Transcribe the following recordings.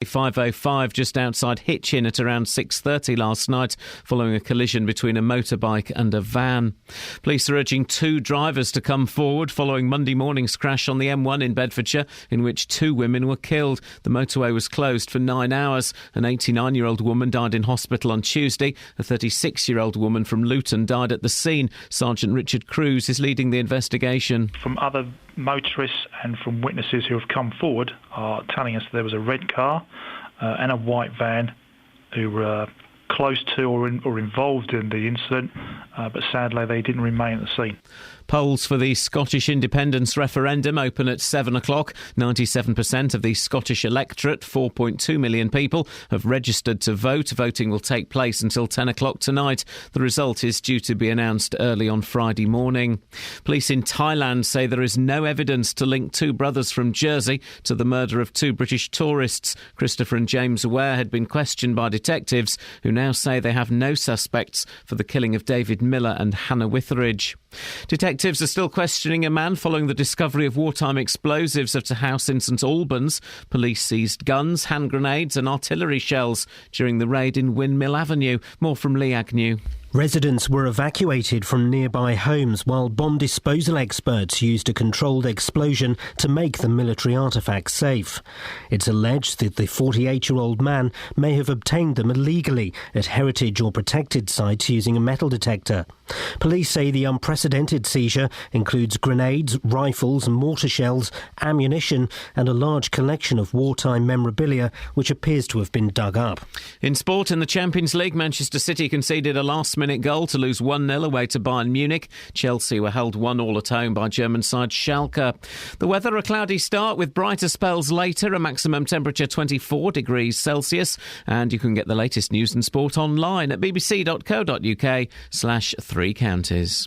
505 just outside Hitchin at around 6:30 last night following a collision between a motorbike and a van. Police are urging 2 drivers to come forward following Monday morning's crash on the M1 in Bedfordshire in which 2 women were killed. The motorway was closed for 9 hours. An 89-year-old woman died in hospital on Tuesday. A 36-year-old woman from Luton died at the scene. Sergeant Richard Cruz is leading the investigation. From other motorists and from witnesses who have come forward are telling us there was a red car and a white van who were close to or involved in the incident, but sadly they didn't remain at the scene. Polls for the Scottish independence referendum open at 7 o'clock. 97% of the Scottish electorate, 4.2 million people, have registered to vote. Voting will take place until 10 o'clock tonight. The result is due to be announced early on Friday morning. Police in Thailand say there is no evidence to link 2 brothers from Jersey to the murder of 2 British tourists. Christopher and James Ware had been questioned by detectives who now say they have no suspects for the killing of David Miller and Hannah Witheridge. Detectives are still questioning a man following the discovery of wartime explosives at a house in St Albans. Police seized guns, hand grenades and artillery shells during the raid in Windmill Avenue. More from Lee Agnew. Residents were evacuated from nearby homes while bomb disposal experts used a controlled explosion to make the military artefacts safe. It's alleged that the 48-year-old man may have obtained them illegally at heritage or protected sites using a metal detector. Police say the unprecedented seizure includes grenades, rifles, mortar shells, ammunition and a large collection of wartime memorabilia which appears to have been dug up. In sport, in the Champions League, Manchester City conceded a last-minute goal to lose 1-0 away to Bayern Munich. Chelsea were held 1-1 at home by German side Schalke. The weather, a cloudy start with brighter spells later, a maximum temperature 24 degrees Celsius. And you can get the latest news and sport online at bbc.co.uk/3counties.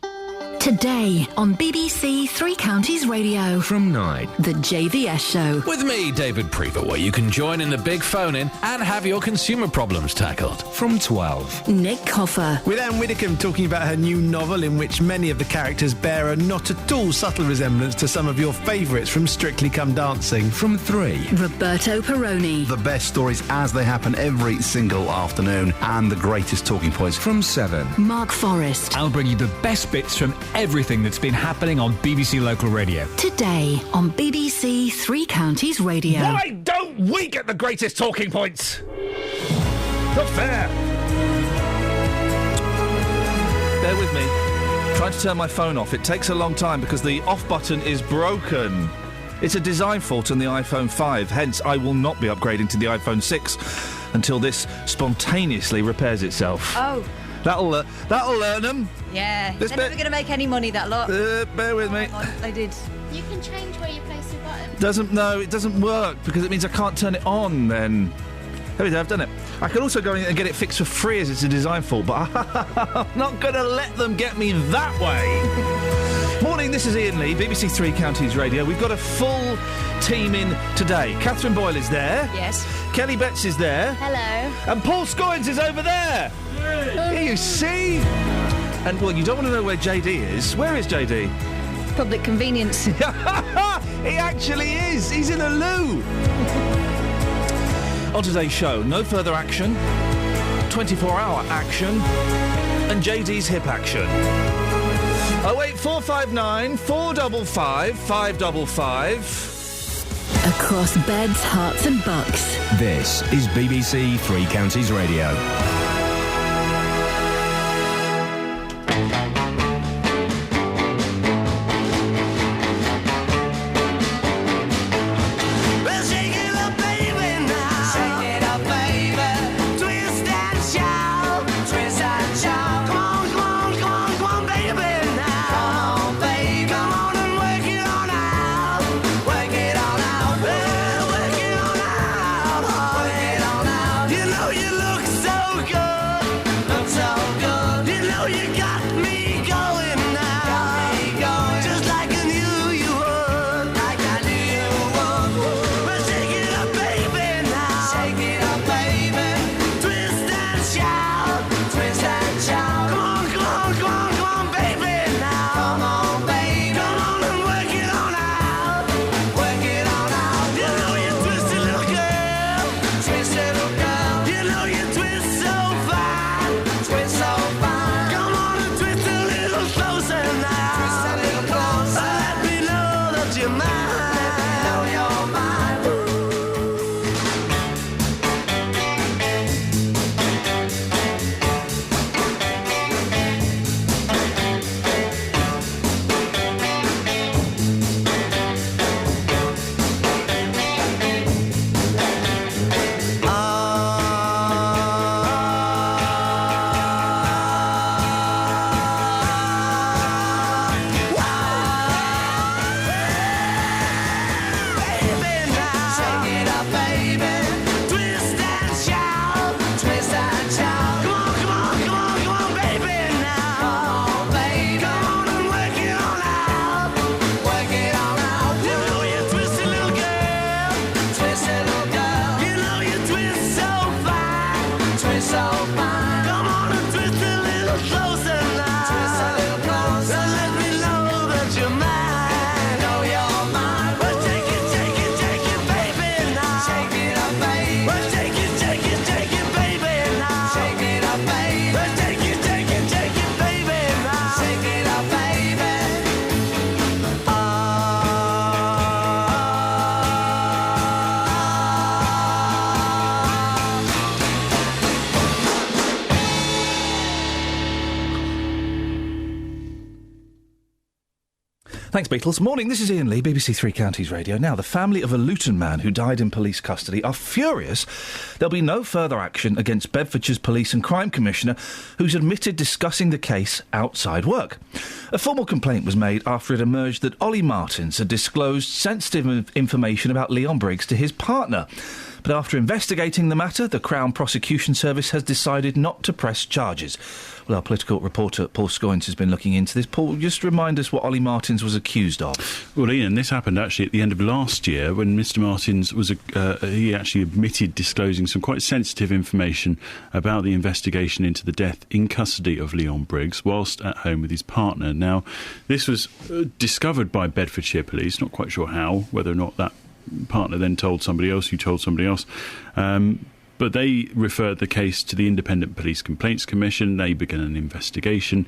Today on BBC Three Counties Radio. From 9. The JVS Show. With me, David Prever, where you can join in the big phone-in and have your consumer problems tackled. From 12. Nick Coffer. With Anne Widdecombe talking about her new novel in which many of the characters bear a not at all subtle resemblance to some of your favourites from Strictly Come Dancing. From 3. Roberto Perroni. The best stories as they happen every single afternoon and the greatest talking points. From 7. Mark Forrest. I'll bring you the best bits from everything that's been happening on BBC Local Radio. Today on BBC Three Counties Radio. Why don't we get the greatest talking points? Not fair. Bear with me. Trying to turn my phone off. It takes a long time because the off button is broken. It's a design fault on the iPhone 5, hence I will not be upgrading to the iPhone 6 until this spontaneously repairs itself. Oh. That'll learn them. Yeah, they're never going to make any money, that lot. Bear with me. They did. You can change where you place your button. It doesn't work because it means I can't turn it on then. There we go, I've done it. I could also go in and get it fixed for free as it's a design fault, but I'm not going to let them get me that way. Morning, this is Iain Lee, BBC Three Counties Radio. We've got a full team in today. Catherine Boyle is there. Yes. Kelly Betts is there. Hello. And Paul Scoynes is over there. Here you see. And, well, you don't want to know where JD is. Where is JD? Public convenience. He actually is. He's in a loo. On today's show, no further action, 24-hour action, and JD's hip action. 08459 455 555. Across beds, hearts and bucks. This is BBC Three Counties Radio. You look so good. twist little girl. You know you twist so fine, twist so fine. Come on and twist a little closer now. Twist a little closer. Let me know that you're mine. Let me know you're mine. Thanks, Beatles. Morning, this is Iain Lee, BBC Three Counties Radio. Now, the family of a Luton man who died in police custody are furious there'll be no further action against Bedfordshire's Police and Crime Commissioner, who's admitted discussing the case outside work. A formal complaint was made after it emerged that Ollie Martins had disclosed sensitive information about Leon Briggs to his partner. But after investigating the matter, the Crown Prosecution Service has decided not to press charges. Well, our political reporter Paul Scoynes has been looking into this. Paul, just remind us what Ollie Martins was accused of. Well, Ian, this happened actually at the end of last year when Mr Martins was he actually admitted disclosing some quite sensitive information about the investigation into the death in custody of Leon Briggs whilst at home with his partner. Now, this was discovered by Bedfordshire Police, not quite sure how, whether or not that partner then told somebody else who told somebody else. But they referred the case to the Independent Police Complaints Commission. They began an investigation.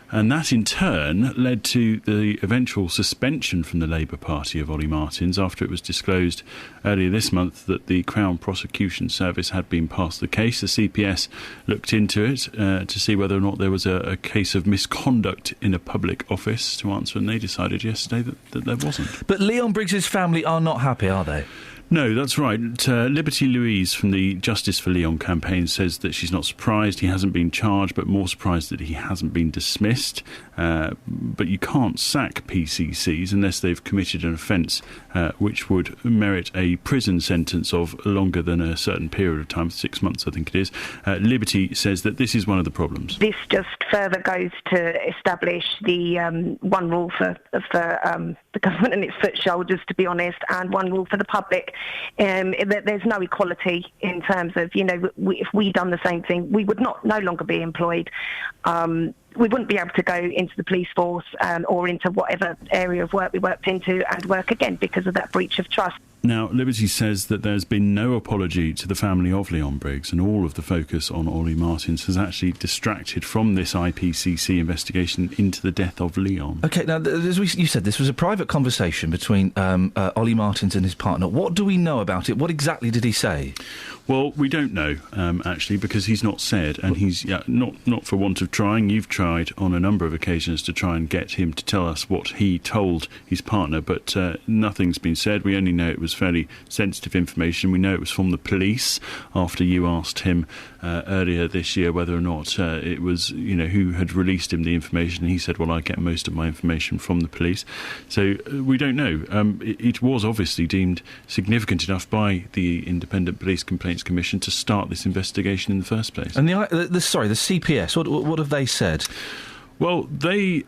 And that, in turn, led to the eventual suspension from the Labour Party of Ollie Martins after it was disclosed earlier this month that the Crown Prosecution Service had been passed the case. The CPS looked into it to see whether or not there was a case of misconduct in a public office to answer, and they decided yesterday that there wasn't. But Leon Briggs' family are not happy, are they? No, that's right. Liberty Louise from the Justice for Leon campaign says that she's not surprised he hasn't been charged, but more surprised that he hasn't been dismissed. But you can't sack PCCs unless they've committed an offence which would merit a prison sentence of longer than a certain period of time, 6 months I think it is. Liberty says that this is one of the problems. This just further goes to establish the one rule for the government and its foot soldiers, to be honest, and one rule for the public. There's no equality in terms of, if we'd done the same thing, we would no longer be employed. We wouldn't be able to go into the police force or into whatever area of work we worked into and work again because of that breach of trust. Now, Liberty says that there's been no apology to the family of Leon Briggs, and all of the focus on Ollie Martins has actually distracted from this IPCC investigation into the death of Leon. OK, now, as you said, this was a private conversation between Ollie Martins and his partner. What do we know about it? What exactly did he say? Well, we don't know, actually, because he's not said, and he's not for want of trying. You've tried on a number of occasions to try and get him to tell us what he told his partner, but nothing's been said. We only know it was fairly sensitive information. We know it was from the police after you asked him earlier this year whether or not it was, who had released him the information. He said, well, I get most of my information from the police. So we don't know. It was obviously deemed significant enough by the Independent Police Complaints Commission to start this investigation in the first place. And the CPS, what have they said? Well, they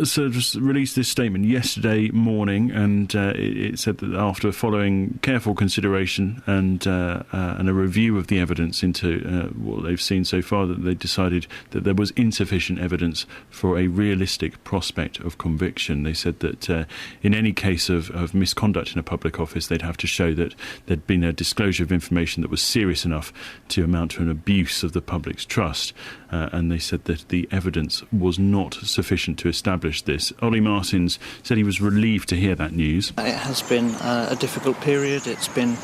sort of released this statement yesterday morning, and it said that after following careful consideration and a review of the evidence into what they've seen so far, that they decided that there was insufficient evidence for a realistic prospect of conviction. They said that in any case of misconduct in a public office, they'd have to show that there'd been a disclosure of information that was serious enough to amount to an abuse of the public's trust. And they said that the evidence was not sufficient to establish this. Ollie Martins said he was relieved to hear that news. It has been a difficult period. It's been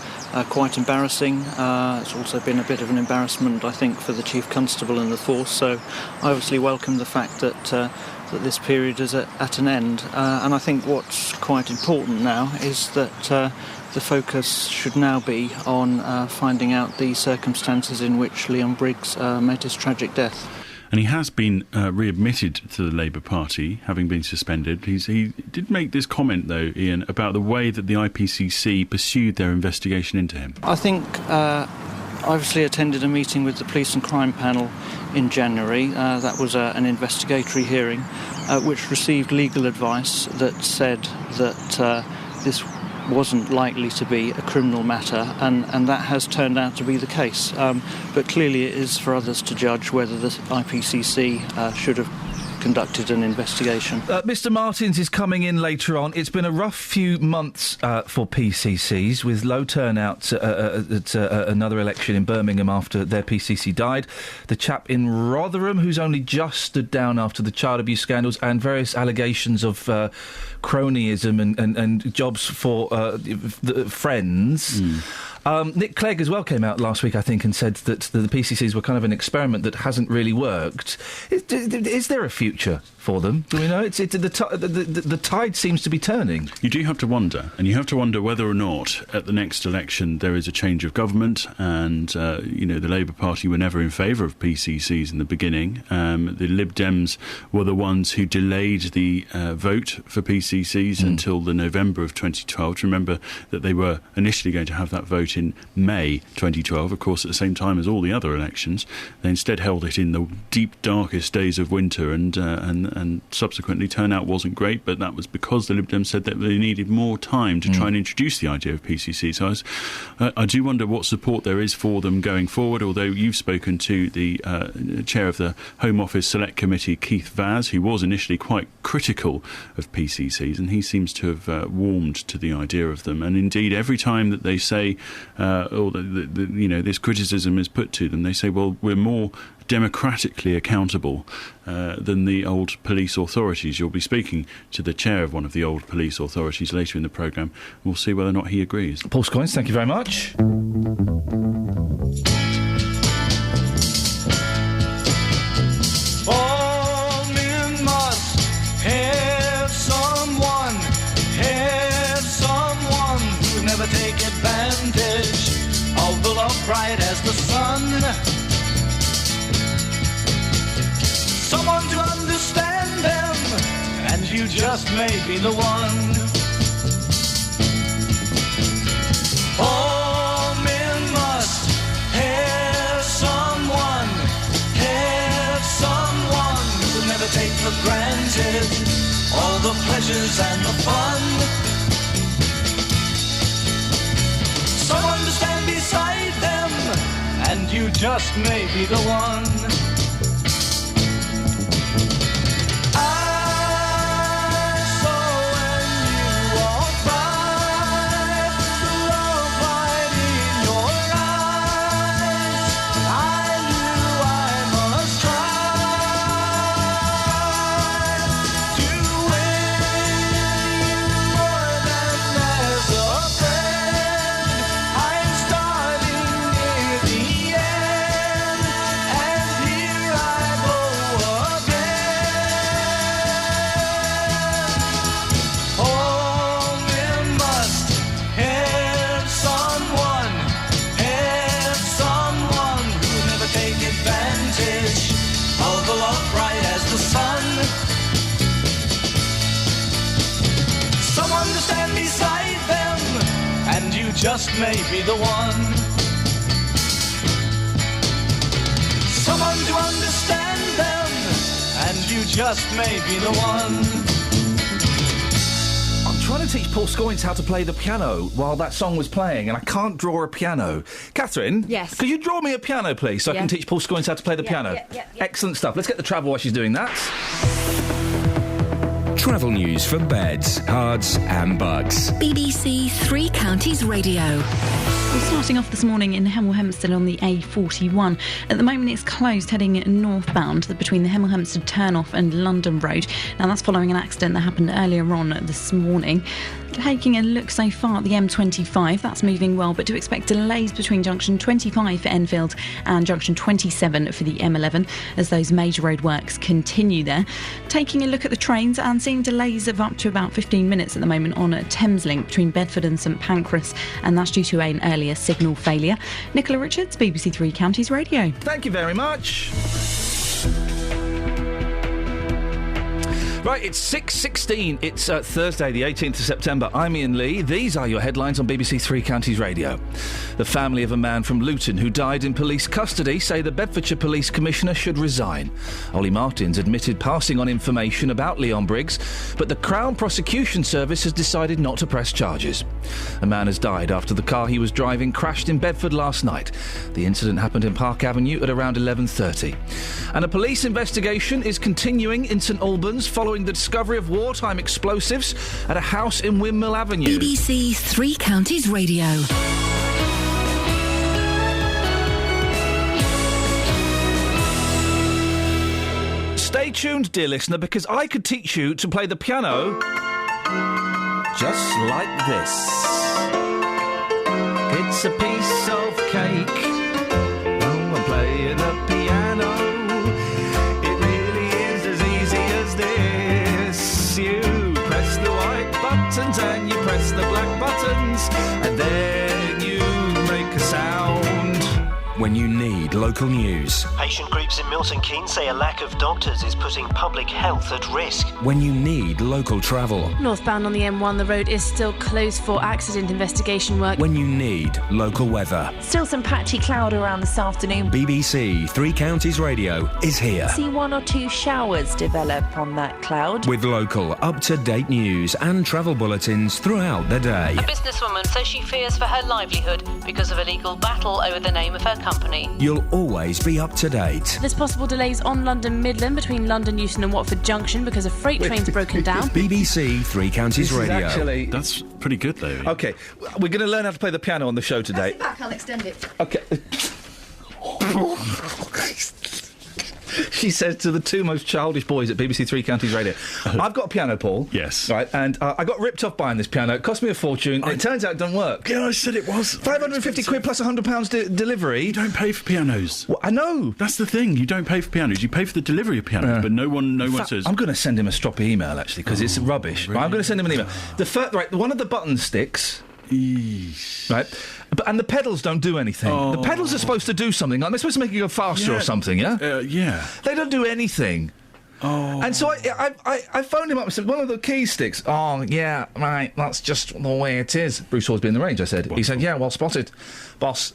quite embarrassing. It's also been a bit of an embarrassment, I think, for the Chief Constable and the force. So I obviously welcome the fact that this period is at an end. And I think what's quite important now is that the focus should now be on finding out the circumstances in which Leon Briggs met his tragic death. And he has been readmitted to the Labour Party, having been suspended. He did make this comment, though, Iain, about the way that the IPCC pursued their investigation into him. I think I obviously attended a meeting with the Police and Crime Panel in January. That was an investigatory hearing which received legal advice that said that this wasn't likely to be a criminal matter, and that has turned out to be the case. But clearly it is for others to judge whether the IPCC should have conducted an investigation. Mr. Martins is coming in later on. It's been a rough few months for PCCs, with low turnout at another election in Birmingham after their PCC died. The chap in Rotherham, who's only just stood down after the child abuse scandals and various allegations of cronyism and jobs for friends. Nick Clegg as well came out last week, I think, and said that the PCCs were kind of an experiment that hasn't really worked. Is there a future for them? Do we know? The tide seems to be turning. You do have to wonder, and you have to wonder whether or not at the next election there is a change of government, and the Labour Party were never in favour of PCCs in the beginning. The Lib Dems were the ones who delayed the vote for PCCs until the November of 2012. Remember that they were initially going to have that vote in May 2012, of course, at the same time as all the other elections. They instead held it in the deep, darkest days of winter, and subsequently turnout wasn't great, but that was because the Lib Dems said that they needed more time to try and introduce the idea of PCC. So I do wonder what support there is for them going forward, although you've spoken to the chair of the Home Office Select Committee, Keith Vaz, who was initially quite critical of PCCs, and he seems to have warmed to the idea of them. And indeed, every time that they say this criticism is put to them, they say, well, we're more democratically accountable than the old police authorities. You'll be speaking to the chair of one of the old police authorities later in the programme. We'll see whether or not he agrees. Paul Scoins, thank you very much. All men must have someone who never take advantage of the love bright as the sun. Someone to understand them, and you just may be the one. All men must have someone who will never take for granted all the pleasures and the fun. Someone to stand beside them, and you just may be the one. Just may be the one. Someone to understand them, and you just may be the one. I'm trying to teach Paul Scoins how to play the piano while that song was playing, and I can't draw a piano. Catherine? Yes. Could you draw me a piano, please, so I can teach Paul Scoins how to play the piano? Yeah. Excellent stuff. Let's get the travel while she's doing that. Travel news for beds, cards and bugs. BBC Three Counties Radio. We're starting off this morning in Hemel Hempstead on the A41. At the moment it's closed heading northbound between the Hemel Hempstead turnoff and London Road. Now that's following an accident that happened earlier on this morning. Taking a look so far at the M25, that's moving well, but to expect delays between junction 25 for Enfield and junction 27 for the M11 as those major road works continue there. Taking a look at the trains and seeing delays of up to about 15 minutes at the moment on Thameslink between Bedford and St Pancras, and that's due to an earlier signal failure. Nicola Richards, BBC Three Counties Radio. Thank you very much. Right, it's 6:16. It's Thursday, the 18th of September. I'm Iain Lee. These are your headlines on BBC Three Counties Radio. The family of a man from Luton who died in police custody say the Bedfordshire Police Commissioner should resign. Ollie Martins admitted passing on information about Leon Briggs, but the Crown Prosecution Service has decided not to press charges. A man has died after the car he was driving crashed in Bedford last night. The incident happened in Park Avenue at around 11:30. And a police investigation is continuing in St Albans following the discovery of wartime explosives at a house in Windmill Avenue. BBC Three Counties Radio. Stay tuned, dear listener, because I could teach you to play the piano just like this. It's a piece of cake. Oh, I'm playing the piano. It really is as easy as this. You press the white buttons and you press the black buttons, and then you make a sound. When you need local news. Patient groups in Milton Keynes say a lack of doctors is putting public health at risk. When you need local travel. Northbound on the M1, the road is still closed for accident investigation work. When you need local weather. Still some patchy cloud around this afternoon. BBC Three Counties Radio is here. See one or two showers develop on that cloud. With local, up-to-date news and travel bulletins throughout the day. A businesswoman says she fears for her livelihood because of a legal battle over the name of her company. You'll always be up to date. There's possible delays on London Midland between London Euston and Watford Junction because a freight train's broken down. BBC Three Counties Radio. Actually, that's pretty good, though. OK, we're going to learn how to play the piano on the show today. Back, I'll extend it. OK. She says to the two most childish boys at BBC Three Counties Radio. I've got a piano, Paul. Yes. Right, and I got ripped off buying this piano. It cost me a fortune. It turns out it doesn't work. Yeah, I said it was. 550 quid plus £100 delivery. You don't pay for pianos. Well, I know. That's the thing. You don't pay for pianos. You pay for the delivery of pianos, but no one says. I'm going to send him a stroppy email, actually, because it's rubbish. Really? Right, I'm going to send him an email. One of the button sticks. Right, and the pedals don't do anything. The pedals are supposed to do something. They're supposed to make you go faster or something. Yeah. They don't do anything. And so I phoned him up and said, one of the key sticks. Oh, yeah, right, that's just the way it is. Bruce Horsby in the Range, I said. He said, yeah, well spotted, boss.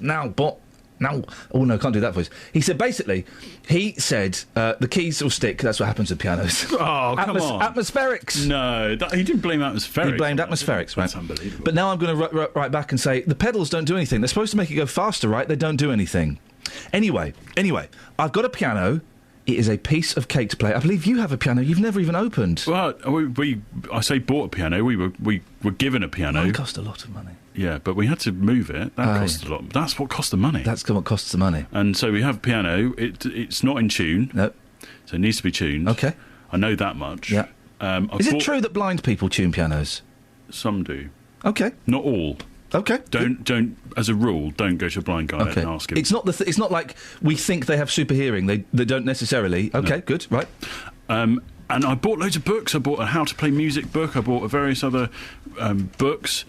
Now, oh no, can't do that voice. He said, basically, the keys will stick. That's what happens with pianos. Oh, come on. Atmospherics. No, he didn't blame atmospherics. He blamed atmospherics, right? That's unbelievable. But now I'm going to write back and say, the pedals don't do anything. They're supposed to make it go faster, right? They don't do anything. Anyway, I've got a piano. It is a piece of cake to play. I believe you have a piano you've never even opened. Well, I say bought a piano. We were given a piano. It cost a lot of money. Yeah, but we had to move it. That cost a lot. That's what cost the money. That's what costs the money. And so we have a piano. It's not in tune. Nope. So it needs to be tuned. Okay. I know that much. Yeah. Is it true that blind people tune pianos? Some do. Okay. Not all. Okay. Don't. As a rule, don't go to a blind guy and ask him. It's not it's not like we think they have super hearing. They don't necessarily. Okay. No. Good. Right. And I bought loads of books. I bought a how to play music book. I bought various other books.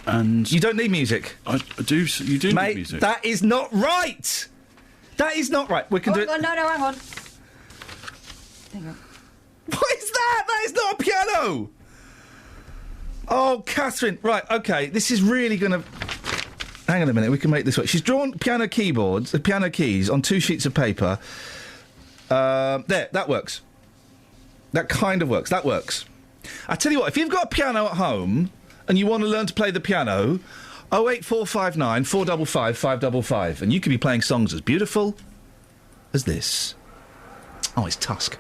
And you don't need music. I do. You do Mate, need music. That is not right. That is not right. We can do it. No, hang on. Hang on. What is that? That is not a piano. Oh, Catherine. Right. Okay. This is really going to. Hang on a minute. We can make this work. She's drawn piano keys on 2 sheets of paper. There. That works. That kind of works. That works. I tell you what, if you've got a piano at home and you want to learn to play the piano, 08459 455 555, and you could be playing songs as beautiful as this. Oh, it's Tusk.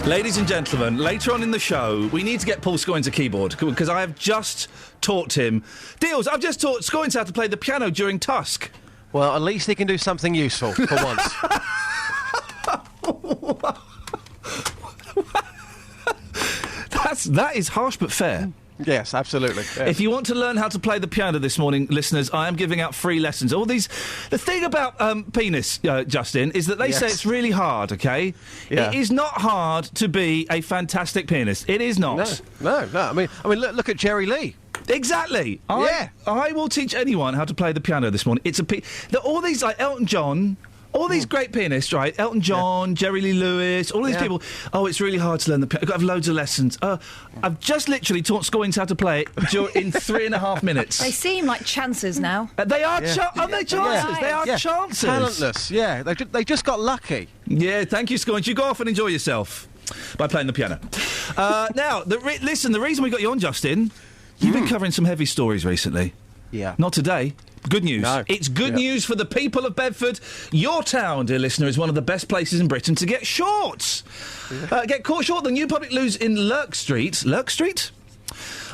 Ladies and gentlemen, later on in the show, we need to get Paul Scoins a keyboard, because I have just taught him... Deals, I've just taught Scoins how to play the piano during Tusk. Well, at least he can do something useful, for once. That is harsh but fair. Yes, absolutely. Yes. If you want to learn how to play the piano this morning, listeners, I am giving out free lessons. All these... The thing about penis, Justin, is that they say it's really hard, OK? Yeah. It is not hard to be a fantastic pianist. It is not. No. I mean, look at Jerry Lee. Exactly. I will teach anyone how to play the piano this morning. It's all these, like Elton John... All these great pianists, right? Elton John, Jerry Lee Lewis, all these people. Oh, it's really hard to learn the piano. I've got to have loads of lessons. I've just literally taught Scoins how to play it in 3.5 minutes. They seem like chances now. They are, aren't they chances? They are chances. Talentless, yeah. They just got lucky. Yeah, thank you, Scoins. You go off and enjoy yourself by playing the piano. Now, listen, the reason we got you on, Justin, you've been covering some heavy stories recently. Yeah. Not today. Good news. No. It's good news for the people of Bedford. Your town, dear listener, is one of the best places in Britain to get shorts. Get caught short. The new public loos in Lurk Street. Lurk Street?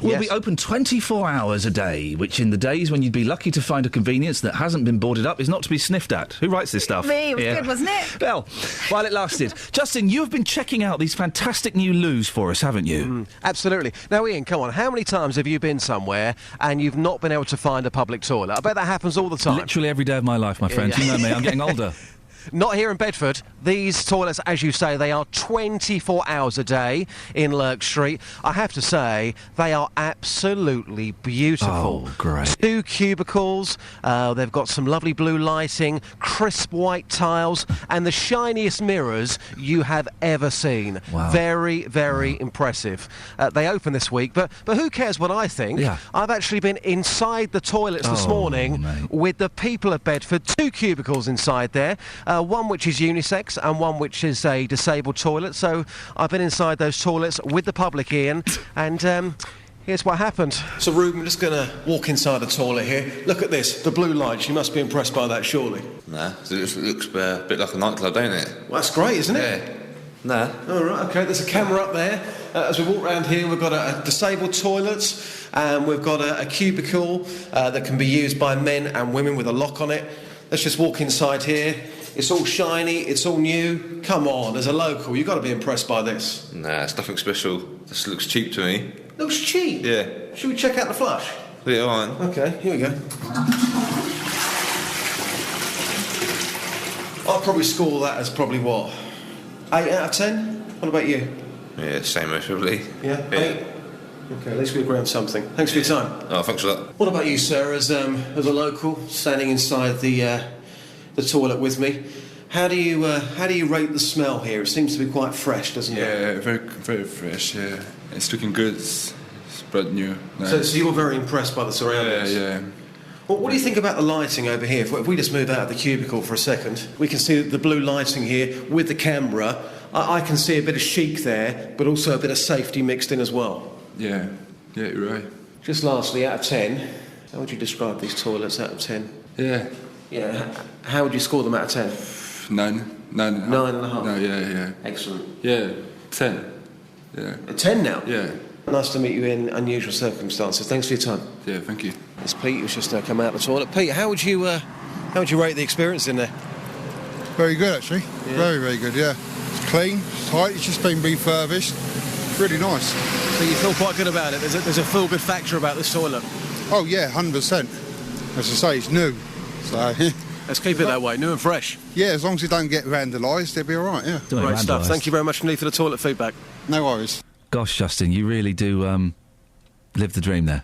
will be open 24 hours a day, which in the days when you'd be lucky to find a convenience that hasn't been boarded up is not to be sniffed at. Who writes this stuff? Me, it was good, wasn't it? Well, while it lasted. Justin, you have been checking out these fantastic new loos for us, haven't you? Absolutely. Now, Ian, come on, how many times have you been somewhere and you've not been able to find a public toilet? I bet that happens all the time. Literally every day of my life, my friend. Yeah. You know me, I'm getting older. Not here in Bedford. These toilets, as you say, they are 24 hours a day in Lurk Street. I have to say, they are absolutely beautiful. Oh, great. 2 cubicles, they've got some lovely blue lighting, crisp white tiles, and the shiniest mirrors you have ever seen. Wow. Very, very impressive. They open this week, but who cares what I think? Yeah. I've actually been inside the toilets this morning with the people of Bedford. 2 cubicles inside there. One which is unisex and one which is a disabled toilet. So I've been inside those toilets with the public, Ian, and here's what happened. So, Ruben, we're just going to walk inside the toilet here. Look at this, the blue lights. You must be impressed by that, surely. Nah, it looks a bit like a nightclub, don't it? Well, that's great, isn't it? Yeah. Nah. All right, OK, there's a camera up there. As we walk around here, we've got a disabled toilet, and we've got a cubicle that can be used by men and women with a lock on it. Let's just walk inside here. It's all shiny, it's all new. Come on, as a local, you've got to be impressed by this. Nah, it's nothing special. This looks cheap to me. Looks cheap? Yeah. Should we check out the flush? Yeah, all right. OK, here we go. I'll probably score that as probably, what, 8 out of 10? What about you? Yeah, same as probably. Yeah? 8? OK, at least we agree on something. Thanks for your time. Oh, thanks for that. What about you, sir, as a local, standing inside the toilet with me? How do you rate the smell here? It seems to be quite fresh, doesn't it? Yeah, very, very fresh. Yeah, it's looking good. It's brand new. Nice. So you're very impressed by the surroundings. Yeah. Well, what do you think about the lighting over here? If we just move out of the cubicle for a second, we can see the blue lighting here with the camera. I can see a bit of chic there, but also a bit of safety mixed in as well. Yeah, you're right. Just lastly, out of 10, how would you describe these toilets out of 10? Yeah. Yeah. How would you score them out of 10? 9. 9.5. No, yeah. Excellent. Yeah, 10. Yeah. A 10 now? Yeah. Nice to meet you in unusual circumstances. Thanks for your time. Yeah, thank you. It's Pete who's just come out of the toilet. Pete, how would you rate the experience in there? Very good, actually. Yeah. Very, very good, yeah. It's clean, it's tight, it's just been refurbished. Really nice. So you feel quite good about it? There's a feel-good factor about this toilet? Oh, yeah, 100%. As I say, it's new. So let's keep it that way, new and fresh. Yeah, as long as it don't get vandalised, they'll be all right, yeah. Great stuff. Thank you very much indeed for the toilet feedback. No worries. Gosh, Justin, you really do live the dream there.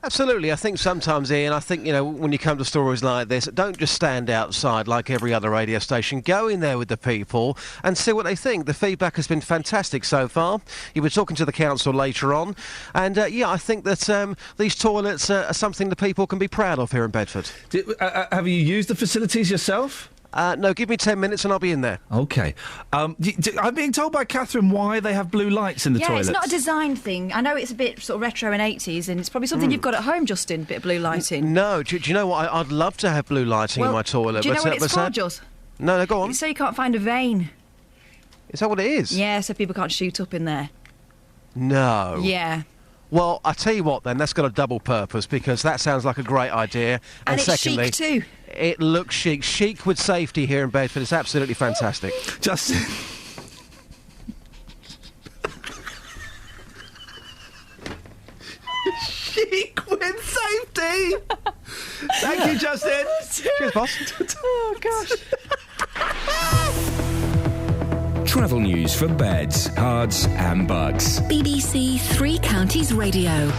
Absolutely. I think sometimes, Ian, when you come to stories like this, don't just stand outside like every other radio station. Go in there with the people and see what they think. The feedback has been fantastic so far. You were talking to the council later on. And, I think that these toilets are something the people can be proud of here in Bedford. Have you used the facilities yourself? No, give me 10 minutes and I'll be in there. OK. I'm being told by Catherine why they have blue lights in the toilets. Yeah, it's not a design thing. I know it's a bit sort of retro and 80s, and it's probably something you've got at home, Justin, a bit of blue lighting. No, do you know what? I'd love to have blue lighting in my toilet. Do you know what it's for, Jules? No, go on. So you can't find a vein. Is that what it is? Yeah, so people can't shoot up in there. No. Yeah. Well, I tell you what then, that's got a double purpose, because that sounds like a great idea. And it's secondly, chic too. It looks chic. Chic with safety here in Bedford. It's absolutely fantastic. Justin. Chic with safety. Thank you, Justin. Cheers, boss. Oh, gosh. Travel news for beds, cards and bugs. BBC Three Counties Radio.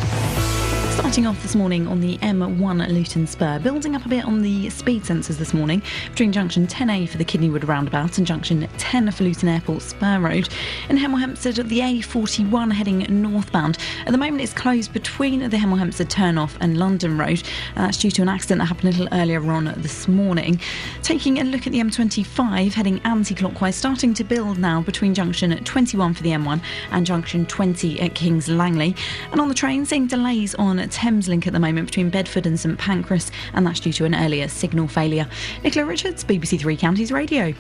Starting off this morning on the M1 Luton Spur, building up a bit on the speed sensors this morning between junction 10A for the Kidneywood roundabout and junction 10 for Luton Airport Spur Road. In Hemel Hempstead, the A41 heading northbound. At the moment, it's closed between the Hemel Hempstead turnoff and London Road. That's due to an accident that happened a little earlier on this morning. Taking a look at the M25 heading anti-clockwise, starting to build now between junction 21 for the M1 and junction 20 at Kings Langley. And on the train, seeing delays on Thameslink at the moment between Bedford and St Pancras, and that's due to an earlier signal failure. Nicola Richards, BBC Three Counties Radio.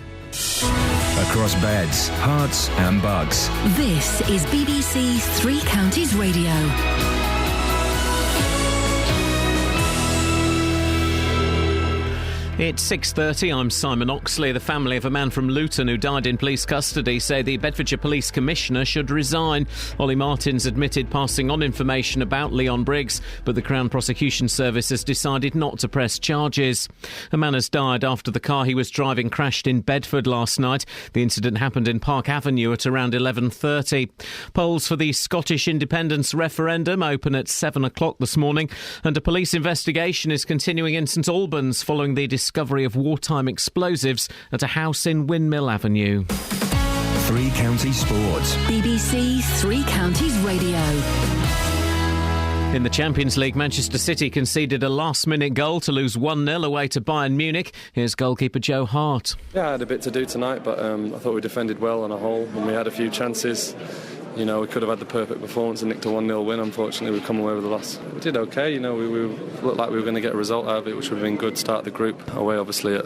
Across beds, hearts and bucks. This is BBC Three Counties Radio. It's 6:30. I'm Simon Oxley. The family of a man from Luton who died in police custody say the Bedfordshire Police Commissioner should resign. Ollie Martins admitted passing on information about Leon Briggs, but the Crown Prosecution Service has decided not to press charges. A man has died after the car he was driving crashed in Bedford last night. The incident happened in Park Avenue at around 11:30. Polls for the Scottish independence referendum open at 7 o'clock this morning, and a police investigation is continuing in St Albans following the discovery of wartime explosives at a house in Windmill Avenue. Three Counties Sports. BBC Three Counties Radio. In the Champions League, Manchester City conceded a last-minute goal to lose 1-0 away to Bayern Munich. Here's goalkeeper Joe Hart. Yeah, I had a bit to do tonight, but I thought we defended well on a whole, and we had a few chances. You know, we could have had the perfect performance and nicked a 1-0 win. Unfortunately, we've come away with a loss. We did okay. You know, we looked like we were going to get a result out of it, which would have been good. Start the group away, obviously, at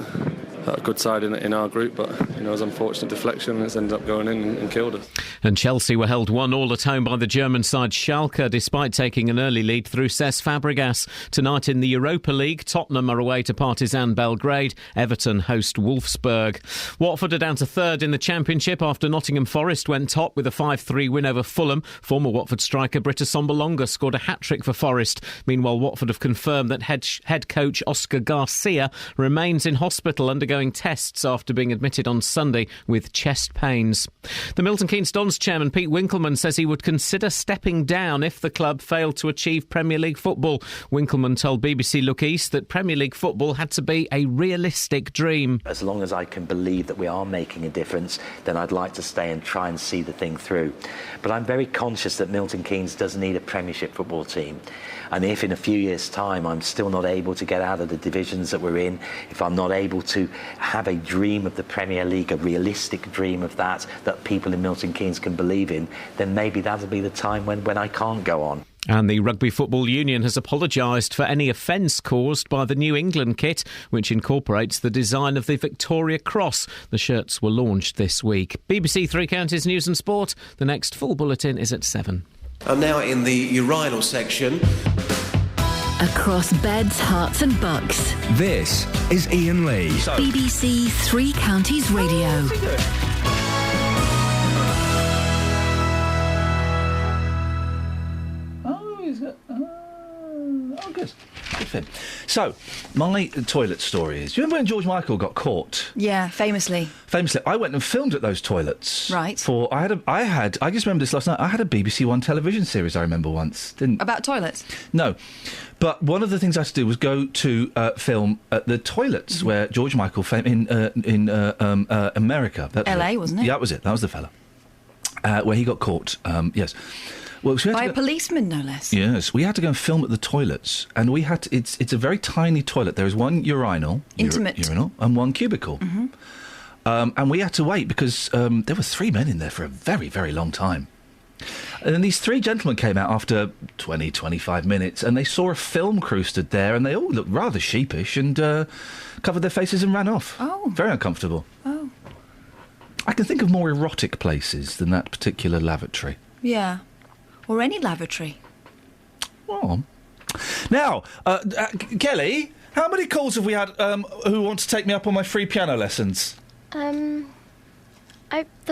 a good side in our group, but you know, it was an unfortunate deflection and it's ended up going in and killed us. And Chelsea were held 1-1 at home by the German side Schalke, despite taking an early lead through Cesc Fabregas. Tonight in the Europa League, Tottenham are away to Partizan Belgrade. Everton host Wolfsburg. Watford are down to third in the Championship after Nottingham Forest went top with a 5-3 win over Fulham. Former Watford striker Britta Sombolonga scored a hat-trick for Forest. Meanwhile, Watford have confirmed that head coach Oscar Garcia remains in hospital undergoing tests after being admitted on Sunday with chest pains. The Milton Keynes Dons chairman Pete Winkelman says he would consider stepping down if the club failed to achieve Premier League football. Winkelman told BBC Look East that Premier League football had to be a realistic dream. As long as I can believe that we are making a difference, then I'd like to stay and try and see the thing through. But I'm very conscious that Milton Keynes does need a Premiership football team. And if in a few years' time I'm still not able to get out of the divisions that we're in, if I'm not able to have a dream of the Premier League, a realistic dream of that people in Milton Keynes can believe in, then maybe that'll be the time when I can't go on. And the Rugby Football Union has apologised for any offence caused by the New England kit, which incorporates the design of the Victoria Cross. The shirts were launched this week. BBC Three Counties News and Sport. The next full bulletin is at 7. And now in the urinal section. Across beds, hearts and bucks. This is Iain Lee. BBC Three Counties Radio. Good. Good for him. So, my toilet story is... Do you remember when George Michael got caught? Yeah, famously. Famously. I went and filmed at those toilets. Right. I just remember this last night. I had a BBC One television series, I remember once. About toilets? No. But one of the things I had to do was go to film at the toilets where George Michael in America. LA, wasn't it? Yeah, that was it. That was the fella. Where he got caught. Yes. Well, so by a policeman, no less. Yes, we had to go and film at the toilets, and we had to, it's a very tiny toilet. There is one urinal, urinal, and one cubicle, and we had to wait because there were 3 men in there for a very, very long time. And then these 3 gentlemen came out after 20, 25 minutes, and they saw a film crew stood there, and they all looked rather sheepish and covered their faces and ran off. Oh, very uncomfortable. Oh, I can think of more erotic places than that particular lavatory. Yeah. Or any lavatory. Oh. Now, Kelly, how many calls have we had who want to take me up on my free piano lessons? The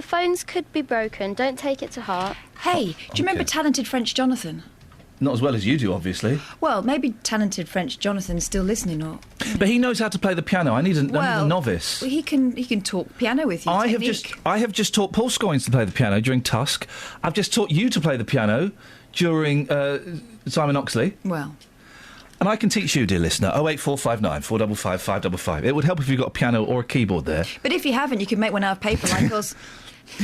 phones could be broken. Don't take it to heart. Hey, do you remember talented French Jonathan? Not as well as you do, obviously. Well, maybe talented French Jonathan's still listening, or... But he knows how to play the piano. I need a novice. Well, he can talk piano with you. I have just taught Paul Scoynes to play the piano during Tusk. I've just taught you to play the piano during Simon Oxley. Well... And I can teach you, dear listener, 08459 455 555. It would help if you've got a piano or a keyboard there. But if you haven't, you can make one out of paper like us.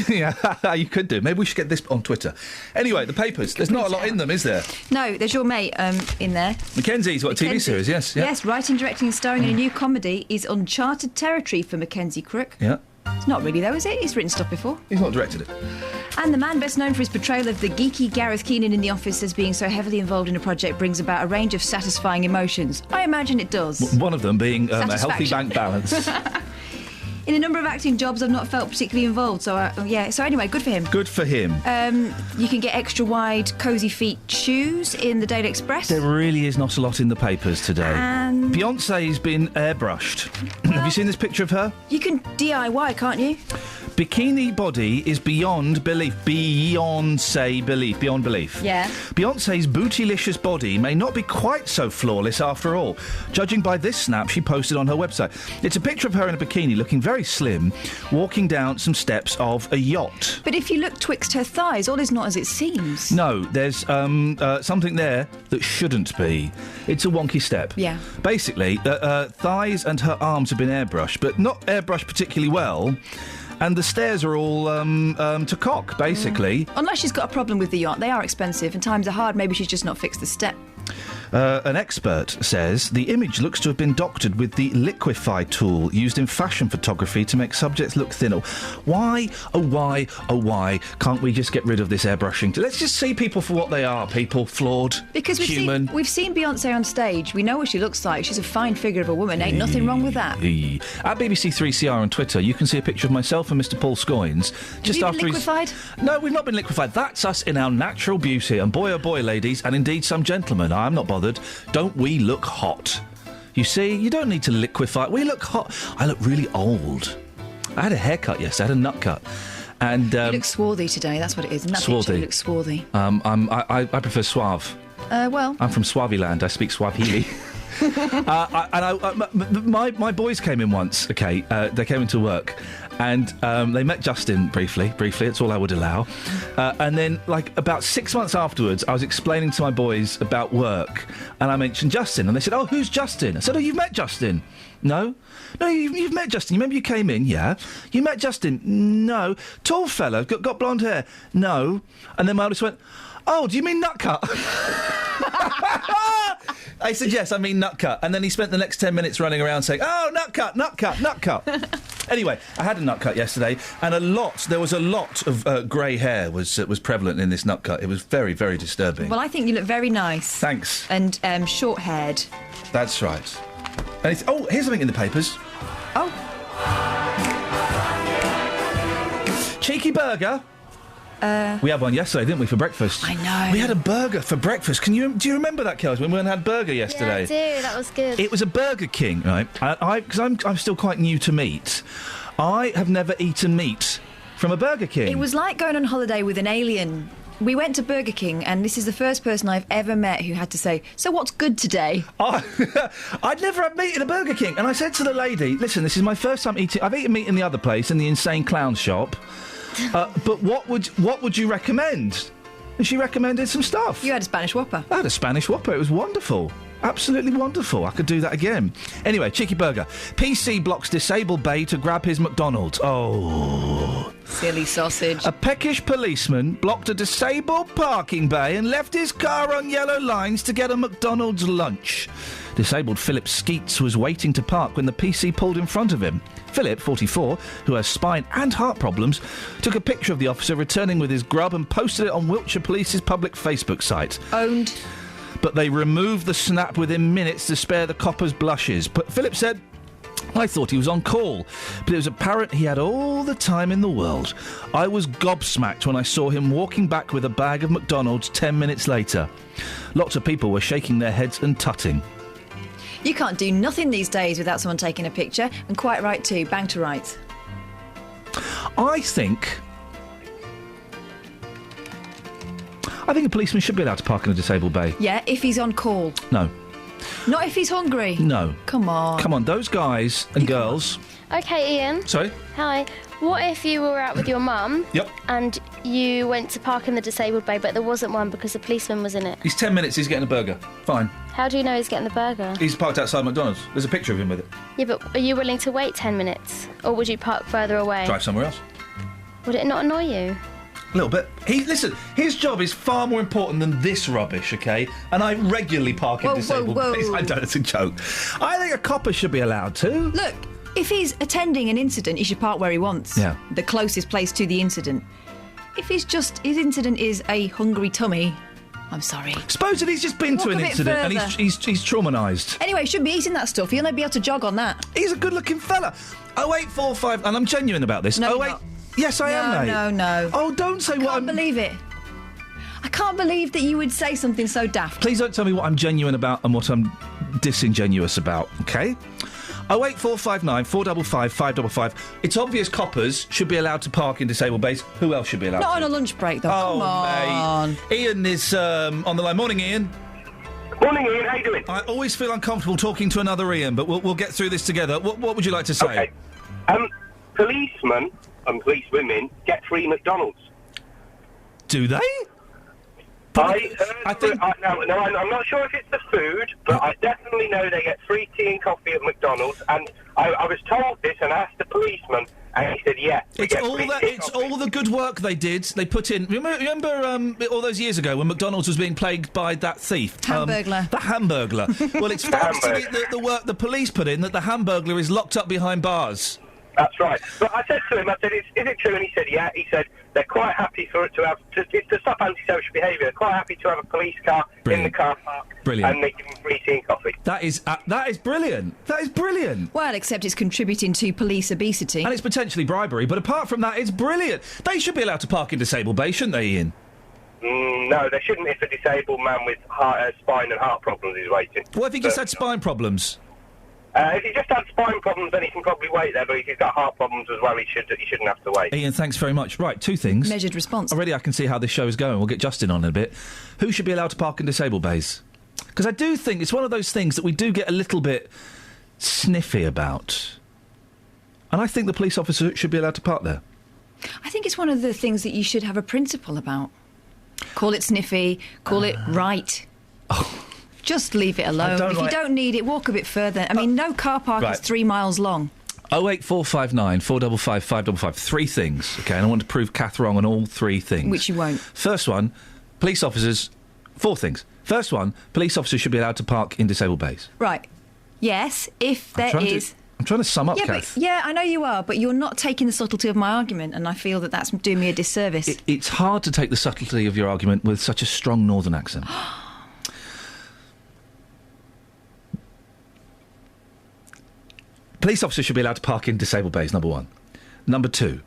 Yeah, you could do. Maybe we should get this on Twitter. Anyway, the papers. There's not a lot in them, is there? No, there's your mate in there. Mackenzie's got a TV series, yes. Yeah. Yes, writing, directing and starring in a new comedy is uncharted territory for Mackenzie Crook. Yeah. It's not really, though, is it? He's written stuff before. He's not directed it. And the man best known for his portrayal of the geeky Gareth Keenan in The Office as being so heavily involved in a project brings about a range of satisfying emotions. I imagine it does. One of them being a healthy bank balance. In a number of acting jobs, I've not felt particularly involved. So, So anyway, good for him. Good for him. You can get extra wide, cosy feet shoes in the Daily Express. There really is not a lot in the papers today. And Beyonce's been airbrushed. Have you seen this picture of her? You can DIY, can't you? Bikini body is beyond belief. Beyond belief. Yeah. Beyonce's bootylicious body may not be quite so flawless after all, judging by this snap she posted on her website. It's a picture of her in a bikini, looking very slim, walking down some steps of a yacht. But if you look twixt her thighs, all is not as it seems. No, there's something there that shouldn't be. It's a wonky step. Yeah. Basically, thighs and her arms have been airbrushed, but not airbrushed particularly well. And the stairs are all to cock, basically. Unless she's got a problem with the yacht. They are expensive and times are hard. Maybe she's just not fixed the step. An expert says the image looks to have been doctored with the liquefy tool used in fashion photography to make subjects look thinner. Why can't we just get rid of this airbrushing? Let's just see people for what they are, people. Flawed, because human. We've seen Beyonce on stage. We know what she looks like. She's a fine figure of a woman. Ain't nothing wrong with that. At BBC3CR on Twitter, you can see a picture of myself and Mr Paul Scoynes. Just Have you been liquefied? No, we've not been liquefied. That's us in our natural beauty. And boy, oh boy, ladies, and indeed some gentlemen, I'm not bothered. Don't we look hot? You see, you don't need to liquefy. We look hot. I look really old. I had a haircut yesterday. I had a nut cut. And, you look swarthy today, that's what it is. In that picture, you look swarthy. I prefer suave. Well. I'm from Swaziland. I speak Swahili. My boys came in once, okay? They came into work. And they met Justin briefly, that's all I would allow. And then, like, about 6 months afterwards, I was explaining to my boys about work, and I mentioned Justin, and they said, "Oh, who's Justin?" I said, "Oh, you've met Justin." No, you've met Justin. You remember you came in? Yeah. You met Justin? No. Tall fella, got blonde hair? No. And then my oldest went, "Oh, do you mean Nutcut?" I said, "Yes, I mean Nutcut." And then he spent the next 10 minutes running around saying, "Oh, Nutcut." Anyway, I had a nutcut yesterday, and there was a lot of grey hair was prevalent in this nutcut. It was very, very disturbing. Well, I think you look very nice. Thanks. And short-haired. That's right. And here's something in the papers. Oh. Cheeky burger. We had one yesterday, didn't we, for breakfast? I know. We had a burger for breakfast. Do you remember that, Kels, when we had burger yesterday? Yeah, I do. That was good. It was a Burger King, right? Because I'm still quite new to meat. I have never eaten meat from a Burger King. It was like going on holiday with an alien. We went to Burger King, and this is the first person I've ever met who had to say, "So what's good today?" I'd never had meat in a Burger King. And I said to the lady, "Listen, this is my first time eating... I've eaten meat in the other place, in the Insane Clown Shop. But what would you recommend?" And she recommended some stuff. You had a Spanish Whopper. I had a Spanish Whopper. It was wonderful. Absolutely wonderful. I could do that again. Anyway, cheeky burger. PC blocks disabled bay to grab his McDonald's. Oh. Silly sausage. A peckish policeman blocked a disabled parking bay and left his car on yellow lines to get a McDonald's lunch. Disabled Philip Skeets was waiting to park when the PC pulled in front of him. Philip, 44, who has spine and heart problems, took a picture of the officer returning with his grub and posted it on Wiltshire Police's public Facebook site. Owned. But they removed the snap within minutes to spare the copper's blushes. But Philip said, "I thought he was on call, but it was apparent he had all the time in the world. I was gobsmacked when I saw him walking back with a bag of McDonald's 10 minutes later." Lots of people were shaking their heads and tutting. You can't do nothing these days without someone taking a picture, and quite right too. Bang to rights. I think a policeman should be allowed to park in a disabled bay. Yeah, if he's on call. No. Not if he's hungry. No. Come on. Those guys and girls... Okay, Ian. Sorry? Hi. What if you were out with your mum? Yep. And you went to park in the disabled bay, but there wasn't one because a policeman was in it? He's 10 minutes, he's getting a burger. Fine. How do you know he's getting the burger? He's parked outside McDonald's. There's a picture of him with it. Yeah, but are you willing to wait 10 minutes? Or would you park further away? Drive somewhere else. Would it not annoy you? A little bit. Listen, his job is far more important than this rubbish, OK? And I regularly park in disabled bays. I don't, it's a joke. I think a copper should be allowed to. Look, if he's attending an incident, he should park where he wants. Yeah. The closest place to the incident. If his incident is a hungry tummy, I'm sorry. Suppose that he's just been Walk to a an bit incident and further. he's traumatised. Anyway, should be eating that stuff. You'll never be able to jog on that. He's a good-looking fella. 0845, and I'm genuine about this. No, 08. you're not. Yes, I am, mate. No. Oh, don't say what I can't believe it. I can't believe that you would say something so daft. Please don't tell me what I'm genuine about and what I'm disingenuous about, OK? 08459 455 555. It's obvious coppers should be allowed to park in disabled bays. Who else should be allowed Not to? on a lunch break, though. Oh, Come on. mate. Iain is on the line. Morning, Iain. Morning, Iain. How you doing? I always feel uncomfortable talking to another Iain, but we'll get through this together. What would you like to say? Okay. Policemen and policewomen get free McDonald's. Do they? I'm not sure if it's the food, but I definitely know they get free tea and coffee at McDonald's. And I was told this, and I asked the policeman, and he said, "Yeah." It's all the good work they did. They put in. Remember all those years ago when McDonald's was being plagued by that thief, Hamburglar. the Hamburglar. Well, it's thanks to the work the police put in that the Hamburglar is locked up behind bars. That's right. But I said to him, "Is it true?" And he said, "Yeah." He said they're quite happy for it to have to stop antisocial behaviour. They're quite happy to have a police car in the car park, Brilliant. and they give them free tea and coffee. That is brilliant. That is brilliant. Well, except it's contributing to police obesity. And it's potentially bribery, but apart from that, it's brilliant. They should be allowed to park in disabled bays, shouldn't they, Iain? No, they shouldn't if a disabled man with spine and heart problems is waiting. What if he just had spine problems? If he just had spine problems, then he can probably wait there. But if he's got heart problems as well, he shouldn't have to wait. Iain, thanks very much. Right, two things. Measured response. Already I can see how this show is going. We'll get Justin on in a bit. Who should be allowed to park in disabled bays? Because I do think it's one of those things that we do get a little bit sniffy about. And I think the police officer should be allowed to park there. I think it's one of the things that you should have a principle about. Call it sniffy, call it right. Just leave it alone. If you don't need it, walk a bit further. I mean, no car park is 3 miles long. 08459 455 555. Three things, OK? And I want to prove Kath wrong on all three things. Which you won't. First one, police officers... 4 things. First one, police officers should be allowed to park in disabled bays. Right. Yes, if there is... I'm trying to sum up, yeah, Kath. Yeah, I know you are, but you're not taking the subtlety of my argument, and I feel that that's doing me a disservice. It's hard to take the subtlety of your argument with such a strong northern accent. Police officers should be allowed to park in disabled bays, number one. Number two,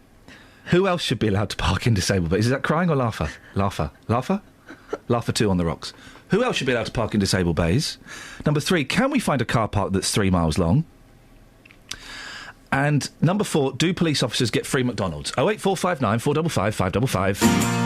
who else should be allowed to park in disabled bays? Is that crying or laugher? Laugher? Laugher? Laugher 2 on the rocks. Who else should be allowed to park in disabled bays? Number 3, can we find a car park that's 3 miles long? And number 4, do police officers get free McDonald's? 08459 455 555.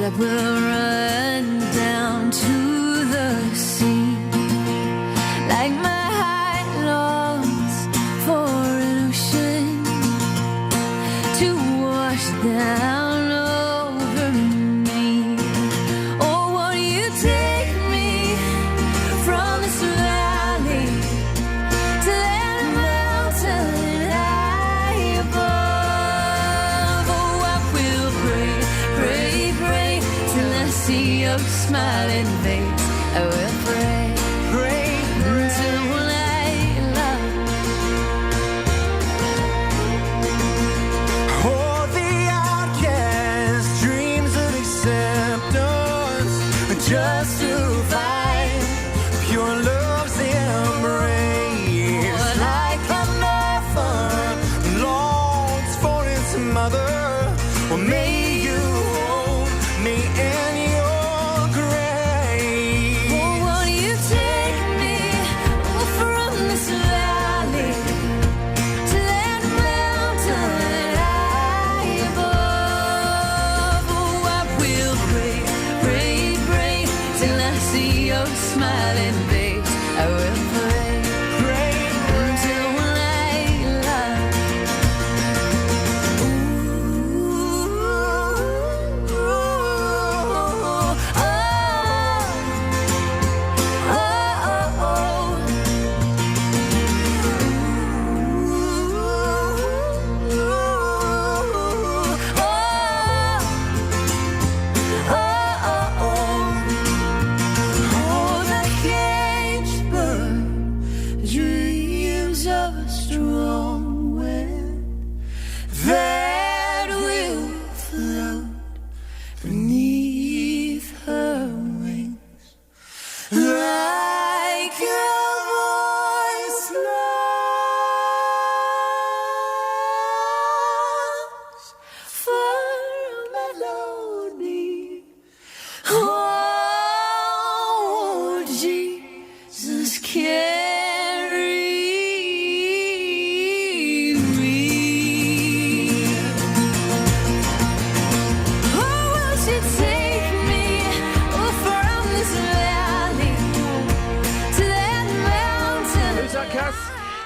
that will run down to the sea, like my heart longs for an ocean to wash down over me. Oh, won't you take me from this valley to that mountain high above? Oh, I will pray, pray, pray till I see your smiling face. I will pray, pray, pray till I love. Oh, the outcast dreams of acceptance just to find pure love's embrace. Like an orphan longs for its mother, well, may you hold me in your grace. Oh, won't you take me from this valley to that mountain high above? Oh, I will pray, pray, pray till I see your smiling face. I will pray, pray, until I love. Ooh,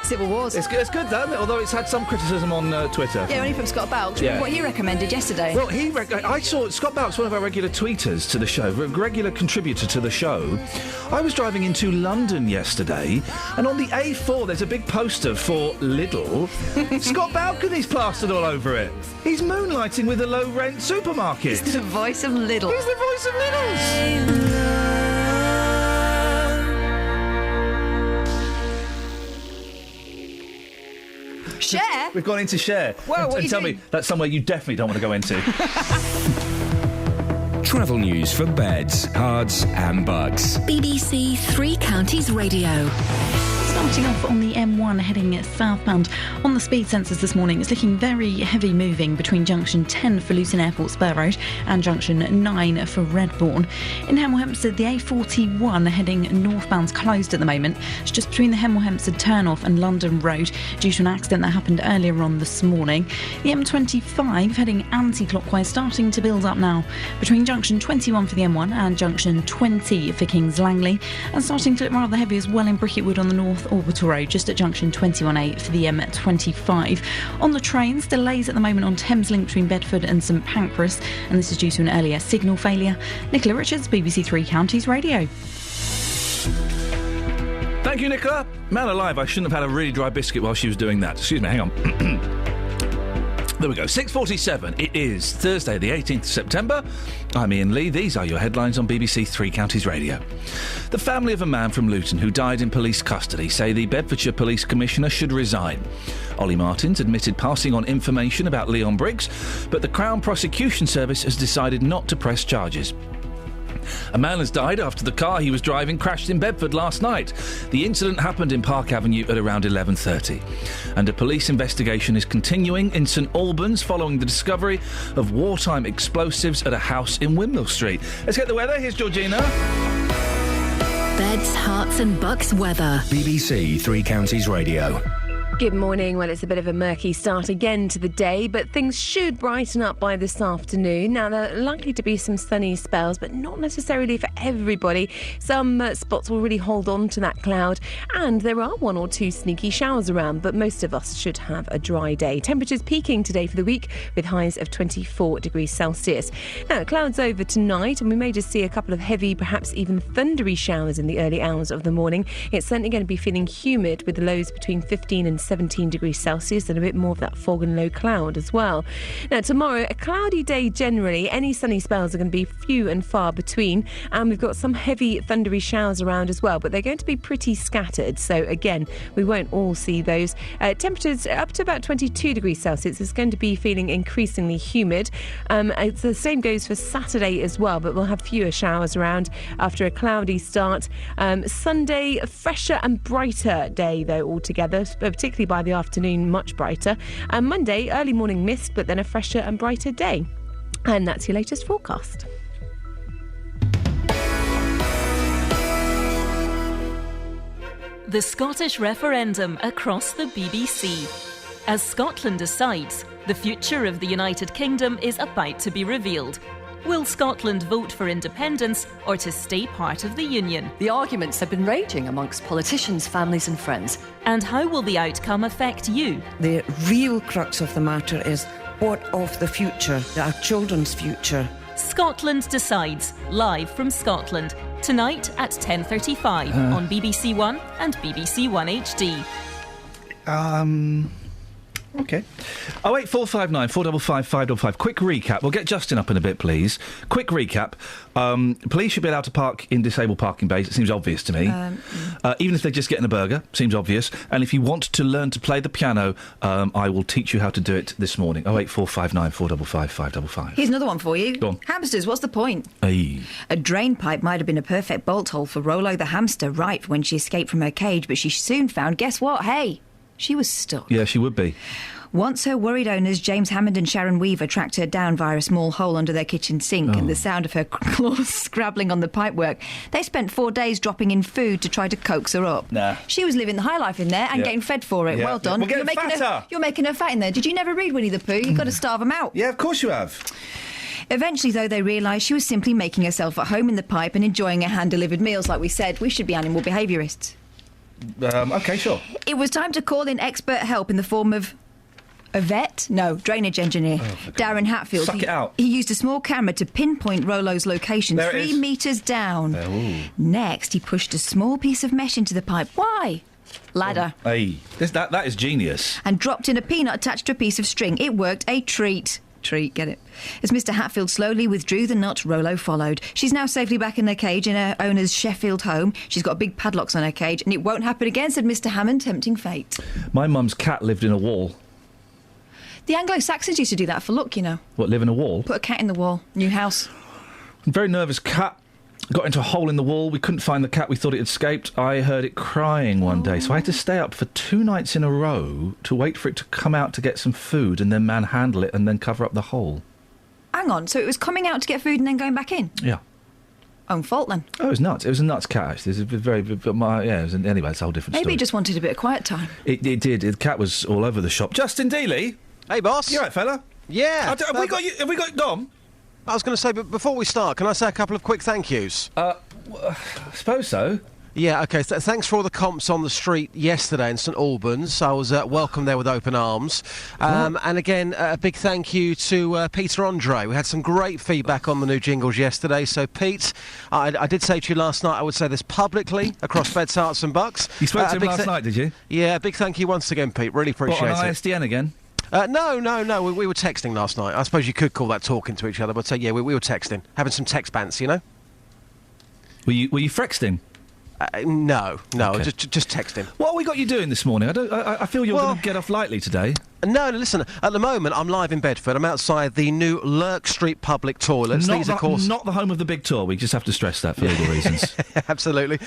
Civil Wars. It's good, though, isn't it? Although it's had some criticism on Twitter. Yeah, only from Scott Balch. Yeah. What he recommended yesterday. Well, I saw Scott Balch, one of our regular tweeters to the show, a regular contributor to the show. I was driving into London yesterday, and on the A4 there's a big poster for Lidl. Scott Balcony's plastered all over it. He's moonlighting with a low-rent supermarket. He's the voice of Lidl. He's the voice of Lidl's. Share? We've gone into Share. Whoa, and tell me, that's somewhere you definitely don't want to go into. Travel news for beds, cards and bugs. BBC Three Counties Radio. Starting off on the M1 heading southbound on the speed sensors this morning, it's looking very heavy moving between junction 10 for Luton Airport Spur Road and junction 9 for Redbourne. In Hemel Hempstead, the A41 heading northbound's closed at the moment. It's just between the Hemel Hempstead turnoff and London Road due to an accident that happened earlier on this morning. The M25 heading anti-clockwise starting to build up now between junction 21 for the M1 and junction 20 for Kings Langley, and starting to look rather heavy as well in Bricketwood on the North Orbital Road just at junction 21A for the M25. On the trains, delays at the moment on Thameslink between Bedford and St Pancras, and this is due to an earlier signal failure. Nicola Richards, BBC Three Counties Radio. Thank you, Nicola. Man alive, I shouldn't have had a really dry biscuit while she was doing that. Excuse me, hang on. There we go, 6:47. It is Thursday, the 18th of September. I'm Iain Lee. These are your headlines on BBC Three Counties Radio. The family of a man from Luton who died in police custody say the Bedfordshire Police Commissioner should resign. Ollie Martins admitted passing on information about Leon Briggs, but the Crown Prosecution Service has decided not to press charges. A man has died after the car he was driving crashed in Bedford last night. The incident happened in Park Avenue at around 11:30. And a police investigation is continuing in St Albans following the discovery of wartime explosives at a house in Windmill Street. Let's get the weather. Here's Georgina. Beds, Herts and Bucks weather. BBC Three Counties Radio. Good morning. Well, it's a bit of a murky start again to the day, but things should brighten up by this afternoon. Now, there are likely to be some sunny spells, but not necessarily for everybody. Some spots will really hold on to that cloud, and there are one or two sneaky showers around, but most of us should have a dry day. Temperatures peaking today for the week with highs of 24 degrees Celsius. Now, clouds over tonight, and we may just see a couple of heavy, perhaps even thundery showers in the early hours of the morning. It's certainly going to be feeling humid with the lows between 15 and 17 degrees Celsius and a bit more of that fog and low cloud as well. Now, tomorrow, a cloudy day generally. Any sunny spells are going to be few and far between, and we've got some heavy thundery showers around as well, but they're going to be pretty scattered, so again, we won't all see those. Temperatures up to about 22 degrees Celsius. It's going to be feeling increasingly humid. The same goes for Saturday as well, but we'll have fewer showers around after a cloudy start. Sunday, a fresher and brighter day though altogether, particularly by the afternoon, much brighter. And Monday, early morning mist, but then a fresher and brighter day. And that's your latest forecast. The Scottish referendum across the BBC. As Scotland decides, the future of the United Kingdom is about to be revealed. Will Scotland vote for independence or to stay part of the Union? The arguments have been raging amongst politicians, families and friends. And how will the outcome affect you? The real crux of the matter is, what of the future, our children's future? Scotland Decides, live from Scotland, tonight at 10:35 on BBC One and BBC One HD. OK. 08459 455 555. Quick recap. We'll get Justin up in a bit, please. Quick recap. Police should be allowed to park in disabled parking bays. It seems obvious to me. Even if they're just getting a burger. Seems obvious. And if you want to learn to play the piano, I will teach you how to do it this morning. 08459 455 555. Here's another one for you. Go on. Hamsters, what's the point? Aye. A drain pipe might have been a perfect bolt hole for Rolo the hamster right when she escaped from her cage, but she soon found, guess what? Hey, she was stuck. Yeah, she would be. Once her worried owners, James Hammond and Sharon Weaver, tracked her down via a small hole under their kitchen sink and the sound of her claws scrabbling on the pipework, they spent 4 days dropping in food to try to coax her up. Nah. She was living the high life in there and getting fed for it. Yeah. Well done. We're getting fatter. You're making her fat in there. Did you never read Winnie the Pooh? You've got to starve them out. Yeah, of course you have. Eventually, though, they realised she was simply making herself at home in the pipe and enjoying her hand-delivered meals. Like we said, we should be animal behaviourists. OK, sure. It was time to call in expert help in the form of a vet? No, drainage engineer. Darren Hatfield. Suck it out. He used a small camera to pinpoint Rollo's location There it 3 is. metres down. Next, he pushed a small piece of mesh into the pipe. Why? Ladder. Hey, that is genius. And dropped in a peanut attached to a piece of string. It worked. A treat. Treat, get it? As Mr. Hatfield slowly withdrew the nut, Rollo followed. She's now safely back in her cage in her owner's Sheffield home. She's got big padlocks on her cage, and it won't happen again, said Mr. Hammond, tempting fate. My mum's cat lived in a wall. The Anglo-Saxons used to do that for luck, you know. What, live in a wall? Put a cat in the wall. New house. Very nervous cat. Got into a hole in the wall. We couldn't find the cat. We thought it had escaped. I heard it crying one day, so I had to stay up for 2 nights in a row to wait for it to come out to get some food and then manhandle it and then cover up the hole. Hang on, so it was coming out to get food and then going back in? Yeah. Own fault, then. Oh, it was nuts. It was a nuts cat, actually. It was a very... anyway, it's a whole different Maybe story. he just wanted a bit of quiet time. It did. The cat was all over the shop. Justin Dealey. Hey, boss. You all right, fella? Yeah. Have we got Dom? I was going to say, but before we start, can I say a couple of quick thank yous? I suppose so. Yeah, OK, thanks for all the comps on the street yesterday in St Albans. I was welcomed there with open arms. And again, a big thank you to Peter Andre. We had some great feedback on the new jingles yesterday. So, Pete, I did say to you last night, I would say this publicly across Beds, Hearts and Bucks. You spoke to him last night, did you? Yeah, big thank you once again, Pete. Really appreciate on it. ISDN again? No. We were texting last night. I suppose you could call that talking to each other, but yeah, we were texting, having some text bants, you know. Were you frexting? No, Okay. just texting. What have we got you doing this morning? I feel you're going to get off lightly today. No, listen, at the moment I'm live in Bedford. I'm outside the new Lurk Street public toilets. These, of course... Not the home of the big tour. We just have to stress that for legal reasons. Absolutely.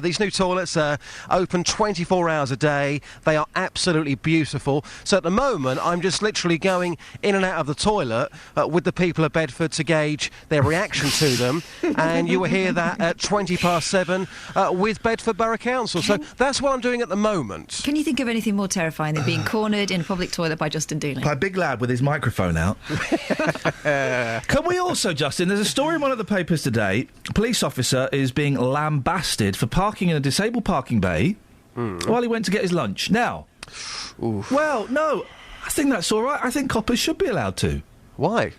These new toilets are open 24 hours a day. They are absolutely beautiful. So at the moment, I'm just literally going in and out of the toilet with the people of Bedford to gauge their reaction to them. And you will hear that at 7:20 with Bedford Borough Council. So that's what I'm doing at the moment. Can you think of anything more terrifying than being cornered in a public toilet by Justin Dealey? By a big lad with his microphone out. Can we also, Justin, there's a story in one of the papers today. A police officer is being lambasted for parking in a disabled parking bay while he went to get his lunch. Now, well, no, I think that's all right. I think coppers should be allowed to. Why?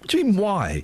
What do you mean, why?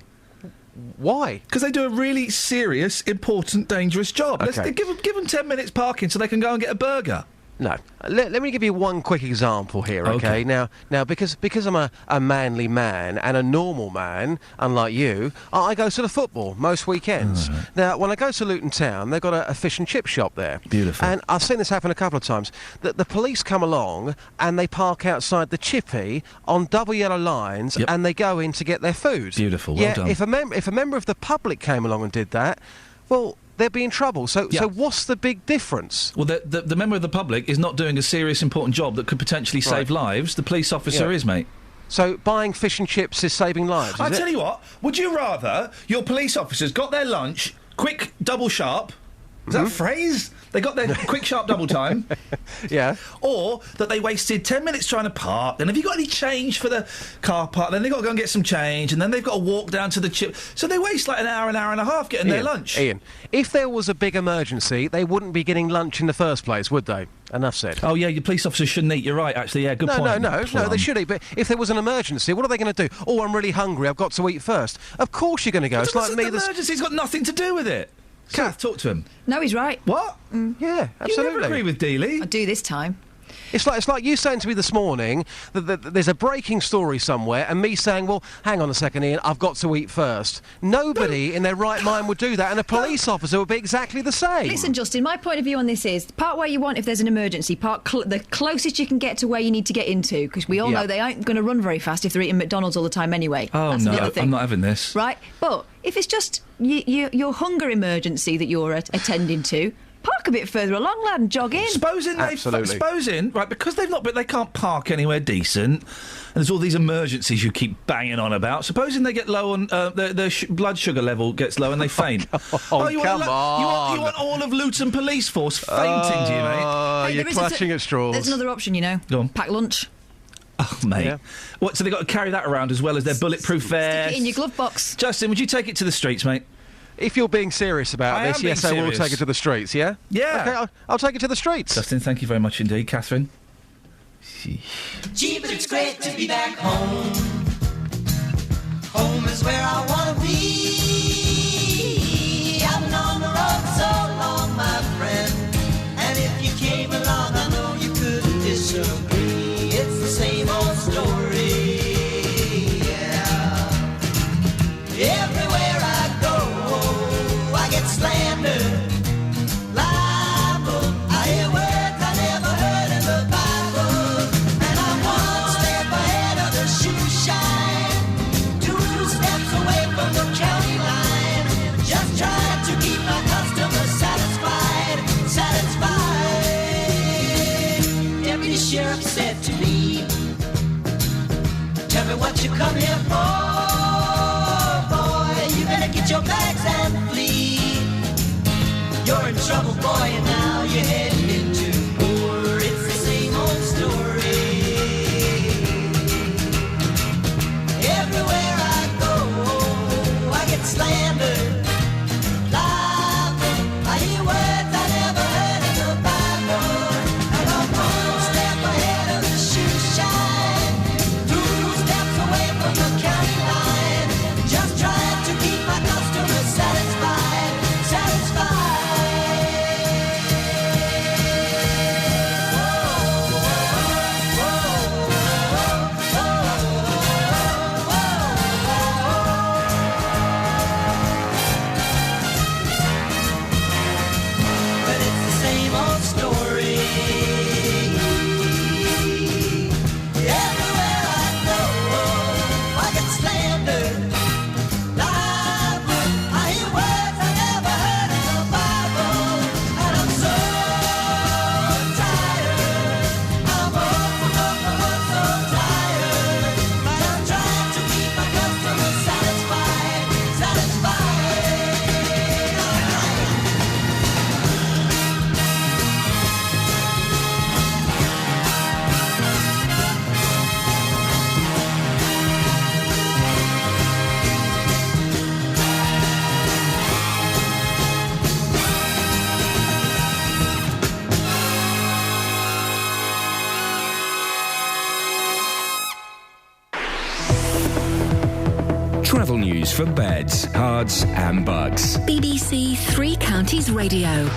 Why? Because they do a really serious, important, dangerous job. Okay. Give them 10 minutes parking so they can go and get a burger. No. Let me give you one quick example here, OK? Now, because I'm a manly man and a normal man, unlike you, I go to the football most weekends. Now, when I go to Luton Town, they've got a fish and chip shop there. Beautiful. And I've seen this happen a couple of times. The police come along and they park outside the chippy on double yellow lines and they go in to get their food. Beautiful, well done. If a member of the public came along and did that, well... they'd be in trouble. So what's the big difference? Well, the member of the public is not doing a serious, important job that could potentially save lives. The police officer is, mate. So buying fish and chips is saving lives, I tell you what, would you rather your police officers got their lunch, quick, double sharp... Is that a phrase? They got their quick, sharp double time. Yeah. Or that they wasted 10 minutes trying to park. Then have you got any change for the car park? Then they've got to go and get some change. And then they've got to walk down to the chip. So they waste like an hour and a half getting their lunch. Ian, if there was a big emergency, they wouldn't be getting lunch in the first place, would they? Enough said. Oh, yeah, your police officers shouldn't eat. You're right, actually. Yeah, good point. No, they should eat. But if there was an emergency, what are they going to do? Oh, I'm really hungry. I've got to eat first. Of course you're going to go. It's like me. The emergency's got nothing to do with it. Kath, talk to him. No, he's right. What? Yeah, absolutely. You never agree with Dealey. I do this time. It's like you saying to me this morning that there's a breaking story somewhere and me saying, well, hang on a second, Ian, I've got to eat first. Nobody in their right mind would do that, and a police officer would be exactly the same. Listen, Justin, my point of view on this is park where you want if there's an emergency. Park the closest you can get to where you need to get into, because we all know they aren't going to run very fast if they're eating McDonald's all the time anyway. Oh, That's the other thing. I'm not having this. Right? But if it's just your hunger emergency that you're attending to, park a bit further along, lad, and jog in. Supposing, right, because they can't park anywhere decent, and there's all these emergencies you keep banging on about. Supposing they get low on their blood sugar level gets low and they faint. You want all of Luton Police Force fainting, do you, mate? You're clutching at straws. There's another option, you know. Go on. Pack lunch. Oh, mate. Yeah. What? So they've got to carry that around as well as their bulletproof vest. Stick it in your glove box. Justin, would you take it to the streets, mate? if you're being serious about this, yes, I will take it to the streets, yeah? Yeah. Okay, I'll take it to the streets. Justin, thank you very much indeed. Catherine? Gee, but it's great to be back home. Home is where I want to be. I've been on the road so long, my friend. And if you came along, I know you couldn't disagree. It's the same old story. Yeah. Everywhere I go, I get slandered. Libel. I hear words I never heard in the Bible. And I'm one step ahead of the shoe shine. 2 steps away from the county line. Just trying to keep my customers satisfied. Deputy Sheriff said to me, tell me what you come here for, boy. You better get your bags and flee. You're in trouble, boy, and now you're heading into war. It's the same old story. Everywhere I go, I get slandered. Libel. I hear words I never heard in the Bible. And I'm one step ahead of the shoe shine. 2 steps away from the county line. Just trying to keep my customers satisfied. But it's the same old story. Everywhere I go, I get slandered. Libel. I hear words I never heard in the Bible. And I'm so tired. I'm so tired. But I'm trying to keep my customers satisfied. Travel news for beds, cards and bugs. BBC Three Counties Radio.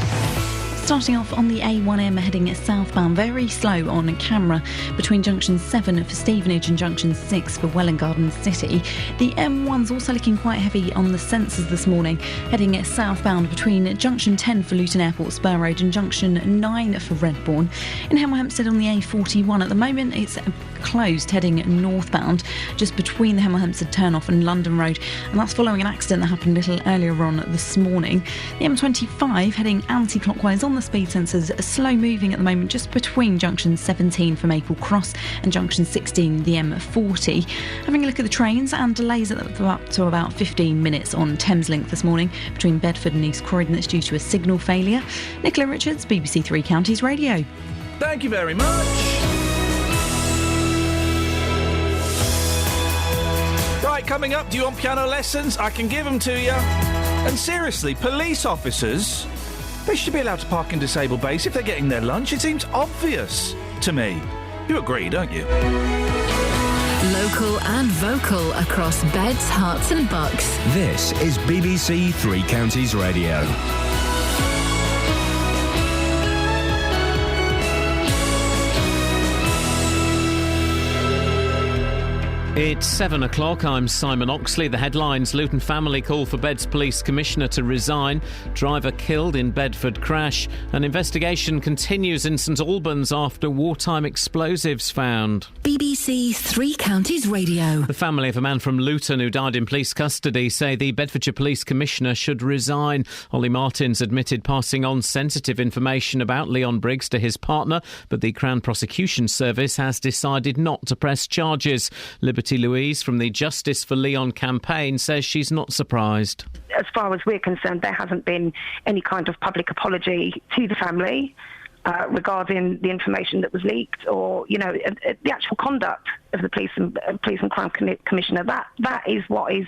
Starting off on the A1M heading southbound, very slow on camera between junction 7 for Stevenage and junction 6 for Welwyn Garden City. The M1's also looking quite heavy on the sensors this morning, heading southbound between junction 10 for Luton Airport Spur Road and junction 9 for Redbourne. In Hemel Hempstead on the A41 at the moment it's closed heading northbound just between the Hemel Hempstead turnoff and London Road, and that's following an accident that happened a little earlier on this morning. The M25 heading anti-clockwise on the speed sensors, slow moving at the moment just between junction 17 for Maple Cross and junction 16 the M40. Having a look at the trains, and delays up to about 15 minutes on Thameslink this morning between Bedford and East Croydon. That's due to a signal failure. Nicola Richards, BBC Three Counties Radio. Thank you very much. Right, coming up, do you want piano lessons? I can give them to you. And seriously, police officers, they should be allowed to park in disabled bays if they're getting their lunch. It seems obvious to me. You agree, don't you? Local and vocal across beds, hearts and bucks. This is BBC Three Counties Radio. It's 7 o'clock. I'm Simon Oxley. The headlines: Luton family call for Beds Police Commissioner to resign. Driver killed in Bedford crash. An investigation continues in St Albans after wartime explosives found. BBC Three Counties Radio. The family of a man from Luton who died in police custody say the Bedfordshire Police Commissioner should resign. Ollie Martins admitted passing on sensitive information about Leon Briggs to his partner, but the Crown Prosecution Service has decided not to press charges. Liberty Louise from the Justice for Leon campaign says she's not surprised. As far as we're concerned, there hasn't been any kind of public apology to the family regarding the information that was leaked, or, you know, the actual conduct of the Police and Crime Commissioner. That is what is,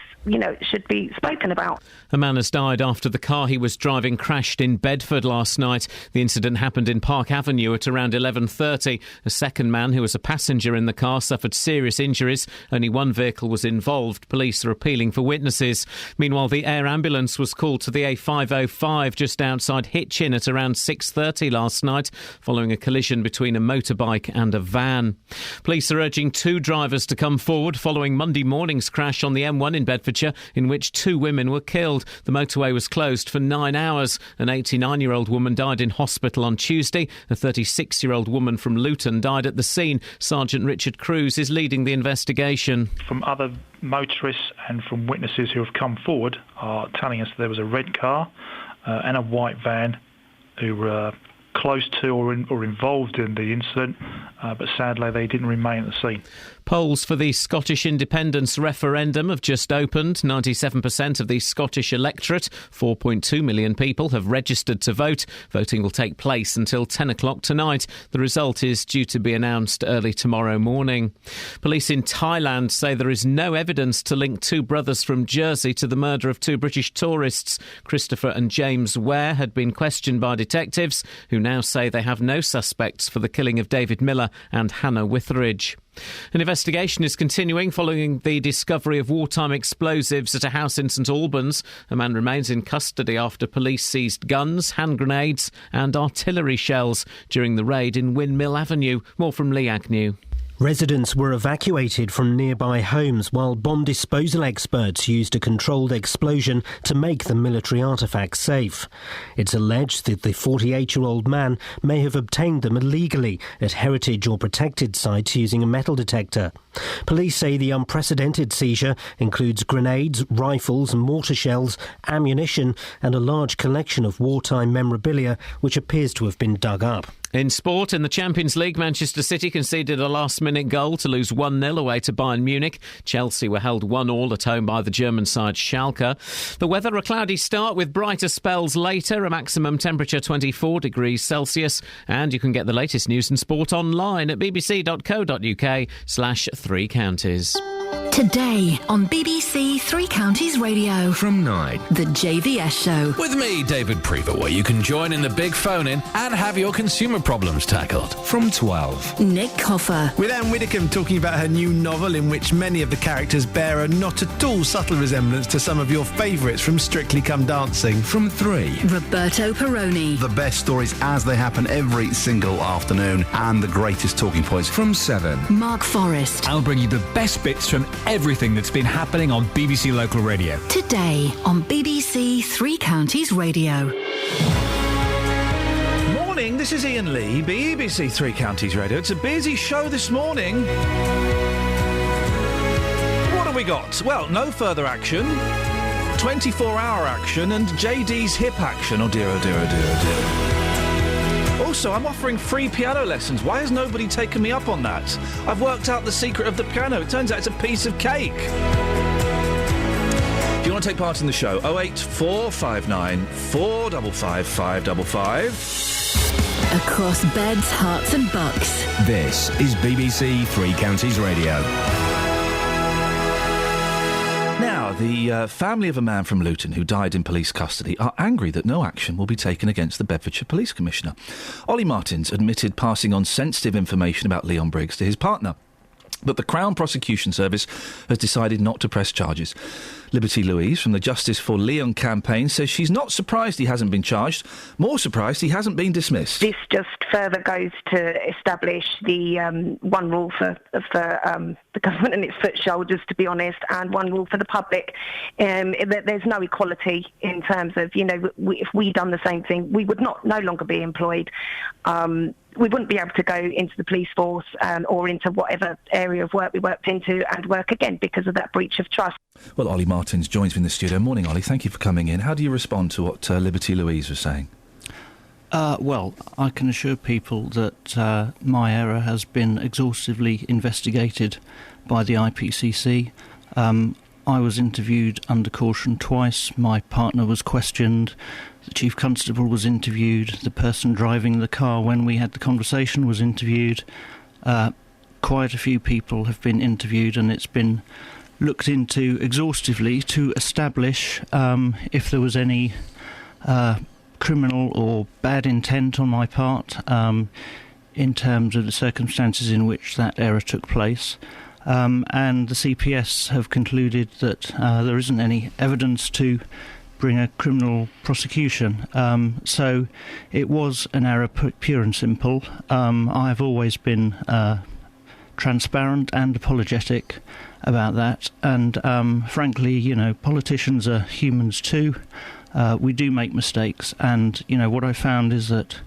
should be spoken about. A man has died after the car he was driving crashed in Bedford last night. The incident happened in Park Avenue at around 11:30. A second man who was a passenger in the car suffered serious injuries. Only one vehicle was involved. Police are appealing for witnesses. Meanwhile, the air ambulance was called to the A505 just outside Hitchin at around 6:30 last night, following a collision between a motorbike and a van. Police are urging two drivers to come forward following Monday morning's crash on the M1 in Bedfordshire, in which two women were killed. The motorway was closed for 9 hours. An 89-year-old woman died in hospital on Tuesday. A 36-year-old woman from Luton died at the scene. Sergeant Richard Cruz is leading the investigation. From other motorists and from witnesses who have come forward are telling us there was a red car and a white van who were close to or involved in the incident, but sadly they didn't remain at the scene. Polls for the Scottish independence referendum have just opened. 97% of the Scottish electorate, 4.2 million people, have registered to vote. Voting will take place until 10 o'clock tonight. The result is due to be announced early tomorrow morning. Police in Thailand say there is no evidence to link two brothers from Jersey to the murder of two British tourists. Christopher and James Ware had been questioned by detectives, who now say they have no suspects for the killing of David Miller and Hannah Witheridge. An investigation is continuing following the discovery of wartime explosives at a house in St Albans. A man remains in custody after police seized guns, hand grenades and artillery shells during the raid in Windmill Avenue. More from Lee Agnew. Residents were evacuated from nearby homes while bomb disposal experts used a controlled explosion to make the military artefacts safe. It's alleged that the 48-year-old man may have obtained them illegally at heritage or protected sites using a metal detector. Police say the unprecedented seizure includes grenades, rifles, mortar shells, ammunition and a large collection of wartime memorabilia which appears to have been dug up. In sport, in the Champions League, Manchester City conceded a last-minute goal to lose 1-0 away to Bayern Munich. Chelsea were held 1-1 at home by the German side Schalke. The weather, a cloudy start with brighter spells later, a maximum temperature 24 degrees Celsius. And you can get the latest news and sport online at bbc.co.uk/Three Counties. Today on BBC Three Counties Radio. From 9. The JVS Show. With me, David Prever, where you can join in the big phone-in and have your consumer problems tackled. From 12. Nick Coffer. With Anne Widdecombe talking about her new novel in which many of the characters bear a not at all subtle resemblance to some of your favourites from Strictly Come Dancing. From 3. Roberto Perroni. The best stories as they happen every single afternoon and the greatest talking points. From 7. Mark Forrest. I'll bring you the best bits from everything that's been happening on BBC Local Radio. Today on BBC Three Counties Radio. Morning, this is Iain Lee, BBC Three Counties Radio. It's a busy show this morning. What have we got? Well, no further action, 24-hour action and JD's hip action. Oh dear, oh dear, oh dear, oh dear. Also, I'm offering free piano lessons. Why has nobody taken me up on that? I've worked out the secret of the piano. It turns out it's a piece of cake. If you want to take part in the show, 08459 455 555. Across beds, hearts and bucks. This is BBC Three Counties Radio. Now, the family of a man from Luton who died in police custody are angry that no action will be taken against the Bedfordshire Police Commissioner. Ollie Martins admitted passing on sensitive information about Leon Briggs to his partner, but the Crown Prosecution Service has decided not to press charges. Liberty Louise from the Justice for Leon campaign says she's not surprised he hasn't been charged, more surprised he hasn't been dismissed. This just further goes to establish the one rule for the government and its foot soldiers, to be honest, and one rule for the public. There's no equality in terms of, if we done the same thing, we would no longer be employed. We wouldn't be able to go into the police force or into whatever area of work we worked into and work again because of that breach of trust. Well, Ollie Martins joins me in the studio. Morning, Ollie. Thank you for coming in. How do you respond to what Liberty Louise was saying? Well, I can assure people that my error has been exhaustively investigated by the IPCC. I was interviewed under caution twice. My partner was questioned. The Chief Constable was interviewed. The person driving the car when we had the conversation was interviewed. quite a few people have been interviewed, and it's been looked into exhaustively to establish if there was any criminal or bad intent on my part in terms of the circumstances in which that error took place. And the CPS have concluded that there isn't any evidence to bring a criminal prosecution. So it was an error, pure and simple. I have always been transparent and apologetic about that. And frankly, you know, politicians are humans too. We do make mistakes. And, you know, what I found is that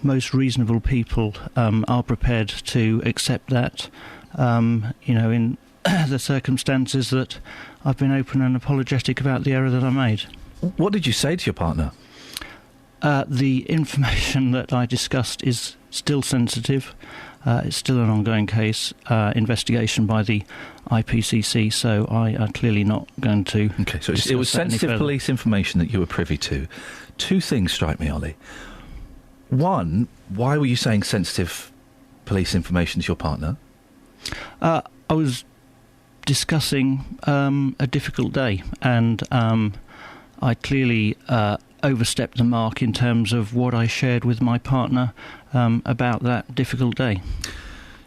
most reasonable people are prepared to accept that. You know, in the circumstances that I've been open and apologetic about the error that I made. What did you say to your partner? The information that I discussed is still sensitive. It's still an ongoing case, investigation by the IPCC, so I are clearly not going to... OK, so it was sensitive police information that you were privy to. Two things strike me, Ollie. One, why were you saying sensitive police information to your partner? I was discussing a difficult day, and I clearly overstepped the mark in terms of what I shared with my partner about that difficult day.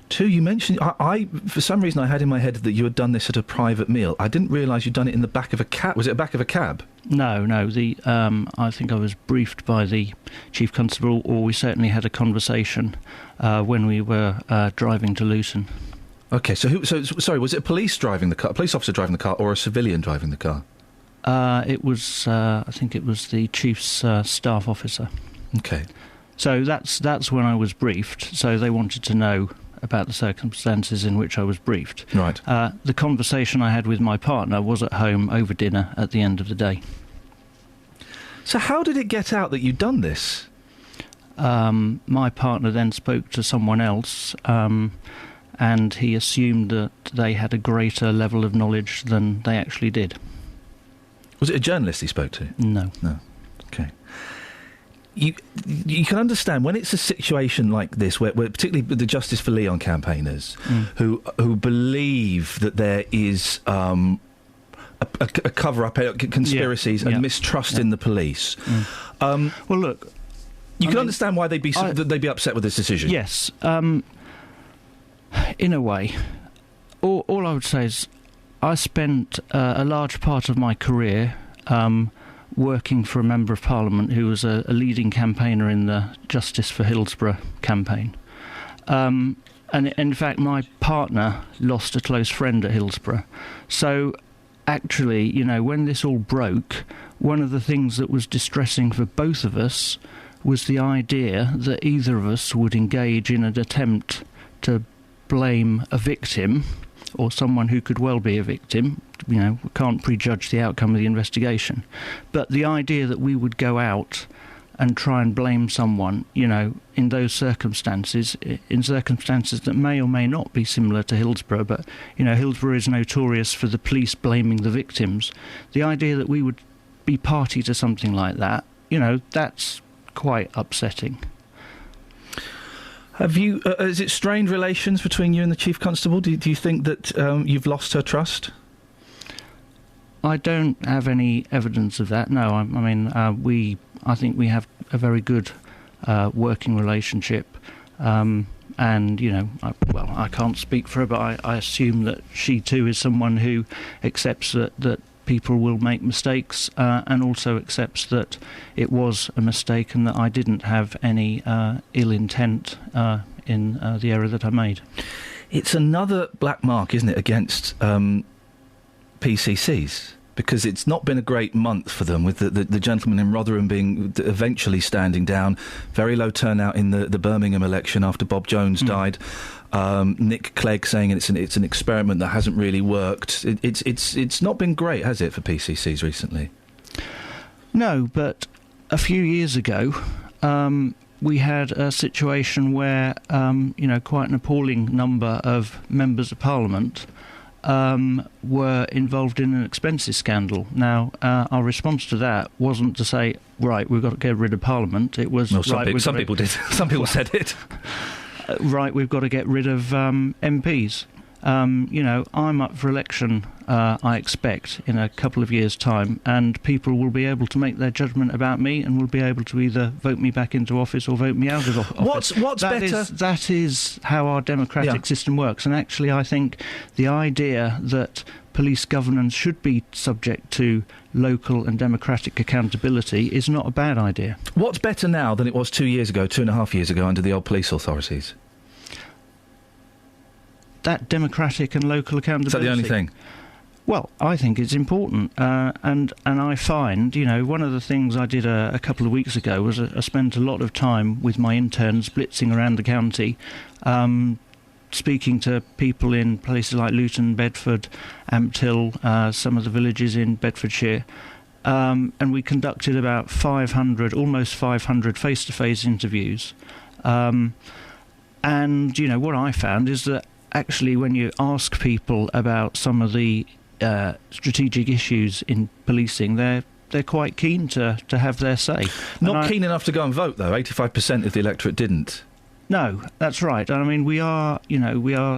Two, you mentioned... I for some reason, I had in my head that you had done this at a private meal. I didn't realise you'd done it in the back of a cab. Was it the back of a cab? No. I think I was briefed by the Chief Constable, or we certainly had a conversation when we were driving to Luton. OK, sorry, was it a police officer driving the car, or a civilian driving the car? It was, I think it was the Chief's staff officer. OK. So that's when I was briefed, so they wanted to know about the circumstances in which I was briefed. Right. The conversation I had with my partner was at home over dinner at the end of the day. So how did it get out that you'd done this? My partner then spoke to someone else, and he assumed that they had a greater level of knowledge than they actually did. Was it a journalist he spoke to? No. OK. You can understand when it's a situation like this, where particularly with the Justice for Leon campaigners, who believe that there is a cover-up, conspiracies and mistrust in the police. Well, look, you can understand why they'd be upset with this decision. Yes, in a way. All I would say is I spent a large part of my career working for a Member of Parliament who was a leading campaigner in the Justice for Hillsborough campaign. And in fact, my partner lost a close friend at Hillsborough. So actually, you know, when this all broke, one of the things that was distressing for both of us was the idea that either of us would engage in an attempt to blame a victim or someone who could well be a victim. You know, we can't prejudge the outcome of the investigation. But the idea that we would go out and try and blame someone, you know, in those circumstances, in circumstances that may or may not be similar to Hillsborough, but, you know, Hillsborough is notorious for the police blaming the victims. The idea that we would be party to something like that, you know, that's quite upsetting. Have you... is it strained relations between you and the Chief Constable? Do you think that you've lost her trust? I don't have any evidence of that, no. I think we have a very good working relationship. And, you know, I can't speak for her, but I assume that she too is someone who accepts that people will make mistakes, and also accepts that it was a mistake and that I didn't have any ill intent in the error that I made. It's another black mark, isn't it, against PCCs? Because it's not been a great month for them, with the gentleman in Rotherham being eventually standing down. Very low turnout in the Birmingham election after Bob Jones died. Nick Clegg saying it's an experiment that hasn't really worked. It's not been great, has it, for PCCs recently? No, but a few years ago, we had a situation where you know, quite an appalling number of members of Parliament were involved in an expenses scandal. Now, our response to that wasn't to say, right, we've got to get rid of Parliament. It was... Well, some people did. Some people said it. right, we've got to get rid of MPs. I'm up for election, I expect, in a couple of years' time, and people will be able to make their judgment about me and will be able to either vote me back into office or vote me out of office. What's better? That is how our democratic system works, and actually I think the idea that police governance should be subject to local and democratic accountability is not a bad idea. What's better now than it was 2 years ago, 2.5 years ago, under the old police authorities? That democratic and local accountability. Is that the only thing? Well, I think it's important, and I find, one of the things I did a couple of weeks ago was I spent a lot of time with my interns blitzing around the county, speaking to people in places like Luton, Bedford, Ampthill, some of the villages in Bedfordshire, and we conducted about 500, almost 500 face-to-face interviews. And, what I found is that actually when you ask people about some of the strategic issues in policing, they're quite keen to have their say. Not keen enough to go and vote, though. 85% of the electorate didn't. No, that's right. I mean, we are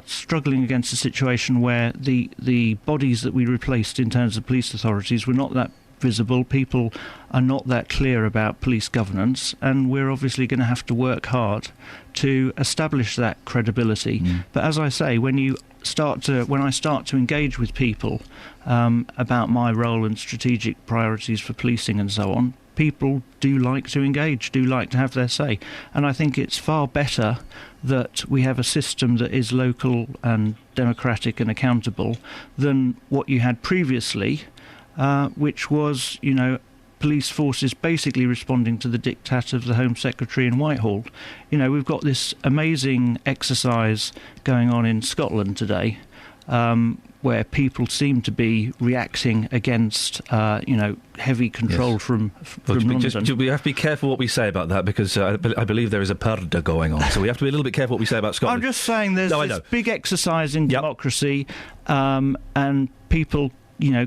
struggling against a situation where the bodies that we replaced in terms of police authorities were not that visible. People are not that clear about police governance, and we're obviously going to have to work hard to establish that credibility. But as I say, when I start to engage with people about my role and strategic priorities for policing and so on, people do like to engage, do like to have their say. And I think it's far better that we have a system that is local and democratic and accountable than what you had previously, which was, police forces basically responding to the diktat of the Home Secretary in Whitehall. We've got this amazing exercise going on in Scotland today, where people seem to be reacting against, heavy control from London. We have to be careful what we say about that, because I believe there is a purda going on. So we have to be a little bit careful what we say about Scotland. I'm just saying there's this big exercise in democracy, and people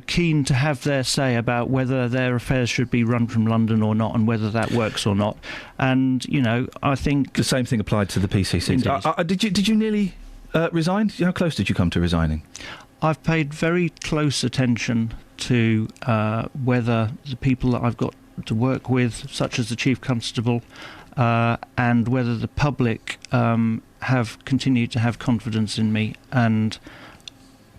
keen to have their say about whether their affairs should be run from London or not, and whether that works or not. And, I think... The same thing applied to the PCC. Did you nearly resign? How close did you come to resigning? I've paid very close attention to whether the people that I've got to work with, such as the Chief Constable, and whether the public have continued to have confidence in me. And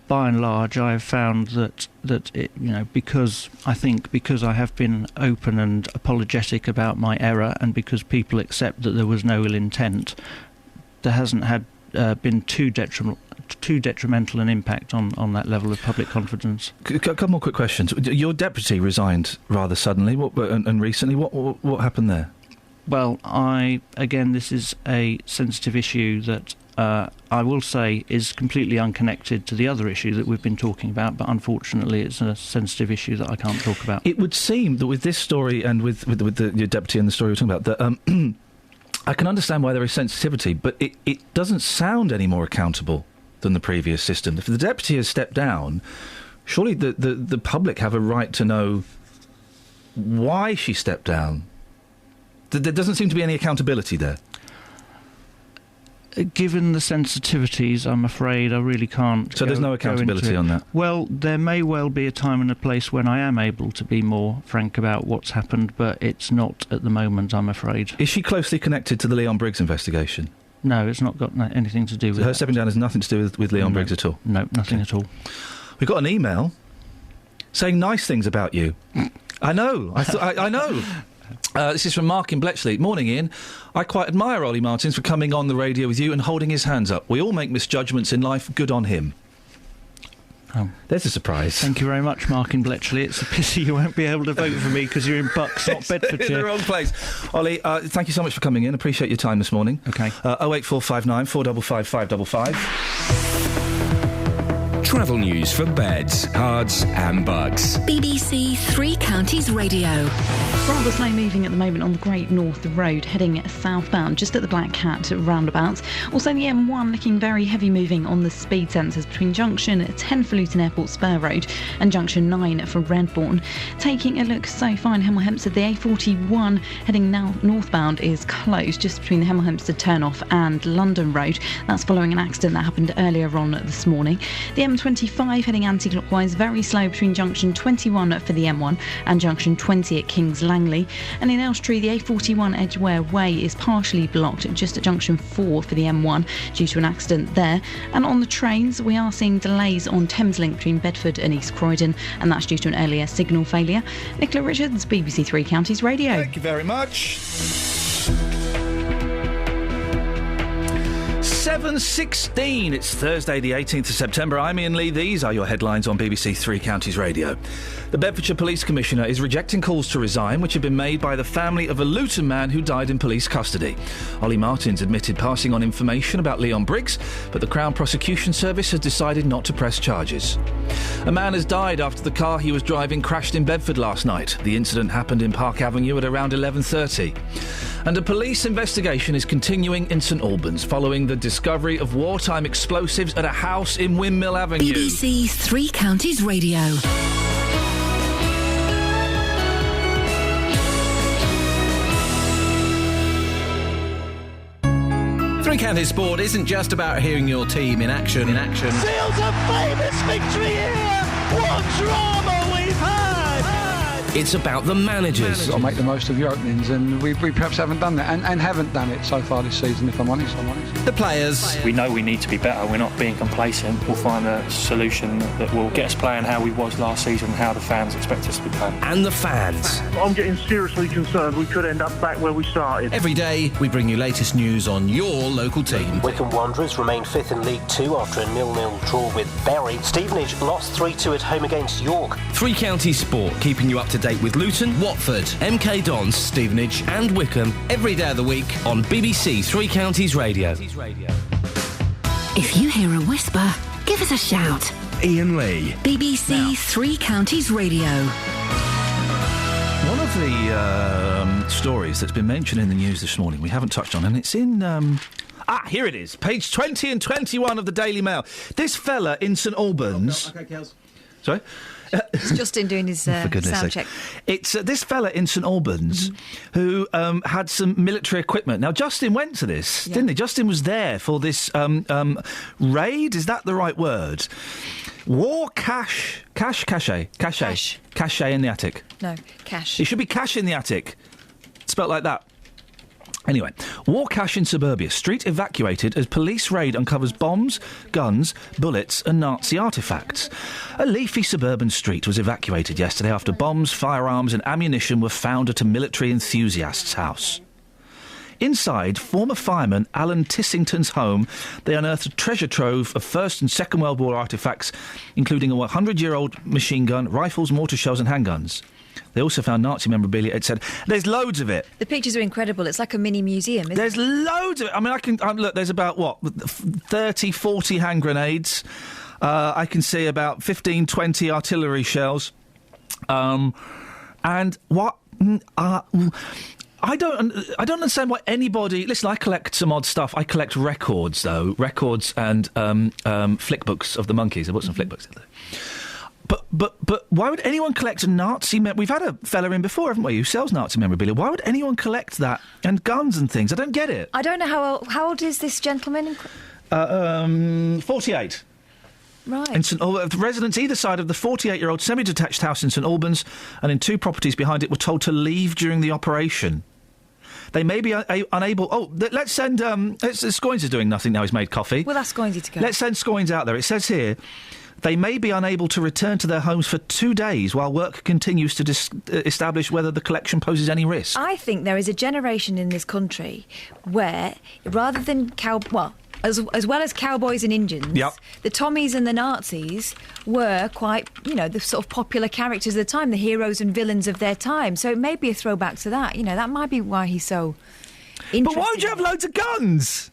by and large, I have found that it, because I have been open and apologetic about my error, and because people accept that there was no ill intent, there hasn't been too detrimental an impact on that level of public confidence. A couple more quick questions. Your deputy resigned rather suddenly, and recently. What happened there? Well, this is a sensitive issue that I will say is completely unconnected to the other issue that we've been talking about, but unfortunately it's a sensitive issue that I can't talk about. It would seem that with this story and with your deputy and the story we're talking about, that I can understand why there is sensitivity, but it doesn't sound any more accountable than the previous system. If the deputy has stepped down, surely the public have a right to know why she stepped down. There doesn't seem to be any accountability there. Given the sensitivities, I'm afraid I really can't. So there's no accountability on that? Well, there may well be a time and a place when I am able to be more frank about what's happened, but it's not at the moment, I'm afraid. Is she closely connected to the Leon Briggs investigation? No, it's not got anything to do with her stepping down has nothing to do with Leon Briggs at all? No, nothing at all. We got an email saying nice things about you. I know. I know. This is from Mark in Bletchley. Morning, Ian. I quite admire Ollie Martins for coming on the radio with you and holding his hands up. We all make misjudgments in life. Good on him. Oh. There's a surprise. Thank you very much, Mark in Bletchley. It's a pity you won't be able to vote for me because you're in Bucks, not Bedfordshire. In the wrong place. Ollie, thank you so much for coming in. Appreciate your time this morning. OK. 08459 455 555. Travel news for beds, cards and bugs. BBC Three Counties Radio. Rather slow moving at the moment on the Great North Road, heading southbound, just at the Black Cat roundabout. Also the M1 looking very heavy moving on the speed sensors between junction 10 for Luton Airport Spur Road and junction 9 for Redbourne. Taking a look so far in Hemel Hempstead, the A41 heading now northbound is closed just between the Hemel Hempstead turnoff and London Road. That's following an accident that happened earlier on this morning. The M25 heading anti-clockwise, very slow between junction 21 for the M1 and junction 20 at Kings Langley. And in Elstree, the A41 Edgware Way is partially blocked just at junction 4 for the M1 due to an accident there. And on the trains, we are seeing delays on Thameslink between Bedford and East Croydon, and that's due to an earlier signal failure. Nicola Richards, BBC Three Counties Radio. Thank you very much. 7:16. It's Thursday, the 18th of September. I'm Iain Lee. These are your headlines on BBC Three Counties Radio. The Bedfordshire Police Commissioner is rejecting calls to resign, which have been made by the family of a Luton man who died in police custody. Ollie Martins admitted passing on information about Leon Briggs, but the Crown Prosecution Service has decided not to press charges. A man has died after the car he was driving crashed in Bedford last night. The incident happened in Park Avenue at around 11:30. And a police investigation is continuing in St Albans following the discovery of wartime explosives at a house in Windmill Avenue. BBC Three Counties Radio. Three Counties Sport isn't just about hearing your team in action. Seals a famous victory here! What drama we've had! It's about the managers. You've got to make the most of your openings, and we perhaps haven't done that, and haven't done it so far this season, if I'm honest. The players. We know we need to be better. We're not being complacent. We'll find a solution that will get us playing how we was last season, how the fans expect us to be playing. And the fans. I'm getting seriously concerned we could end up back where we started. Every day, we bring you latest news on your local team. Wycombe Wanderers remain fifth in League 2 after a 0-0 draw with Bury. Stevenage lost 3-2 at home against York. Three Counties Sport, keeping you up to date with Luton, Watford, MK Dons, Stevenage and Wycombe every day of the week on BBC Three Counties Radio. If you hear a whisper, give us a shout. Iain Lee. BBC Three Counties Radio. One of the stories that's been mentioned in the news this morning we haven't touched on, and it's in... here it is. Page 20 and 21 of the Daily Mail. This fella in St Albans... Okay, Kels. Sorry? It's Justin doing his sound check. It's this fella in St Albans who had some military equipment. Now, Justin went to this, didn't he? Justin was there for this raid. Is that the right word? War cache in the attic. No, cash. It should be cash in the attic. Spelt like that. Anyway, war cache in suburbia. Street evacuated as police raid uncovers bombs, guns, bullets and Nazi artefacts. A leafy suburban street was evacuated yesterday after bombs, firearms and ammunition were found at a military enthusiast's house. Inside former fireman Alan Tissington's home, they unearthed a treasure trove of First and Second World War artefacts, including a 100-year-old machine gun, rifles, mortar shells and handguns. They also found Nazi memorabilia. It said, there's loads of it. The pictures are incredible. It's like a mini museum, isn't There's loads of it. I mean, look, there's about, 30, 40 hand grenades. I can see about 15, 20 artillery shells. And what... I don't understand why anybody... Listen, I collect some odd stuff. I collect records, though. Records and flick books of the Monkees. I bought some flick books the other day. But why would anyone collect a Nazi... We've had a fella in before, haven't we, who sells Nazi memorabilia. Why would anyone collect that? And guns and things. I don't get it. I don't know how old is this gentleman? 48. Right. In residents either side of the 48-year-old semi-detached house in St Albans and in two properties behind it were told to leave during the operation. They may be unable... Oh, let's send... Scoins is doing nothing now. He's made coffee. We'll ask Scoinsy to go. Let's send Scoins out there. It says here... They may be unable to return to their homes for 2 days while work continues to establish whether the collection poses any risk. I think there is a generation in this country where, rather than as well as cowboys and Indians, the Tommies and the Nazis were quite, the sort of popular characters of the time, the heroes and villains of their time. So it may be a throwback to that. That might be why he's so interested. But why would you have loads of guns?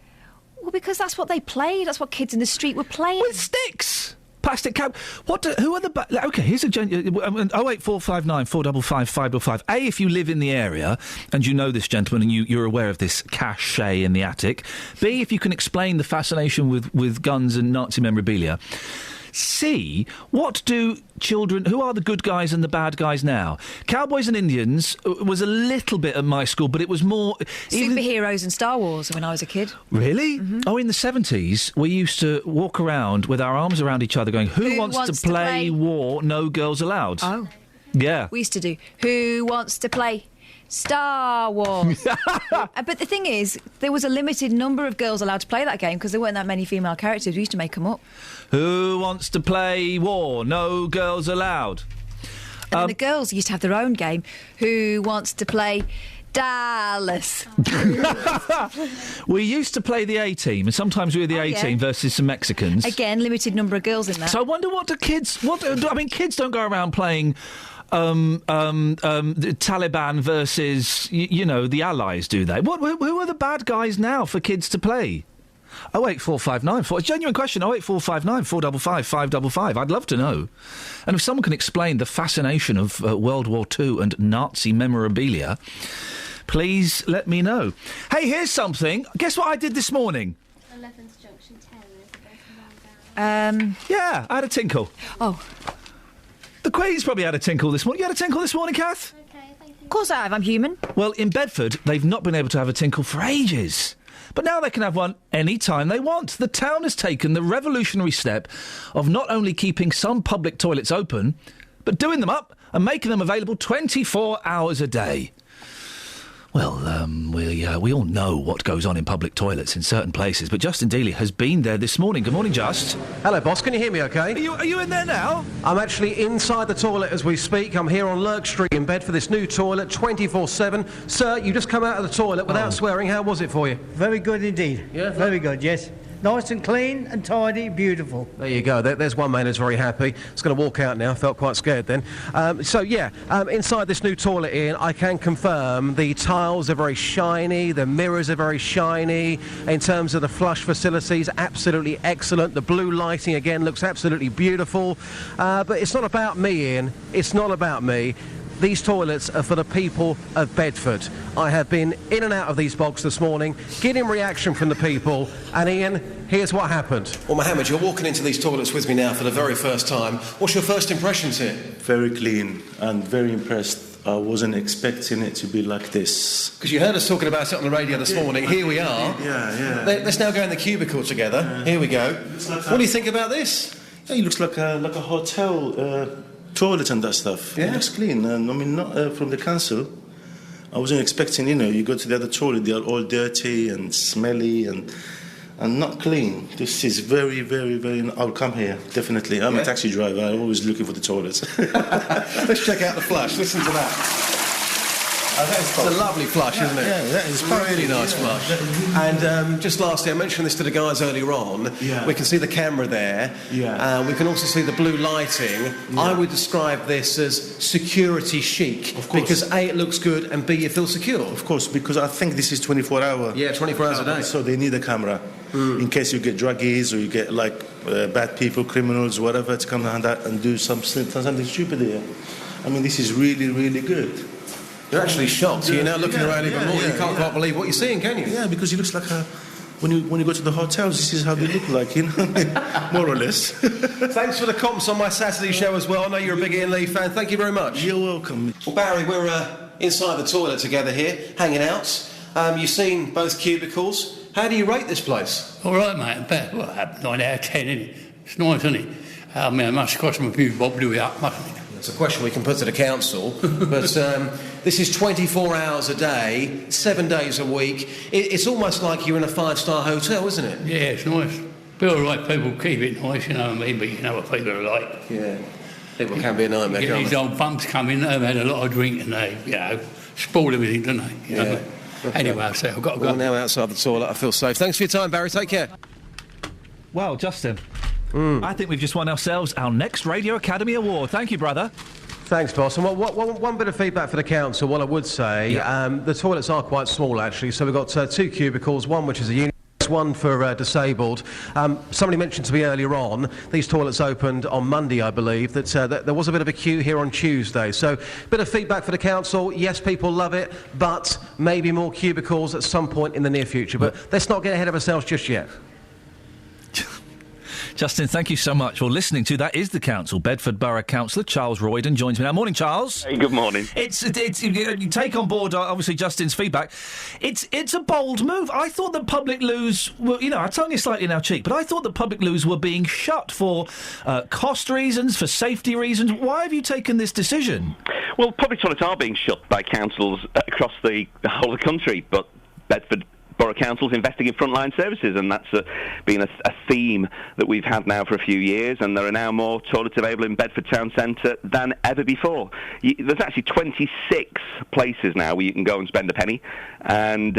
Well, because that's what they played. That's what kids in the street were playing. With sticks. Plastic cab. Who are the... OK, here's a... 08459 455 555. A, if you live in the area and you know this gentleman and you're aware of this cache in the attic. B, if you can explain the fascination with guns and Nazi memorabilia. C, what do children... Who are the good guys and the bad guys now? Cowboys and Indians was a little bit at my school, but it was more... Superheroes and Star Wars when I was a kid. Really? Mm-hmm. Oh, in the 70s, we used to walk around with our arms around each other going, Who wants to play war? No girls allowed. Oh. Yeah. We used to do, Who wants to play... Star Wars. But the thing is, there was a limited number of girls allowed to play that game because there weren't that many female characters. We used to make them up. Who wants to play war? No girls allowed. And then the girls used to have their own game. Who wants to play Dallas? We used to play the A-team, and sometimes we were the A-team versus some Mexicans. Again, limited number of girls in that. So I wonder kids don't go around playing... the Taliban versus, the Allies, do they? Who are the bad guys now for kids to play? 08459 genuine question. 08459 455 555. I'd love to know. And if someone can explain the fascination of World War II and Nazi memorabilia, please let me know. Hey, here's something. Guess what I did this morning? 11th Junction 10. Yeah, I had a tinkle. Oh. The Queen's probably had a tinkle this morning. You had a tinkle this morning, Kath? Okay, thank you. Of course I have. I'm human. Well, in Bedford, they've not been able to have a tinkle for ages. But now they can have one any time they want. The town has taken the revolutionary step of not only keeping some public toilets open, but doing them up and making them available 24 hours a day. Well, we all know what goes on in public toilets in certain places, but Justin Dealey has been there this morning. Good morning, Just. Hello, boss. Can you hear me okay? Are you in there now? I'm actually inside the toilet as we speak. I'm here on Lurk Street in bed for this new toilet, 24/7. Sir, you just come out of the toilet without swearing. How was it for you? Very good indeed. Yeah? Very good, yes. Nice and clean and tidy, beautiful. There you go. There's one man who's very happy. He's going to walk out now. Felt quite scared then. Inside this new toilet, Ian, I can confirm the tiles are very shiny, the mirrors are very shiny. In terms of the flush facilities, absolutely excellent. The blue lighting, again, looks absolutely beautiful. But it's not about me, Ian. It's not about me. These toilets are for the people of Bedford. I have been in and out of these bogs this morning, getting reaction from the people. And Ian, here's what happened. Well, Mohammed, you're walking into these toilets with me now for the very first time. What's your first impressions here? Very clean and very impressed. I wasn't expecting it to be like this. Because you heard us talking about it on the radio this morning. Here we are. Yeah. Let's now go in the cubicle together. Here we go. What do you think about this? Yeah, it looks like a hotel toilet and that stuff. Yeah. It looks clean. And I mean, not from the council. I wasn't expecting, you go to the other toilet, they are all dirty and smelly and not clean. This is very, very, very... I'll come here, definitely. I'm a taxi driver. I'm always looking for the toilets. Let's check out the flush. Listen to that. It's a lovely flush, isn't it? Yeah, that is really nice flush. And just lastly, I mentioned this to the guys earlier on. Yeah. We can see the camera there. Yeah. We can also see the blue lighting. Yeah. I would describe this as security chic. Of course. Because A, it looks good, and B, you feel secure. Of course, because I think this is 24 hours. Yeah, 24 hours a day. So they need a camera in case you get druggies or you get bad people, criminals, whatever, to come down and do something stupid here. I mean, this is really, really good. You're actually shocked. You're now looking around even more. You can't quite believe what you're seeing, can you? Yeah, because it looks like when you go to the hotels, this is how they look like, more or less. Thanks for the comps on my Saturday show as well. I know you're a big Ian Lee fan. Thank you very much. You're welcome. Well, Barry, we're inside the toilet together here, hanging out. You've seen both cubicles. How do you rate this place? All right, mate. 9 out of 10, isn't it? It's nice, isn't it? I mean, it must cost them a few bob to do it up, mustn't it? It's a question we can put to the council, but this is 24 hours a day, 7 days a week. It's almost like you're in a 5-star hotel, isn't it? Yeah, it's nice. But all right, people keep it nice, you know what I mean, but you know what people are like. Yeah, people can be a nightmare, you get these old punks come in, they've had a lot of drink and they, spoil everything, don't they? You know? Anyway, I've got to go. Well, now outside the toilet, I feel safe. Thanks for your time, Barry. Take care. Well, Justin, I think we've just won ourselves our next Radio Academy Award. Thank you, brother. Thanks, boss. And one bit of feedback for the council, what I would say, the toilets are quite small, actually. So we've got 2 cubicles, one which is a unisex unisex, one for disabled. Somebody mentioned to me earlier on, these toilets opened on Monday, I believe, that there was a bit of a queue here on Tuesday. So, a bit of feedback for the council. Yes, people love it, but maybe more cubicles at some point in the near future. But let's not get ahead of ourselves just yet. Justin, thank you so much for listening to That Is the Council. Bedford Borough Councillor Charles Royden joins me now. Morning, Charles. Hey, good morning. It's you take on board, obviously, Justin's feedback. It's a bold move. I thought that public loos were, our tongue is slightly in our cheek, but I thought that public loos were being shut for cost reasons, for safety reasons. Why have you taken this decision? Well, public toilets are being shut by councils across the whole of the country, but Bedford Borough Council's investing in frontline services, and that's been a theme that we've had now for a few years, and there are now more toilets available in Bedford Town Centre than ever before. There's actually 26 places now where you can go and spend a penny, and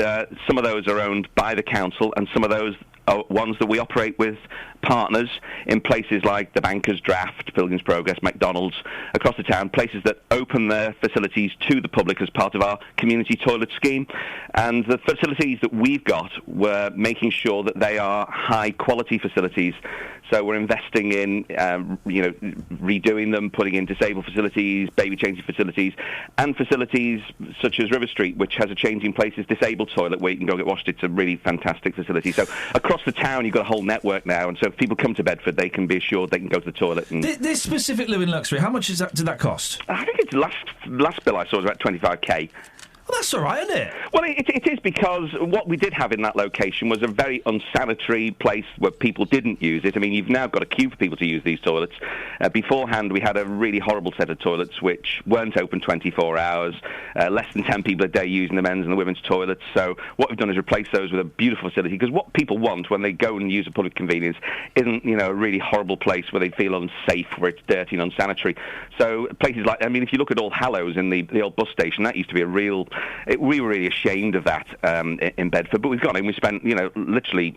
some of those are owned by the council, and some of those are ones that we operate with partners in places like the Bankers Draft, Pilgrim's Progress, McDonald's, across the town, places that open their facilities to the public as part of our community toilet scheme. And the facilities that we've got, we're making sure that they are high-quality facilities. So we're investing in, redoing them, putting in disabled facilities, baby-changing facilities, and facilities such as River Street, which has a changing places disabled toilet where you can go get washed. It's a really fantastic facility. So across the town, you've got a whole network now, and so if people come to Bedford, they can be assured they can go to the toilet. And this specific loo in Luxury, how much did that cost? I think it's last bill I saw was about 25k. Well, that's all right, isn't it? Well, it is, because what we did have in that location was a very unsanitary place where people didn't use it. I mean, you've now got a queue for people to use these toilets. Beforehand, we had a really horrible set of toilets which weren't open 24 hours, less than 10 people a day using the men's and the women's toilets. So what we've done is replace those with a beautiful facility, because what people want when they go and use a public convenience isn't, a really horrible place where they feel unsafe, where it's dirty and unsanitary. So places like, if you look at All Hallows in the old bus station, that used to be a real... we were really ashamed of that in Bedford, but we've gone in, we spent, literally,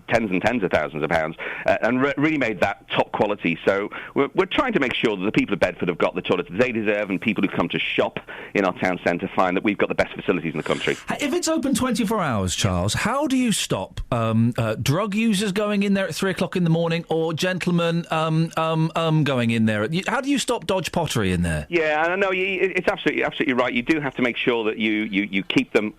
tens and tens of thousands of pounds and really made that top quality. So we're trying to make sure that the people of Bedford have got the toilets they deserve, and people who come to shop in our town centre find that we've got the best facilities in the country. If it's open 24 hours, Charles, how do you stop drug users going in there at 3 o'clock in the morning, or gentlemen going in there? How do you stop dodge pottery in there? Yeah, I know, it's absolutely right. You do have to make sure that you keep them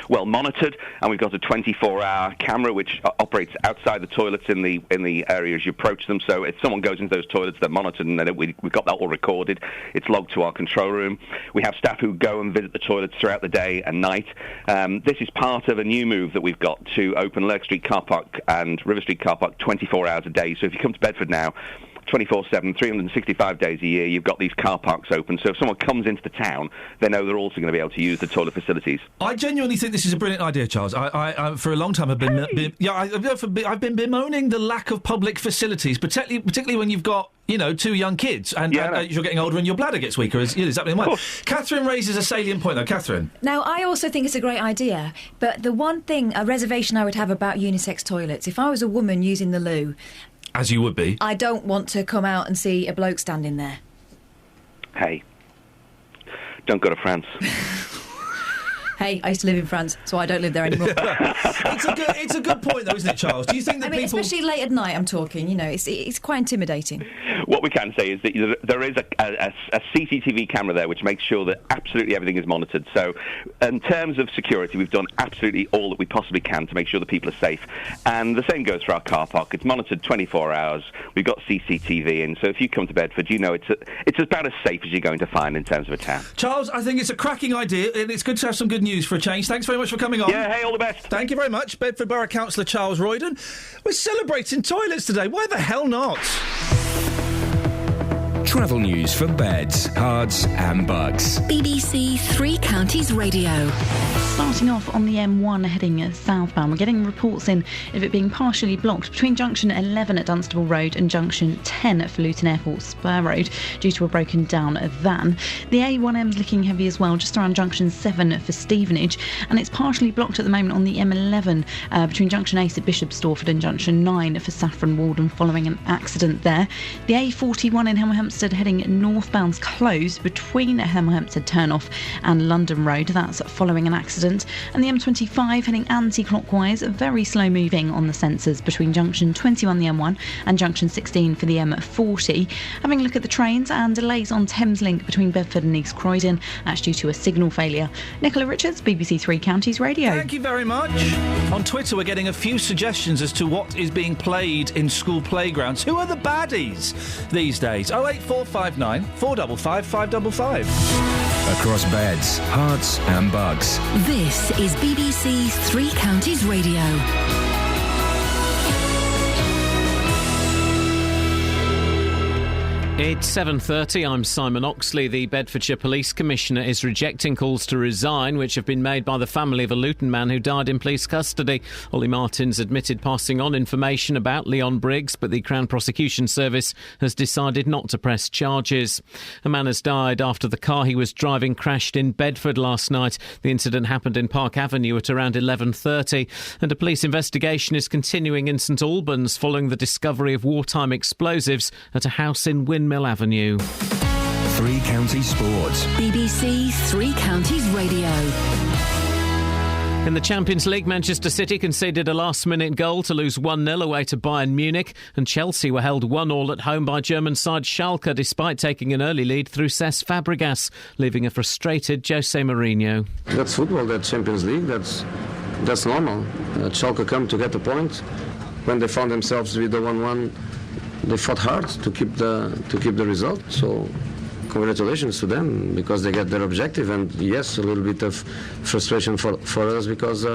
well monitored, and we've got a 24-hour camera which operates outside the toilets in the areas you approach them. So if someone goes into those toilets, they're monitored, and then we've got that all recorded. It's logged to our control room. We have staff who go and visit the toilets throughout the day and night. This is part of a new move that we've got to open Lurk Street Car Park and River Street Car Park 24 hours a day. So if you come to Bedford now, 24/7, 365 days a year, you've got these car parks open. So if someone comes into the town, they know they're also going to be able to use the toilet facilities. I genuinely think this is a brilliant idea, Charles. I for a long time, I've been bemoaning the lack of public facilities, particularly when you've got two young kids, and you're getting older and your bladder gets weaker. Is exactly the way. Catherine raises a salient point, though. Catherine. Now, I also think it's a great idea, but the one thing, a reservation I would have about unisex toilets, if I was a woman using the loo, as you would be, I don't want to come out and see a bloke standing there. Hey, don't go to France. Hey, I used to live in France, so I don't live there anymore. It's a good point, though, isn't it, Charles? Do you think that people... especially late at night, I'm talking, it's quite intimidating. What we can say is that there is a CCTV camera there which makes sure that absolutely everything is monitored. So in terms of security, we've done absolutely all that we possibly can to make sure that people are safe. And the same goes for our car park. It's monitored 24 hours. We've got CCTV in. So if you come to Bedford, it's about as safe as you're going to find in terms of a town. Charles, I think it's a cracking idea, and it's good to have some good news for a change. Thanks very much for coming on. Yeah, hey, all the best. Thank you very much. Bedford Borough Councillor Charles Royden. We're celebrating toilets today. Why the hell not? Travel news for beds, cards and bugs. BBC Three Counties Radio. Starting off on the M1 heading southbound, we're getting reports in of it being partially blocked between junction 11 at Dunstable Road and junction 10 at Luton Airport Spur Road due to a broken down van. The A1M's looking heavy as well, just around junction 7 for Stevenage, and it's partially blocked at the moment on the M11 between junction 8 at Bishop Stortford and junction 9 for Saffron Walden following an accident there. The A41 in Hemel Hempstead heading northbound's closed between Hemel Hempstead turnoff and London Road. That's following an accident. And the M25 heading anti-clockwise, very slow moving on the sensors between junction 21 the M1 and junction 16 for the M40. Having a look at the trains, and delays on Thameslink between Bedford and East Croydon. That's due to a signal failure. Nicola Richards, BBC Three Counties Radio. Thank you very much. On Twitter, we're getting a few suggestions as to what is being played in school playgrounds. Who are the baddies these days? 08459 455 555. Across beds, hearts and bugs. This is BBC Three Counties Radio. It's 7:30. I'm Simon Oxley. The Bedfordshire Police Commissioner is rejecting calls to resign, which have been made by the family of a Luton man who died in police custody. Ollie Martins admitted passing on information about Leon Briggs, but the Crown Prosecution Service has decided not to press charges. A man has died after the car he was driving crashed in Bedford last night. The incident happened in Park Avenue at around 11:30, and a police investigation is continuing in St Albans following the discovery of wartime explosives at a house in Windmill Avenue. Three Counties Sports. BBC Three Counties Radio. In the Champions League, Manchester City conceded a last-minute goal to lose 1-0 away to Bayern Munich, and Chelsea were held 1-1 at home by German side Schalke despite taking an early lead through Cesc Fabregas, leaving a frustrated Jose Mourinho. That's football, that's Champions League, that's normal. Schalke come to get the point. When they found themselves with the 1-1, they fought hard to keep the result. So congratulations to them, because they get their objective. And yes, a little bit of frustration for us, because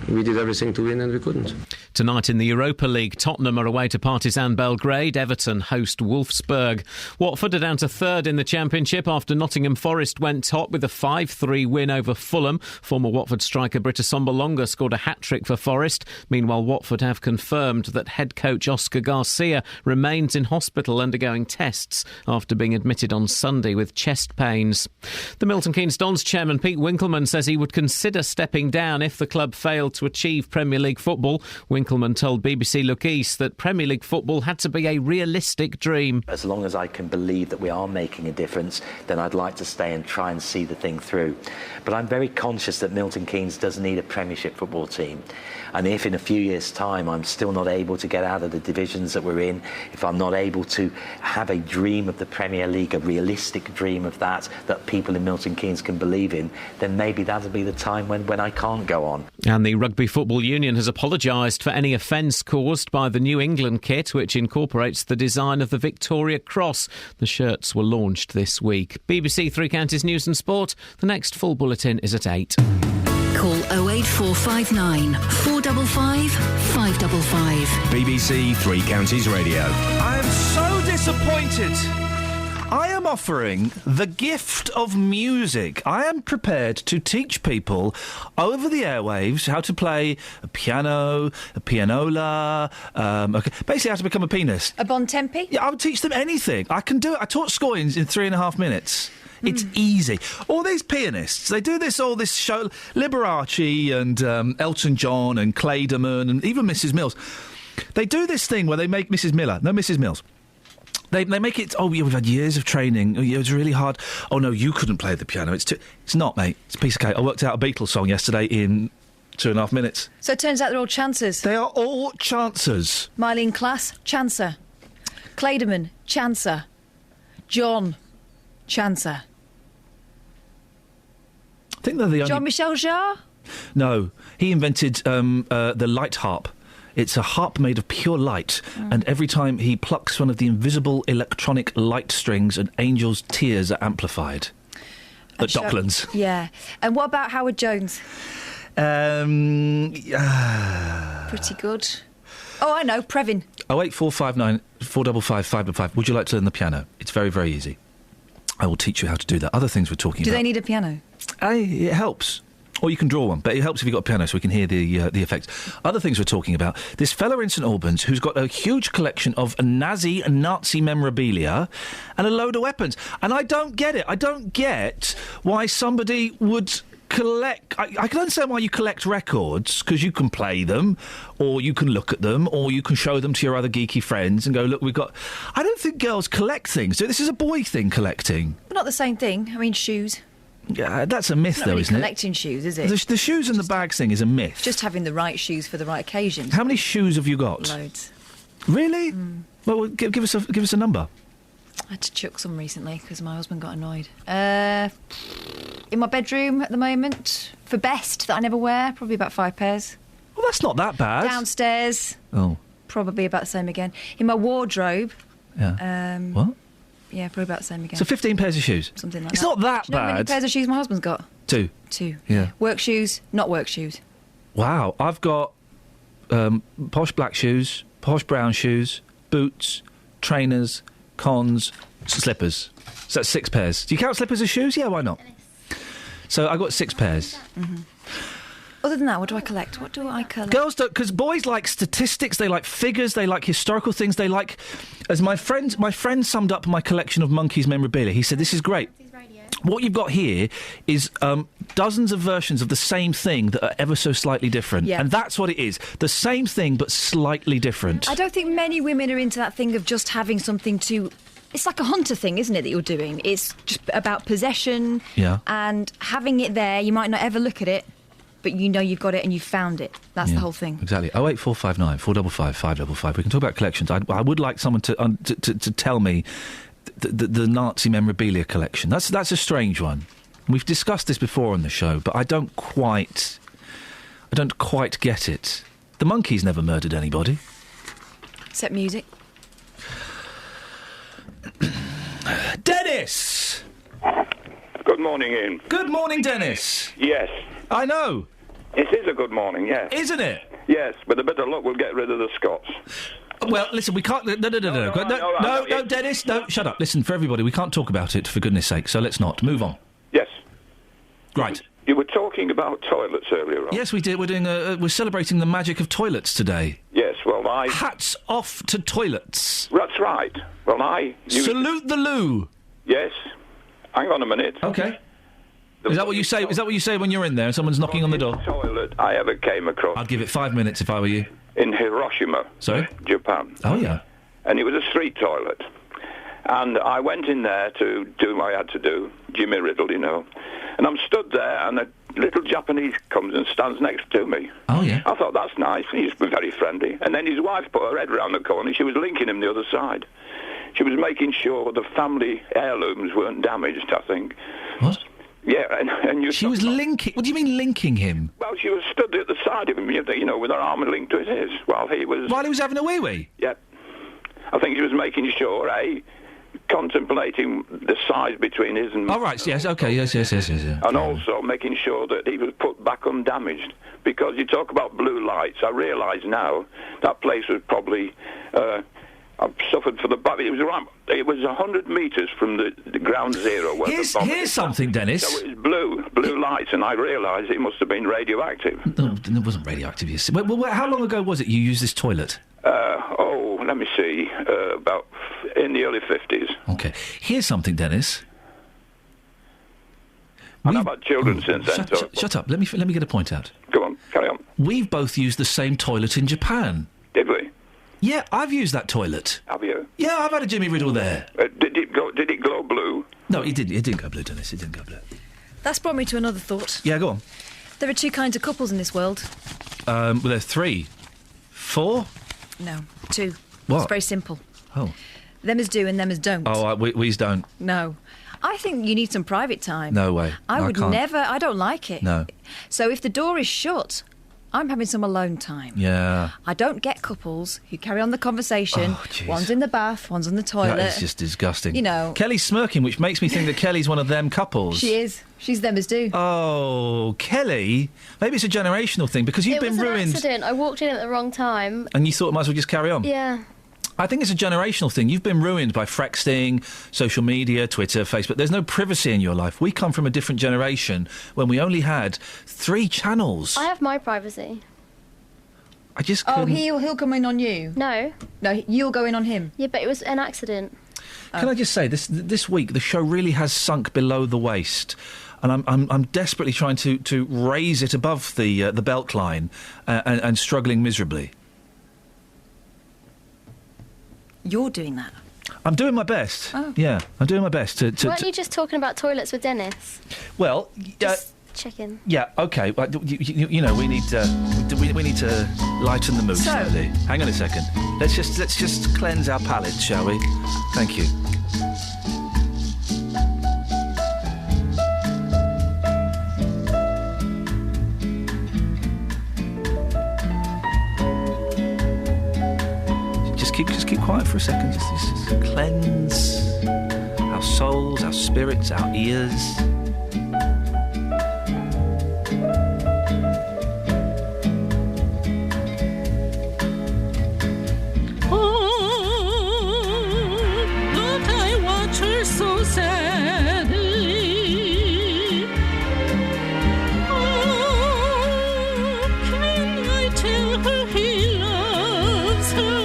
we did everything to win and we couldn't. Tonight in the Europa League, Tottenham are away to Partizan Belgrade. Everton host Wolfsburg. Watford are down to third in the Championship after Nottingham Forest went top with a 5-3 win over Fulham. Former Watford striker Britta Sombolonga scored a hat-trick for Forest. Meanwhile, Watford have confirmed that head coach Oscar Garcia remains in hospital undergoing tests after being admitted on Sunday with chest pains. The Milton Keynes Dons chairman Pete Winkleman says he would consider stepping down if the club failed to achieve Premier League football. Winkleman told BBC Look East that Premier League football had to be a realistic dream. As long as I can believe that we are making a difference, then I'd like to stay and try and see the thing through. But I'm very conscious that Milton Keynes does need a Premiership football team. And if in a few years' time I'm still not able to get out of the divisions that we're in, if I'm not able to have a dream of the Premier League, a realistic dream of that people in Milton Keynes can believe in, then maybe that'll be the time when I can't go on. And the Rugby Football Union has apologised for any offence caused by the New England kit, which incorporates the design of the Victoria Cross. The shirts were launched this week. BBC Three Counties News and Sport. The next full bulletin is at 8. Call 08459 455 555. BBC Three Counties Radio. I am so disappointed. I am offering the gift of music. I am prepared to teach people over the airwaves how to play a piano, a pianola, basically how to become a pianist. A bon tempi? Yeah, I would teach them anything. I can do it. I taught Scoynes in 3.5 minutes. It's easy. All these pianists, they do all this show, Liberace and Elton John and Clayderman and even Mrs. Mills. They do this thing where they make Mrs. Mills. They make it, we've had years of training. It was really hard. Oh, no, you couldn't play the piano. It's not, mate. It's a piece of cake. I worked out a Beatles song yesterday in 2.5 minutes. So it turns out they're all chancers. They are all chancers. Mylene Class, chancer. Clayderman, chancer. John, chancer. I think they're the only... Jean-Michel Jarre? No. He invented the light harp. It's a harp made of pure light, and every time he plucks one of the invisible electronic light strings, an angel's tears are amplified. At Docklands. Yeah. And what about Howard Jones? Pretty good. Oh, I know, Previn. 08459 455 555. Would you like to learn the piano? It's very, very easy. I will teach you how to do that. Other things we're talking about. Do they need a piano? It helps. Or you can draw one, but it helps if you've got a piano so we can hear the effects. Other things we're talking about, this fella in St Albans who's got a huge collection of Nazi memorabilia and a load of weapons. And I don't get it. I don't get why somebody would collect... I can understand why you collect records, because you can play them, or you can look at them, or you can show them to your other geeky friends and go, look, we've got... I don't think girls collect things. This is a boy thing, collecting. But not the same thing. I mean, shoes. Yeah, that's a myth, Not though, really isn't it? collecting shoes, is it? The shoes and the bags thing is a myth. Just having the right shoes for the right occasions. How many shoes have you got? Loads. Really? Well, give us a number. I had to chuck some recently because my husband got annoyed. In my bedroom at the moment, for best that I never wear, probably about 5 pairs. Well, that's not that bad. Downstairs, probably about the same again. In my wardrobe, what? Yeah, probably about the same again. So 15 pairs of shoes? Something like it's that. It's not that Do you know bad. how many pairs of shoes my husband's got? 2. 2. Yeah. Work shoes, not work shoes. Wow, I've got posh black shoes, posh brown shoes, boots, trainers, cons, slippers. So that's 6 pairs. Do you count slippers as shoes? Yeah, why not? So I got 6 pairs. Mm-hmm. Other than that, what do I collect? What do I collect? Girls don't, because boys like statistics, they like figures, they like historical things, they like... As my friend summed up my collection of Monkeys memorabilia, he said, this is great. What you've got here is dozens of versions of the same thing that are ever so slightly different. Yeah. And that's what it is. The same thing, but slightly different. I don't think many women are into that thing of just having something to... It's like a hunter thing, isn't it, that you're doing? It's just about possession and having it there. You might not ever look at it, but you know you've got it and you've found it. That's the whole thing. Exactly. 08459 455 555. We can talk about collections. I would like someone to tell me the Nazi memorabilia collection. That's a strange one. We've discussed this before on the show, but I don't quite get it. The Monkeys never murdered anybody. Except music. Dennis! Good morning, Ian. Good morning, Dennis. Yes. I know. It is a good morning, yes. Isn't it? Yes, with a bit of luck we'll get rid of the Scots. Well, listen, we can't... No, Dennis, no, shut up. Listen, for everybody, we can't talk about it, for goodness sake, so let's not. Move on. Yes. Right. You were talking about toilets earlier on. Yes, we did. We're celebrating the magic of toilets today. Yes, well, Hats off to toilets. That's right. Well, Salute the loo. Yes. Hang on a minute. OK. Is that what you say? Is that what you say when you're in there and someone's knocking on the door? Toilet I ever came across. I'd give it 5 minutes if I were you. In Hiroshima. Sorry? Japan. Oh, yeah. And it was a street toilet. And I went in there to do what I had to do, Jimmy Riddle, you know. And I'm stood there, and a little Japanese comes and stands next to me. Oh, yeah? I thought, that's nice. He's very friendly. And then his wife put her head round the corner. She was linking him the other side. She was making sure the family heirlooms weren't damaged, I think. What? Yeah, and she was linking... What do you mean linking him? Well, she was stood at the side of him, you know, with her arm linked to his, while he was... While he was having a wee-wee? Yeah. I think she was making sure, contemplating the size between his and... Oh, right, yes, OK, yes. And also making sure that he was put back undamaged. Because you talk about blue lights, I realise now that place was probably... I've suffered for the... It was 100 metres from the ground zero. Where Here's something, Dennis. So it was blue lights, and I realised it must have been radioactive. No, it wasn't radioactive. How long ago was it you used this toilet? Let me see. About in the early 50s. OK. Here's something, Dennis. And I've had children since then. Shut up. Let me get a point out. Go on. Carry on. We've both used the same toilet in Japan. Did we? Yeah, I've used that toilet. Have you? Yeah, I've had a Jimmy Riddle there. Did it glow blue? No, it didn't. It didn't go blue, Dennis. It didn't go blue. That's brought me to another thought. Yeah, go on. There are 2 kinds of couples in this world. Well, there are 3. 4? No, 2. What? It's very simple. Oh. Them as do and them as don't. Oh, we's don't. No. I think you need some private time. No way. I would can't. never... I don't like it. No. So if the door is shut, I'm having some alone time. Yeah. I don't get couples who carry on the conversation. Oh, jeez. One's in the bath, one's on the toilet. That is just disgusting. You know... Kelly's smirking, which makes me think that Kelly's one of them couples. She is. She's them as do. Oh, Kelly. Maybe it's a generational thing, because you've been ruined... It was an accident. I walked in at the wrong time. And you thought might as well just carry on? Yeah. I think it's a generational thing. You've been ruined by frexting, social media, Twitter, Facebook. There's no privacy in your life. We come from a different generation when we only had 3 channels. I have my privacy. I just couldn't... Oh, he'll come in on you? No. No, you'll go in on him? Yeah, but it was an accident. Can I just say, this week, the show really has sunk below the waist. and I'm desperately trying to raise it above the belt line and struggling miserably. You're doing that. I'm doing my best. Oh. Yeah, I'm doing my best to. Weren't you just talking about toilets with Dennis? Well, Just checking. yeah, okay. Well, you know, we need to lighten the mood slightly. Hang on a second. Let's just cleanse our palates, shall we? Thank you. Just keep quiet for a second. Just cleanse our souls, our spirits, our ears. But I watch her so sadly. Oh, can I tell her he loves her?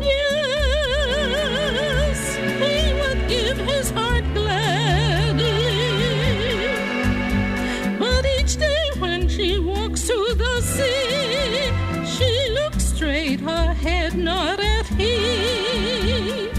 Yes, he would give his heart gladly. But each day when she walks to the sea, she looks straight, her head not at him.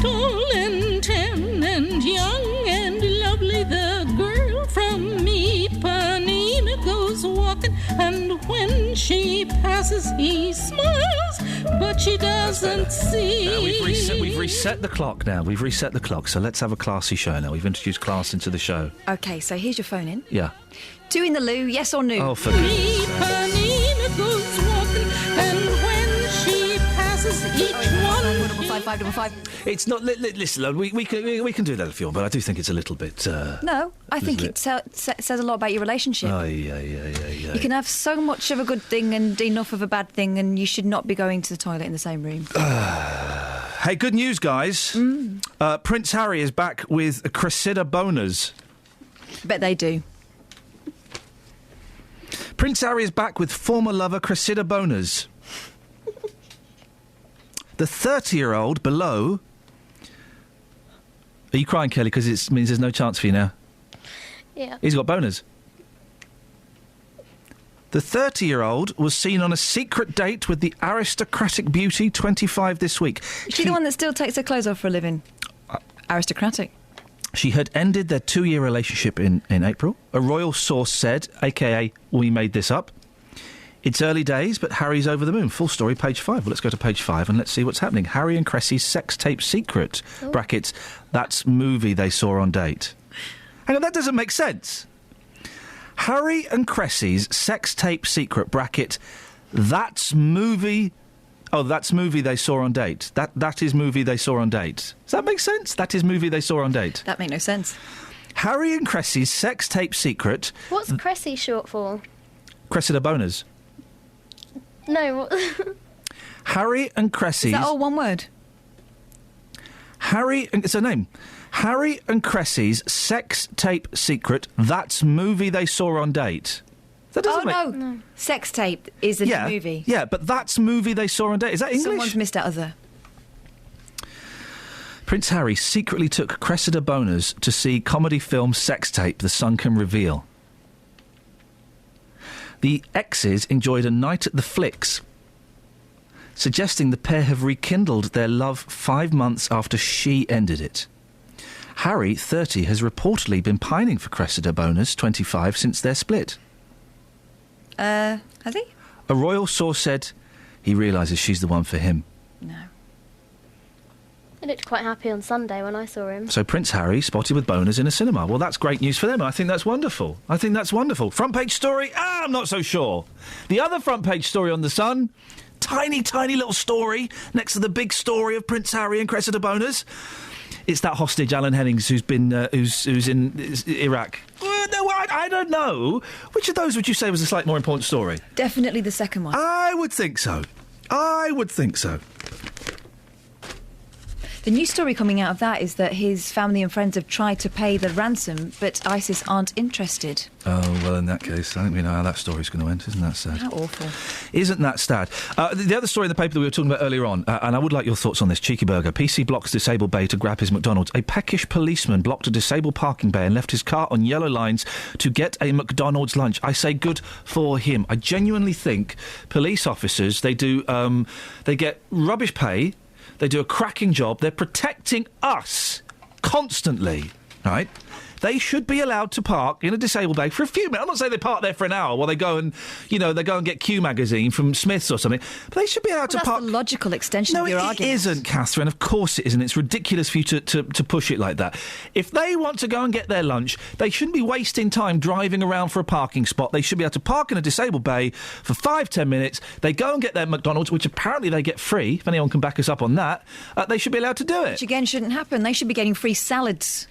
Tall and tan and young and lovely, the girl from Ipanema goes walking, and when she passes, he smiles, but she doesn't see. We've reset the clock now. We've reset the clock, so let's have a classy show now. We've introduced class into the show. Okay, so here's your phone in. Yeah. Two in the loo, yes or no? Oh, for goodness. Ipanema goes walking, and when she passes, each one. 555. It's not. Listen, love, we can do that if you want, but I do think it's a little bit. No, I think it says a lot about your relationship. Oh, yeah. You can have so much of a good thing and enough of a bad thing, and you should not be going to the toilet in the same room. Hey, good news, guys. Prince Harry is back with Cressida boners. Bet they do. Prince Harry is back with former lover Cressida boners. The 30-year-old below... Are you crying, Kelly, because it means there's no chance for you now? Yeah. He's got boners. The 30-year-old was seen on a secret date with the aristocratic beauty, 25 this week. Is she the one that still takes her clothes off for a living? Aristocratic. She had ended their 2-year relationship in April. A royal source said, a.k.a. we made this up, it's early days, but Harry's over the moon. Full story, page 5. Well, let's go to page 5 and let's see what's happening. Harry and Cressy's sex tape secret. Ooh. Brackets, that's movie they saw on date. Hang on, that doesn't make sense. Harry and Cressy's sex tape secret. Bracket, that's movie... Oh, that's movie they saw on date. That is movie they saw on date. Does that make sense? That is movie they saw on date. That make no sense. Harry and Cressy's sex tape secret. What's Cressy short for? Cressida boners. No. Harry and Cressy's... Is that all one word? It's a name. Harry and Cressy's sex tape secret. That's movie they saw on date. That doesn't no. Sex tape is a movie. Yeah, but that's movie they saw on date. Is that English? Someone's missed out other. Prince Harry secretly took Cressida boners to see comedy film Sex Tape, The Sunken Reveal. The exes enjoyed a night at the flicks, suggesting the pair have rekindled their love 5 months after she ended it. Harry, 30, has reportedly been pining for Cressida boners, 25, since their split. Has he? A royal source said he realises she's the one for him. No. He looked quite happy on Sunday when I saw him. So Prince Harry spotted with boners in a cinema. Well, that's great news for them. I think that's wonderful. Front page story? I'm not so sure. The other front page story on The Sun, tiny little story next to the big story of Prince Harry and Cressida boners. It's that hostage, Alan Hennings, who's been who's in Iraq. No, I don't know. Which of those would you say was a slightly more important story? Definitely the second one. I would think so. The news story coming out of that is that his family and friends have tried to pay the ransom, but ISIS aren't interested. Oh, well, in that case, I think we know how that story's going to end. Isn't that sad? How awful. Isn't that sad? The other story in the paper that we were talking about earlier on, and I would like your thoughts on this, Cheeky Burger. PC blocks disabled bay to grab his McDonald's. A peckish policeman blocked a disabled parking bay and left his car on yellow lines to get a McDonald's lunch. I say good for him. I genuinely think police officers, they get rubbish pay, they do a cracking job, they're protecting us constantly, right? They should be allowed to park in a disabled bay for a few minutes. I'm not saying they park there for an hour while they go and, they go and get Q magazine from Smith's or something. But they should be allowed to park. That's the logical extension of your argument. No, it isn't, Catherine. Of course it isn't. It's ridiculous for you to push it like that. If they want to go and get their lunch, they shouldn't be wasting time driving around for a parking spot. They should be able to park in a disabled bay for 5-10 minutes. They go and get their McDonald's, which apparently they get free. If anyone can back us up on that, they should be allowed to do it. Which again shouldn't happen. They should be getting free salads.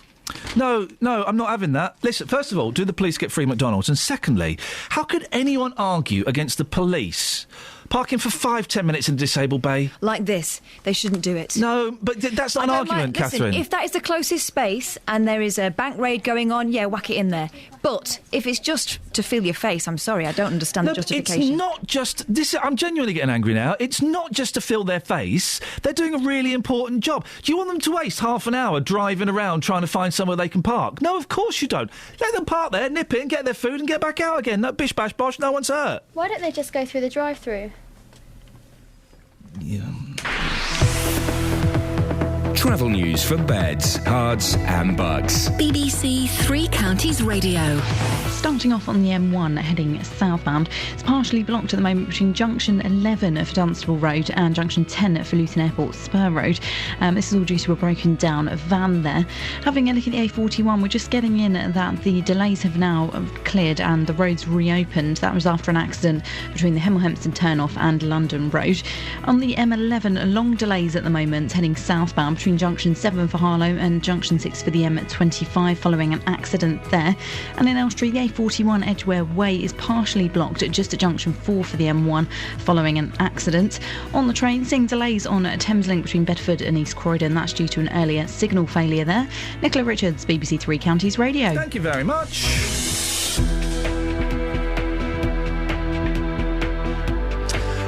No, I'm not having that. Listen, first of all, do the police get free McDonald's? And secondly, how could anyone argue against the police parking for 5-10 minutes in a disabled bay? Like this. They shouldn't do it. No, but that's not an argument, Catherine. Listen, if that is the closest space and there is a bank raid going on, yeah, whack it in there. But if it's just to fill your face, I'm sorry, I don't understand the justification. It's not just... I'm genuinely getting angry now. It's not just to fill their face. They're doing a really important job. Do you want them to waste half an hour driving around trying to find somewhere they can park? No, of course you don't. Let them park there, nip in, get their food and get back out again. No bish, bash, bosh, no one's hurt. Why don't they just go through the drive-through? Yeah. Travel news for beds, cards and bugs. BBC Three Counties Radio. Starting off on the M1 heading southbound, it's partially blocked at the moment between junction 11 for Dunstable Road and junction 10 for Luton Airport Spur Road. This is all due to a broken down van there. Having a look at the A41, we're just getting in that the delays have now cleared and the roads reopened. That was after an accident between the Hemel Hempstead turnoff and London Road. On the M11, long delays at the moment heading southbound between junction 7 for Harlow and junction 6 for the M25 following an accident there. And in Elstree, the A41 Edgware Way is partially blocked just at junction 4 for the M1 following an accident. On the train, seeing delays on Thameslink between Bedford and East Croydon. That's due to an earlier signal failure there. Nicola Richards, BBC Three Counties Radio. Thank you very much.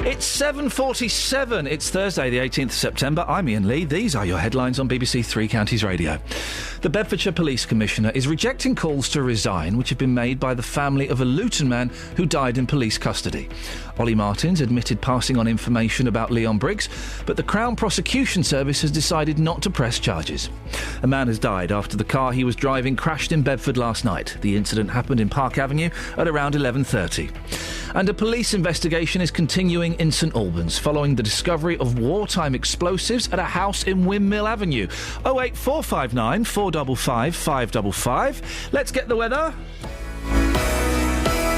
It's 7:47. It's Thursday, the 18th of September. I'm Iain Lee. These are your headlines on BBC Three Counties Radio. The Bedfordshire Police Commissioner is rejecting calls to resign which have been made by the family of a Luton man who died in police custody. Ollie Martins admitted passing on information about Leon Briggs, but the Crown Prosecution Service has decided not to press charges. A man has died after the car he was driving crashed in Bedford last night. The incident happened in Park Avenue at around 11:30. And a police investigation is continuing in St Albans following the discovery of wartime explosives at a house in Windmill Avenue. 08459 455 555. Let's get the weather.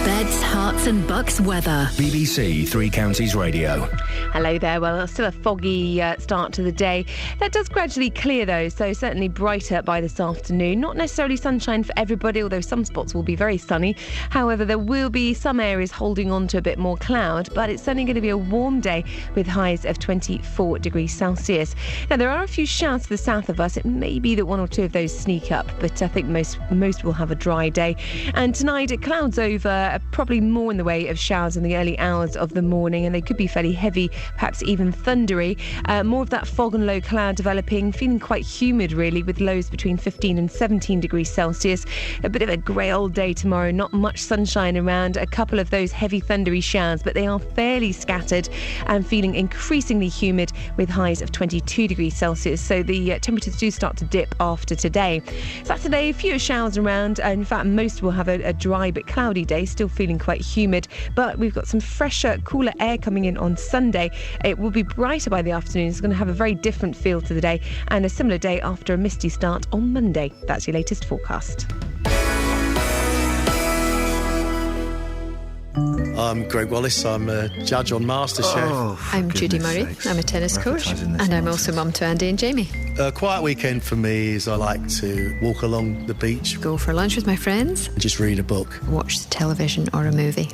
Beds, Herts and Bucks weather. BBC Three Counties Radio. Hello there. Well, still a foggy start to the day. That does gradually clear though, so certainly brighter by this afternoon. Not necessarily sunshine for everybody, although some spots will be very sunny. However, there will be some areas holding on to a bit more cloud, but it's certainly going to be a warm day with highs of 24 degrees Celsius. Now, there are a few showers to the south of us. It may be that one or two of those sneak up, but I think most will have a dry day. And tonight, clouds over, probably more in the way of showers in the early hours of the morning, and they could be fairly heavy, perhaps even thundery. More of that fog and low cloud developing, feeling quite humid really, with lows between 15 and 17 degrees Celsius. A bit of a grey old day tomorrow, not much sunshine around, a couple of those heavy thundery showers, but they are fairly scattered and feeling increasingly humid with highs of 22 degrees Celsius. So the temperatures do start to dip after today. Saturday, fewer showers around. In fact, most will have a dry but cloudy day, still feeling quite humid, but we've got some fresher, cooler air coming in on Sunday. It will be brighter by the afternoon. It's going to have a very different feel to the day, and a similar day after a misty start on Monday. That's your latest forecast. I'm Greg Wallace. I'm a judge on MasterChef. I'm Judy Murray. I'm a tennis coach, and I'm also mum to Andy and Jamie. A quiet weekend for me is I like to walk along the beach, go for lunch with my friends, and just read a book, watch television or a movie.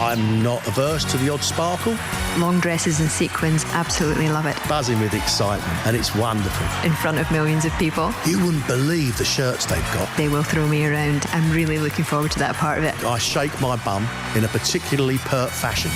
I'm not averse to the odd sparkle. Long dresses and sequins, absolutely love it. Buzzing with excitement, and it's wonderful. In front of millions of people. You wouldn't believe the shirts they've got. They will throw me around. I'm really looking forward to that part of it. I shake my bum in a particularly pert fashion.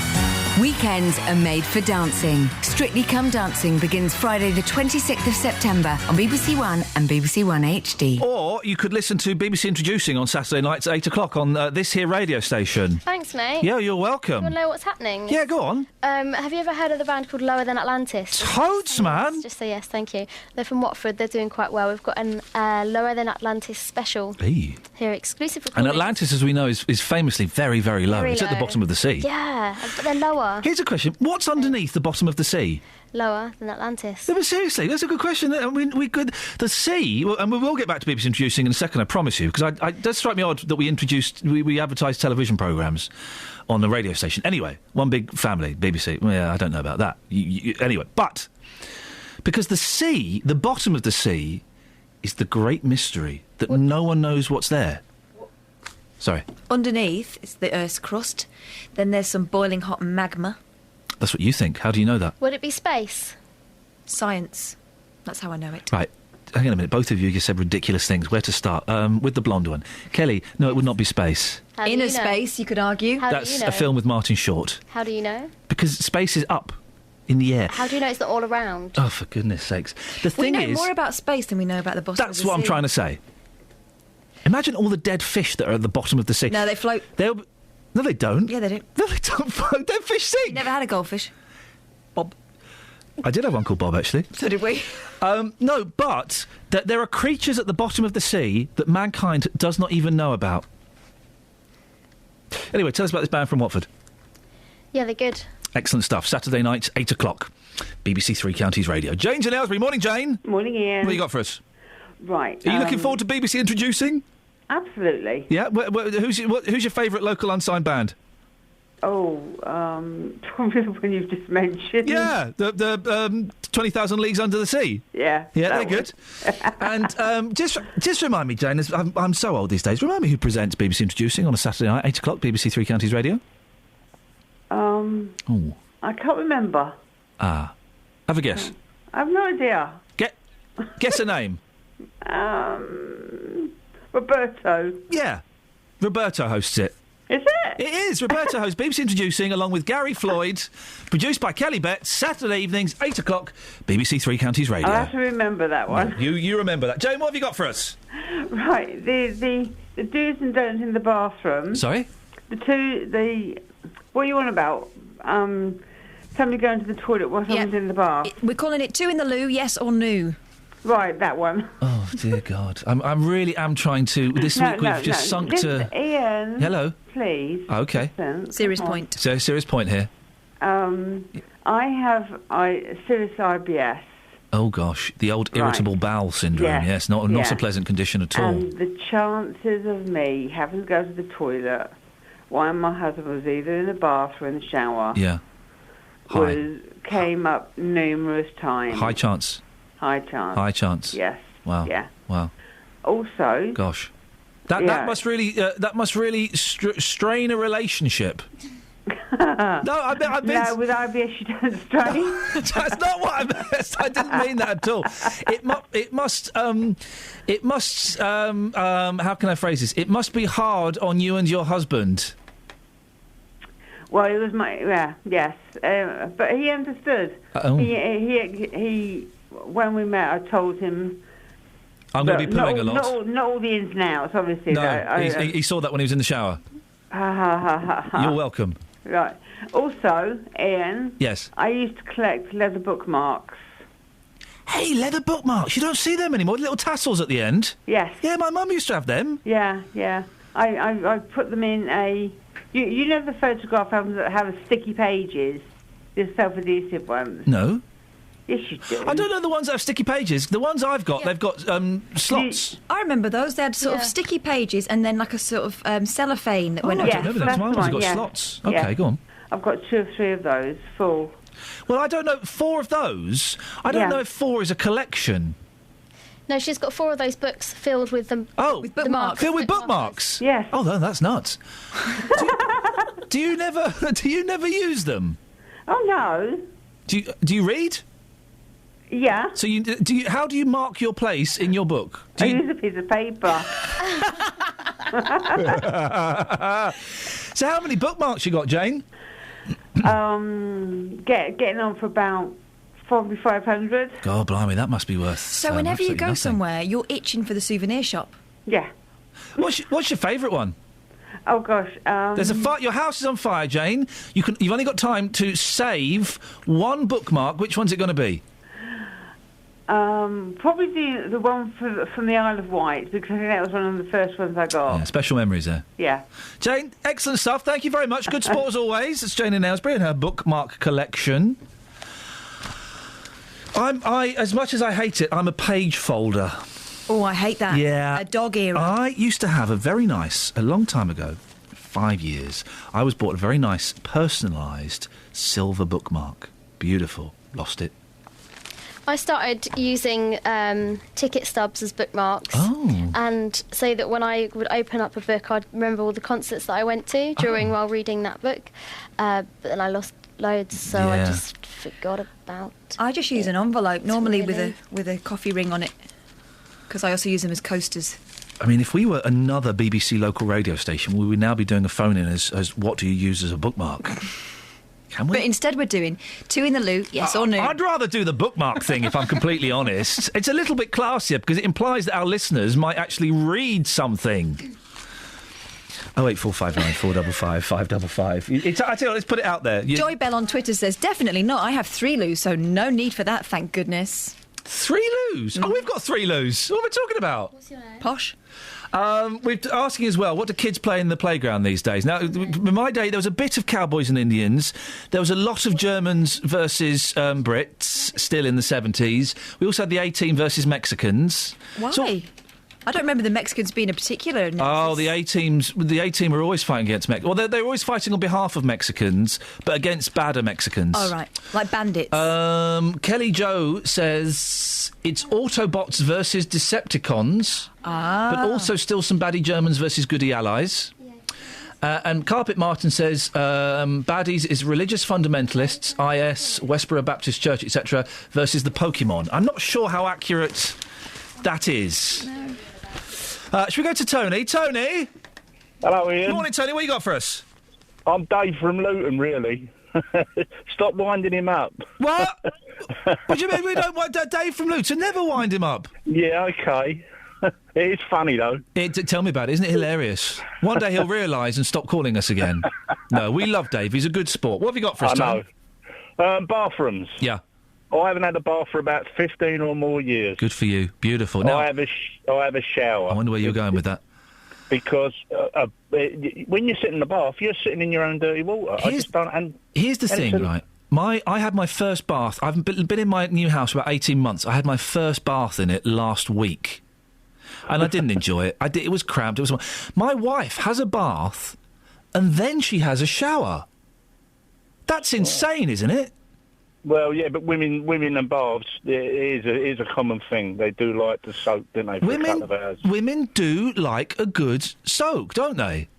Weekends are made for dancing. Strictly Come Dancing begins Friday the 26th of September on BBC One and BBC One HD. Or you could listen to BBC Introducing on Saturday nights at 8 o'clock on this here radio station. Thanks, mate. Yeah, you're welcome. You want to know what's happening? Yeah, go on. Have you ever heard of the band called Lower Than Atlantis? Toads, man. Just say yes, thank you. They're from Watford. They're doing quite well. We've got an Lower Than Atlantis special here, exclusive recording. And Atlantis, as we know, is famously very, very low. It's at the bottom of the sea. Yeah, but they're lower. Here's a question. What's underneath the bottom of the sea? Lower than Atlantis. No, but seriously, that's a good question. I mean, we could... The sea... Well, and we will get back to BBC Introducing in a second, I promise you, because it does strike me odd that we advertised television programmes on the radio station. Anyway, one big family, BBC. Well, yeah, I don't know about that. Anyway, but... Because the sea, the bottom of the sea, is the great mystery that no one knows what's there. Sorry. Underneath is the Earth's crust. Then there's some boiling hot magma. That's what you think. How do you know that? Would it be space? Science. That's how I know it. Right. Hang on a minute. Both of you said ridiculous things. Where to start? With the blonde one. Kelly, no, it would not be space. Inner space, you could argue. That's a film with Martin Short. How do you know? Because space is up in the air. How do you know it's not all around? Oh, for goodness sakes. The thing is... We know more about space than we know about the bottom of the sea. That's what I'm trying to say. Imagine all the dead fish that are at the bottom of the sea. No, they float. No, they don't. Yeah, they do. No, they don't float. Dead fish sink. You never had a goldfish? Bob. I did have one called Bob, actually. So did we. No, but there are creatures at the bottom of the sea that mankind does not even know about. Anyway, tell us about this band from Watford. Yeah, they're good. Excellent stuff. Saturday nights, 8 o'clock. BBC Three Counties Radio. Jane's in Aylesbury. Morning, Jane. Morning, Ian. What have you got for us? Right. Are you looking forward to BBC Introducing? Absolutely. Yeah? Who's your favourite local unsigned band? Oh, probably the one you've just mentioned. Yeah, the 20,000 Leagues Under the Sea. Yeah. Yeah, they're good. And just remind me, Jane, I'm so old these days, remind me who presents BBC Introducing on a Saturday night, 8 o'clock, BBC Three Counties Radio? I can't remember. Ah. Have a guess. I have no idea. Guess a name. Roberto. Yeah. Roberto hosts it. Is it? It is. Roberto hosts BBC Introducing along with Gary Floyd, produced by Kelly Bett, Saturday evenings, 8 o'clock, BBC Three Counties Radio. I'll have to remember that one. You remember that. Jane, what have you got for us? Right, the do's and don'ts in the bathroom. Sorry? What are you on about? Somebody going to the toilet while someone's in the bath. We're calling it two in the loo, yes or no. Right, that one. Oh, dear God. I really am trying to... This week we've just sunk to... Ian. Hello? Please. OK. Serious point. So, serious point here. I have serious IBS. Oh, gosh. The old irritable bowel syndrome. Yes, not a pleasant condition at all. And the chances of me having to go to the toilet while my husband was either in the bath or in the shower... Yeah. Came up numerous times. High chance. High chance. High chance. Yes. Wow. Yeah. Wow. Also. Gosh. That must really strain a relationship. No, with IBS you don't strain. That's not what I meant. I didn't mean that at all. It must. How can I phrase this? It must be hard on you and your husband. Well, it was yes, but he understood. He when we met, I told him. I'm going to be pooing a lot. Not all the ins and outs, obviously. No, he saw that when he was in the shower. You're welcome. Right. Also, Ian. Yes. I used to collect leather bookmarks. Hey, leather bookmarks! You don't see them anymore. Little tassels at the end. Yes. Yeah, my mum used to have them. Yeah. I put them in a. You know the photograph albums that have sticky pages, the self-adhesive ones. No. Yes, you do. I don't know the ones that have sticky pages. The ones I've got, they've got slots. I remember those. They had sort of sticky pages and then like a sort of cellophane that went. I don't remember that. My ones have got slots. Okay, go on. I've got 2 or 3 of those full. Well, I don't know. 4 of those. I don't know if 4 is a collection. No, she's got 4 of those books filled with them. Oh, with bookmarks. Filled with bookmarks? Yes. Oh, no, that's nuts. Do you never use them? Oh no. Do you read? Yeah. So how do you mark your place in your book? I use a piece of paper. So how many bookmarks you got, Jane? Getting on for about 4,500. God blimey, that must be worth. So whenever you go nothing. somewhere, you're itching for the souvenir shop. Yeah. What's your favourite one? Oh gosh. There's a fire. Your house is on fire, Jane. You've only got time to save one bookmark. Which one's it going to be? Probably the one from the Isle of Wight, because I think that was one of the first ones I got. Yeah, special memories there. Yeah. Jane, excellent stuff. Thank you very much. Good sport as always. It's Jane in Aylesbury and her bookmark collection. As much as I hate it, I'm a page folder. Oh, I hate that. Yeah. A dog era. I used to have a long time ago, 5 years, I was bought a very nice personalised silver bookmark. Beautiful. Lost it. I started using ticket stubs as bookmarks. Oh. And so that when I would open up a book, I'd remember all the concerts that I went to while reading that book. But then I lost loads, so I just forgot about. I just use an envelope, normally with a coffee ring on it, because I also use them as coasters. I mean, if we were another BBC local radio station, we would now be doing a phone-in as what do you use as a bookmark? Can we? But instead we're doing 2 in the loo, yes or no. I'd rather do the bookmark thing, if I'm completely honest. It's a little bit classier, because it implies that our listeners might actually read something. 08459 455 555. I tell you what, let's put it out there. Joy Bell on Twitter says, definitely not. I have 3 loos, so no need for that, thank goodness. 3 loos? Oh, we've got 3 loos. What are we talking about? What's your name? Posh. We're asking as well, what do kids play in the playground these days? Now, in my day, there was a bit of Cowboys and Indians. There was a lot of Germans versus Brits, still in the 70s. We also had the A-Team versus Mexicans. Why? I don't remember the Mexicans being a particular nemesis. Oh, the A-Team were always fighting against Mexicans. Well, they were always fighting on behalf of Mexicans, but against badder Mexicans. Oh, right. Like bandits. Kelly Joe says it's Autobots versus Decepticons, but also still some baddie Germans versus goody allies. And Carpet Martin says baddies is religious fundamentalists, IS, Westboro Baptist Church, etc., versus the Pokemon. I'm not sure how accurate that is. No. Should we go to Tony? Tony? Hello, Ian. Morning, Tony. What you got for us? I'm Dave from Luton, really. Stop winding him up. What? What do you mean we don't want Dave from Luton? Never wind him up. Yeah, OK. It is funny, though. Tell me about it. Isn't it hilarious? One day he'll realise and stop calling us again. No, we love Dave. He's a good sport. What have you got for us, Tony? I know. Bathrooms. Yeah. I haven't had a bath for about 15 or more years. Good for you. Beautiful. Now, I have a shower. I wonder where you're going with that. Because when you sit in the bath, you're sitting in your own dirty water. Here's the thing, right? I had my first bath. I've been in my new house about 18 months. I had my first bath in it last week. And I didn't enjoy it. It was cramped. My wife has a bath and then she has a shower. That's insane, isn't it? Well, yeah, but women and baths, it is a common thing. They do like to soak, don't they, for a couple of hours. Women do like a good soak, don't they?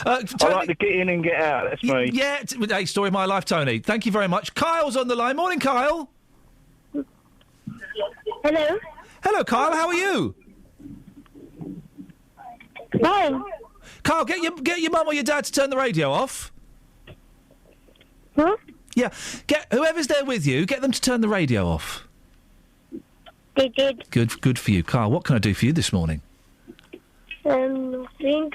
I like to get in and get out, that's me. Yeah, hey, story of my life, Tony. Thank you very much. Kyle's on the line. Morning, Kyle. Hello. Hello, Kyle. How are you? Fine. Kyle, get your mum or your dad to turn the radio off. Huh? Yeah, get whoever's there with you, get them to turn the radio off. They did. Good for you. Carl, what can I do for you this morning? Think.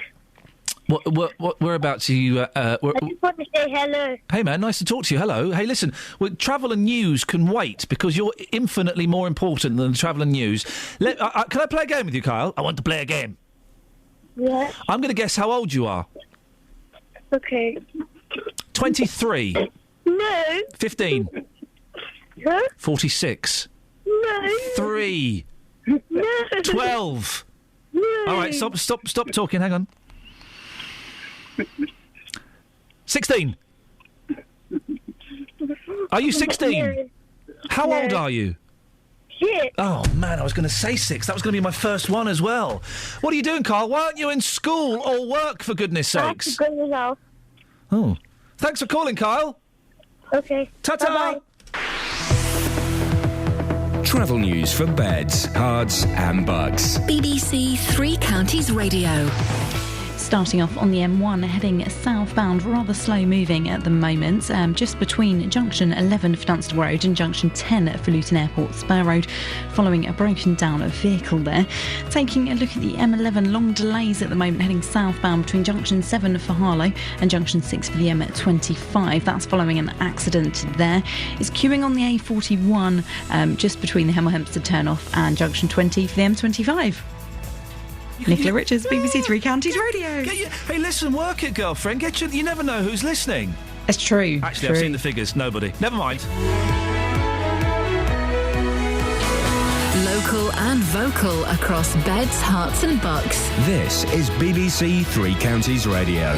Whereabouts are you? I just want to say hello. Hey, man, nice to talk to you. Hello. Hey, listen, travel and news can wait because you're infinitely more important than travel and news. Can I play a game with you, Kyle? I want to play a game. Yeah. I'm going to guess how old you are. Okay. 23. No. 15. Huh? 46. No. 3. No. 12. No. All right, stop talking. Hang on. 16. Are you 16? No. How old are you? 6. Oh, man, I was going to say 6. That was going to be my first one as well. What are you doing, Carl? Why aren't you in school or work, for goodness sakes? Oh. Thanks for calling, Kyle. Okay. Ta-ta! Travel news for beds, cards and bugs. BBC Three Counties Radio. Starting off on the M1, heading southbound, rather slow moving at the moment, just between junction 11 for Dunster Road and junction 10 for Luton Airport Spur Road, following a broken down vehicle there. Taking a look at the M11, long delays at the moment, heading southbound between junction 7 for Harlow and junction 6 for the M25. That's following an accident there. It's queuing on the A41, just between the Hemel Hempstead turnoff and junction 20 for the M25. Nicola Richards, BBC Three Counties Radio. Hey, listen, work it, girlfriend. You never know who's listening. It's true. Actually, I've seen the figures. Nobody. Never mind. Local and vocal across beds, hearts and bucks. This is BBC Three Counties Radio.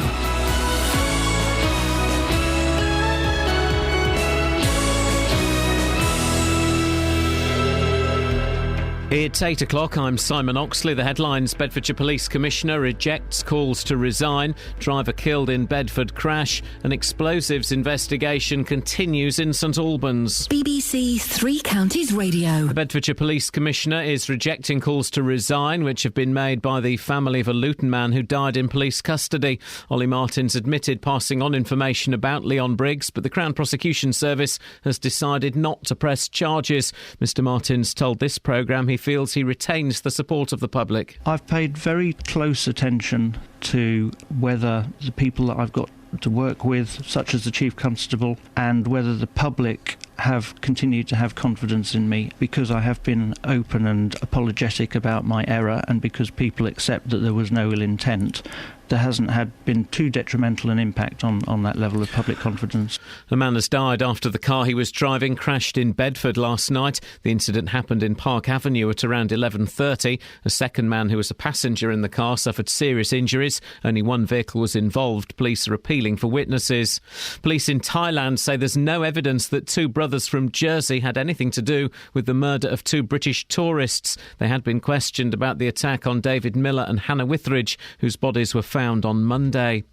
It's 8 o'clock. I'm Simon Oxley. The headlines: Bedfordshire Police Commissioner rejects calls to resign. Driver killed in Bedford crash. An explosives investigation continues in St Albans. BBC Three Counties Radio. The Bedfordshire Police Commissioner is rejecting calls to resign, which have been made by the family of a Luton man who died in police custody. Ollie Martins admitted passing on information about Leon Briggs, but the Crown Prosecution Service has decided not to press charges. Mr Martins told this programme he feels he retains the support of the public. I've paid very close attention to whether the people that I've got to work with, such as the Chief Constable, and whether the public have continued to have confidence in me, because I have been open and apologetic about my error, and because people accept that there was no ill intent. There hasn't been too detrimental an impact on that level of public confidence. A man has died after the car he was driving crashed in Bedford last night. The incident happened in Park Avenue at around 11:30. A second man who was a passenger in the car suffered serious injuries. Only one vehicle was involved. Police are appealing for witnesses. Police in Thailand say there's no evidence that two brothers from Jersey had anything to do with the murder of two British tourists. They had been questioned about the attack on David Miller and Hannah Withridge, whose bodies were found on Monday.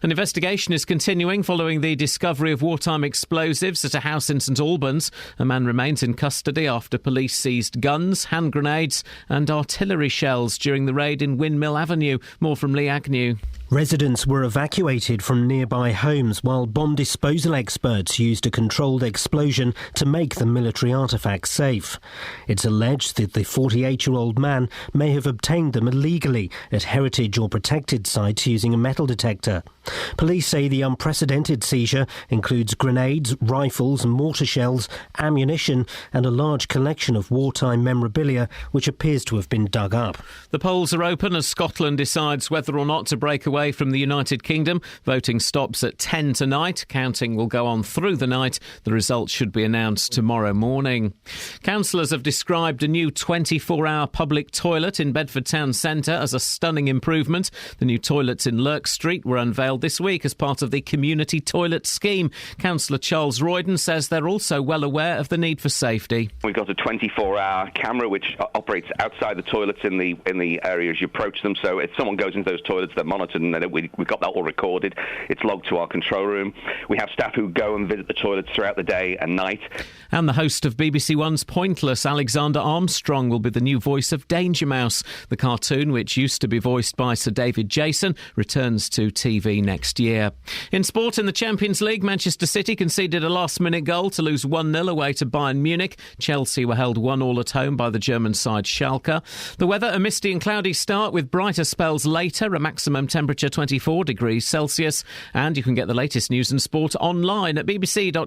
An investigation is continuing following the discovery of wartime explosives at a house in St Albans. A man remains in custody after police seized guns, hand grenades and artillery shells during the raid in Windmill Avenue. More from Lee Agnew. Residents were evacuated from nearby homes while bomb disposal experts used a controlled explosion to make the military artefacts safe. It's alleged that the 48-year-old man may have obtained them illegally at heritage or protected sites using a metal detector. Police say the unprecedented seizure includes grenades, rifles, mortar shells, ammunition and a large collection of wartime memorabilia which appears to have been dug up. The polls are open as Scotland decides whether or not to break away from the United Kingdom. Voting stops at 10 tonight. Counting will go on through the night. The results should be announced tomorrow morning. Councillors have described a new 24-hour public toilet in Bedford Town Centre as a stunning improvement. The new toilets in Lurk Street were unveiled this week as part of the Community Toilet Scheme. Councillor Charles Royden says they're also well aware of the need for safety. We've got a 24-hour camera which operates outside the toilets in the areas you approach them, so if someone goes into those toilets, they're monitored, and we've got that all recorded. It's logged to our control room. We have staff who go and visit the toilets throughout the day and night. And the host of BBC One's Pointless, Alexander Armstrong, will be the new voice of Danger Mouse. The cartoon, which used to be voiced by Sir David Jason, returns to TV next year. In sport, in the Champions League, Manchester City conceded a last-minute goal to lose 1-0 away to Bayern Munich. Chelsea were held 1-1 at home by the German side Schalke. The weather, a misty and cloudy start with brighter spells later, a maximum temperature 24 degrees Celsius. And you can get the latest news and sport online at bbc.co.uk/3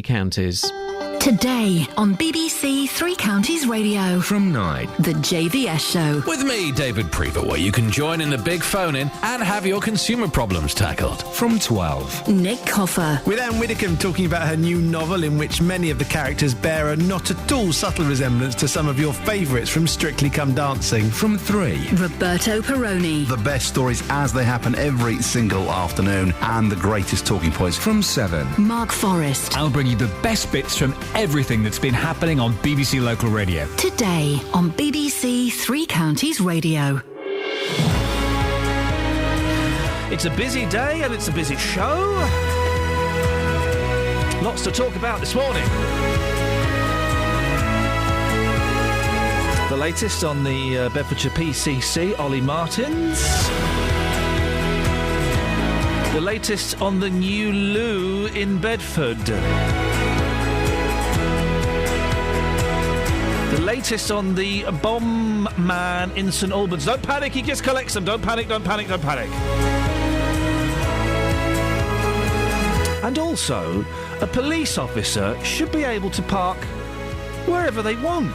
counties. Today on BBC Three Counties Radio. From 9. The JVS Show. With me, David Prever, where you can join in the big phone-in and have your consumer problems tackled. From 12. Nick Coffer. With Anne Widdecombe talking about her new novel in which many of the characters bear a not at all subtle resemblance to some of your favourites from Strictly Come Dancing. From 3. Roberto Perroni. The best stories as they happen every single afternoon and the greatest talking points. From 7. Mark Forrest. I'll bring you the best bits from everything that's been happening on BBC Local Radio. Today on BBC Three Counties Radio. It's a busy day and it's a busy show. Lots to talk about this morning. The latest on the Bedfordshire PCC, Ollie Martins. The latest on the new loo in Bedford. The latest on the bomb man in St Albans. Don't panic, he just collects them. Don't panic, don't panic, don't panic. And also, a police officer should be able to park wherever they want.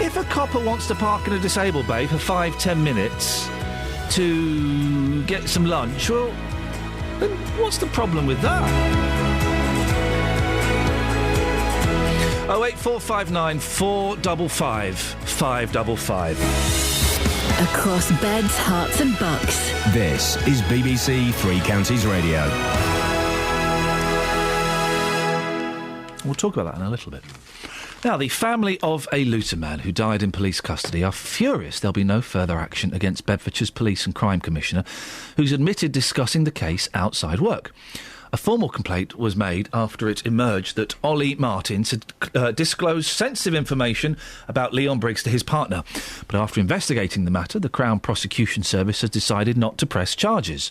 If a copper wants to park in a disabled bay for 5-10 minutes to get some lunch, well, then what's the problem with that? 08459 455 555. Across beds, hearts and bucks. This is BBC Three Counties Radio. We'll talk about that in a little bit. Now, the family of a Luton man who died in police custody are furious there'll be no further action against Bedfordshire's Police and Crime Commissioner, who's admitted discussing the case outside work. A formal complaint was made after it emerged that Ollie Martins had disclosed sensitive information about Leon Briggs to his partner. But after investigating the matter, the Crown Prosecution Service has decided not to press charges.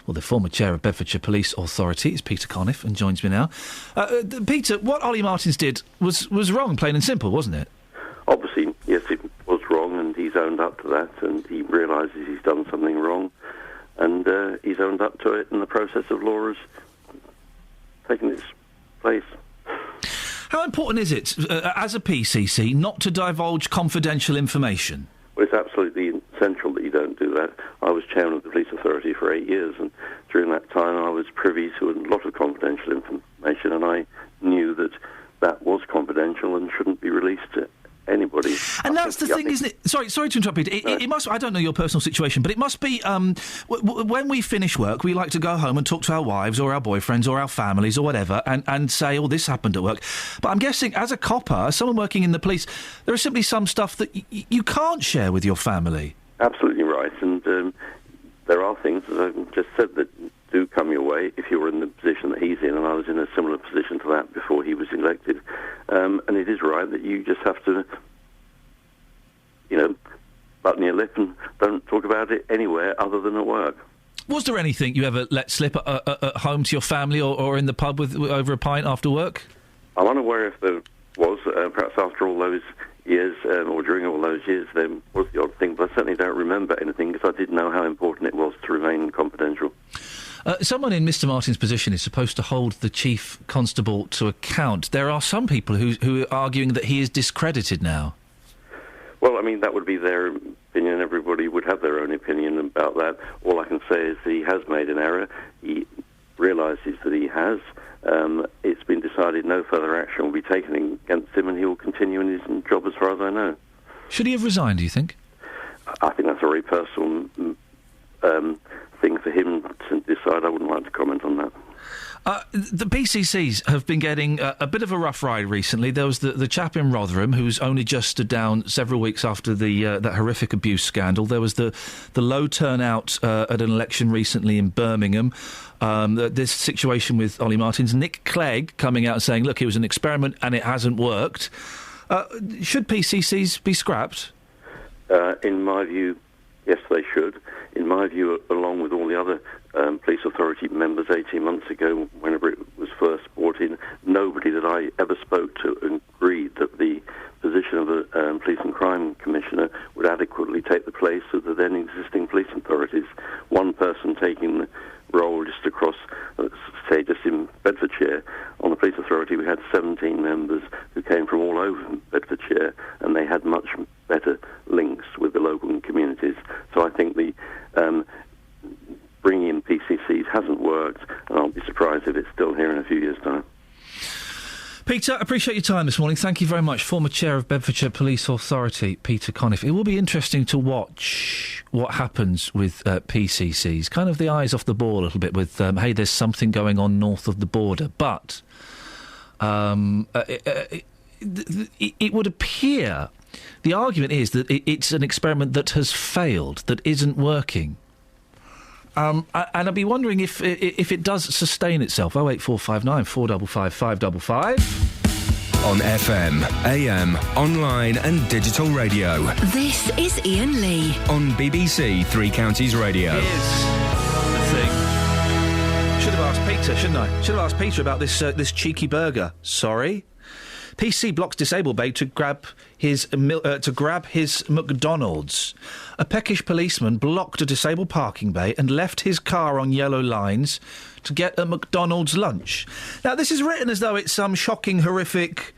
Well, the former chair of Bedfordshire Police Authority is Peter Conniff and joins me now. Peter, what Ollie Martins did was wrong, plain and simple, wasn't it? Obviously, yes, it was wrong, and he's owned up to that, and he realises he's done something wrong. And he's owned up to it, and the process of law has taken its place. How important is it, as a PCC, not to divulge confidential information? Well, it's absolutely essential that you don't do that. I was chairman of the police authority for 8 years, and during that time I was privy to a lot of confidential information, and I knew that that was confidential and shouldn't be released to anybody. And that's the thing, isn't it? Sorry to interrupt, Peter. It must. I don't know your personal situation, but it must be. When we finish work, we like to go home and talk to our wives or our boyfriends or our families or whatever, and say, "Oh, this happened at work." But I'm guessing, as a copper, as someone working in the police, there is simply some stuff that you can't share with your family. Absolutely right, and there are things, as I've just said, that do come your way if you're in the position that he's in, and I was in a similar position to that before he was elected. And it is right that you just have to, button your lip and don't talk about it anywhere other than at work. Was there anything you ever let slip at home to your family or in the pub over a pint after work? I'm unaware if there was, perhaps after all those years, or during all those years, there was the odd thing, but I certainly don't remember anything because I did know how important it was to remain confidential. Someone in Mr. Martin's position is supposed to hold the Chief Constable to account. There are some people who are arguing that he is discredited now. Well, I mean, that would be their opinion. Everybody would have their own opinion about that. All I can say is that he has made an error. He realises that he has. It's been decided no further action will be taken against him, and he will continue in his job as far as I know. Should he have resigned, do you think? I think that's a very personal thing for him to decide. I wouldn't like to comment on that. The PCCs have been getting a bit of a rough ride recently. There was the chap in Rotherham who's only just stood down several weeks after that horrific abuse scandal. There was the low turnout at an election recently in Birmingham. This situation with Ollie Martins. Nick Clegg coming out and saying, look, it was an experiment and it hasn't worked. Should PCCs be scrapped? In my view, yes, they should. In my view, along with all the other police authority members 18 months ago, whenever it was first brought in, nobody that I ever spoke to agreed that the position of a police and crime commissioner would adequately take the place of the then existing police authorities. One person taking the role just across, say, just in Bedfordshire. On the police authority, we had 17 members who came from all over Bedfordshire, and they had much better links with the local communities. So I think the bringing in PCCs hasn't worked, and I'll be surprised if it's still here in a few years' time. Peter, appreciate your time this morning. Thank you very much. Former Chair of Bedfordshire Police Authority, Peter Conniff. It will be interesting to watch what happens with PCCs. Kind of the eyes off the ball a little bit with, hey, there's something going on north of the border. But it would appear, the argument is that it's an experiment that has failed, that isn't working. And I'd be wondering if it does sustain itself. 08459 455 555. On FM, AM, online and digital radio. This is Iain Lee. On BBC Three Counties Radio. Here's the thing. Should have asked Peter, shouldn't I? Should have asked Peter about this cheeky burger. Sorry. PC blocks disabled babe to grab his McDonald's. A peckish policeman blocked a disabled parking bay and left his car on yellow lines to get a McDonald's lunch. Now, this is written as though it's some shocking, horrific,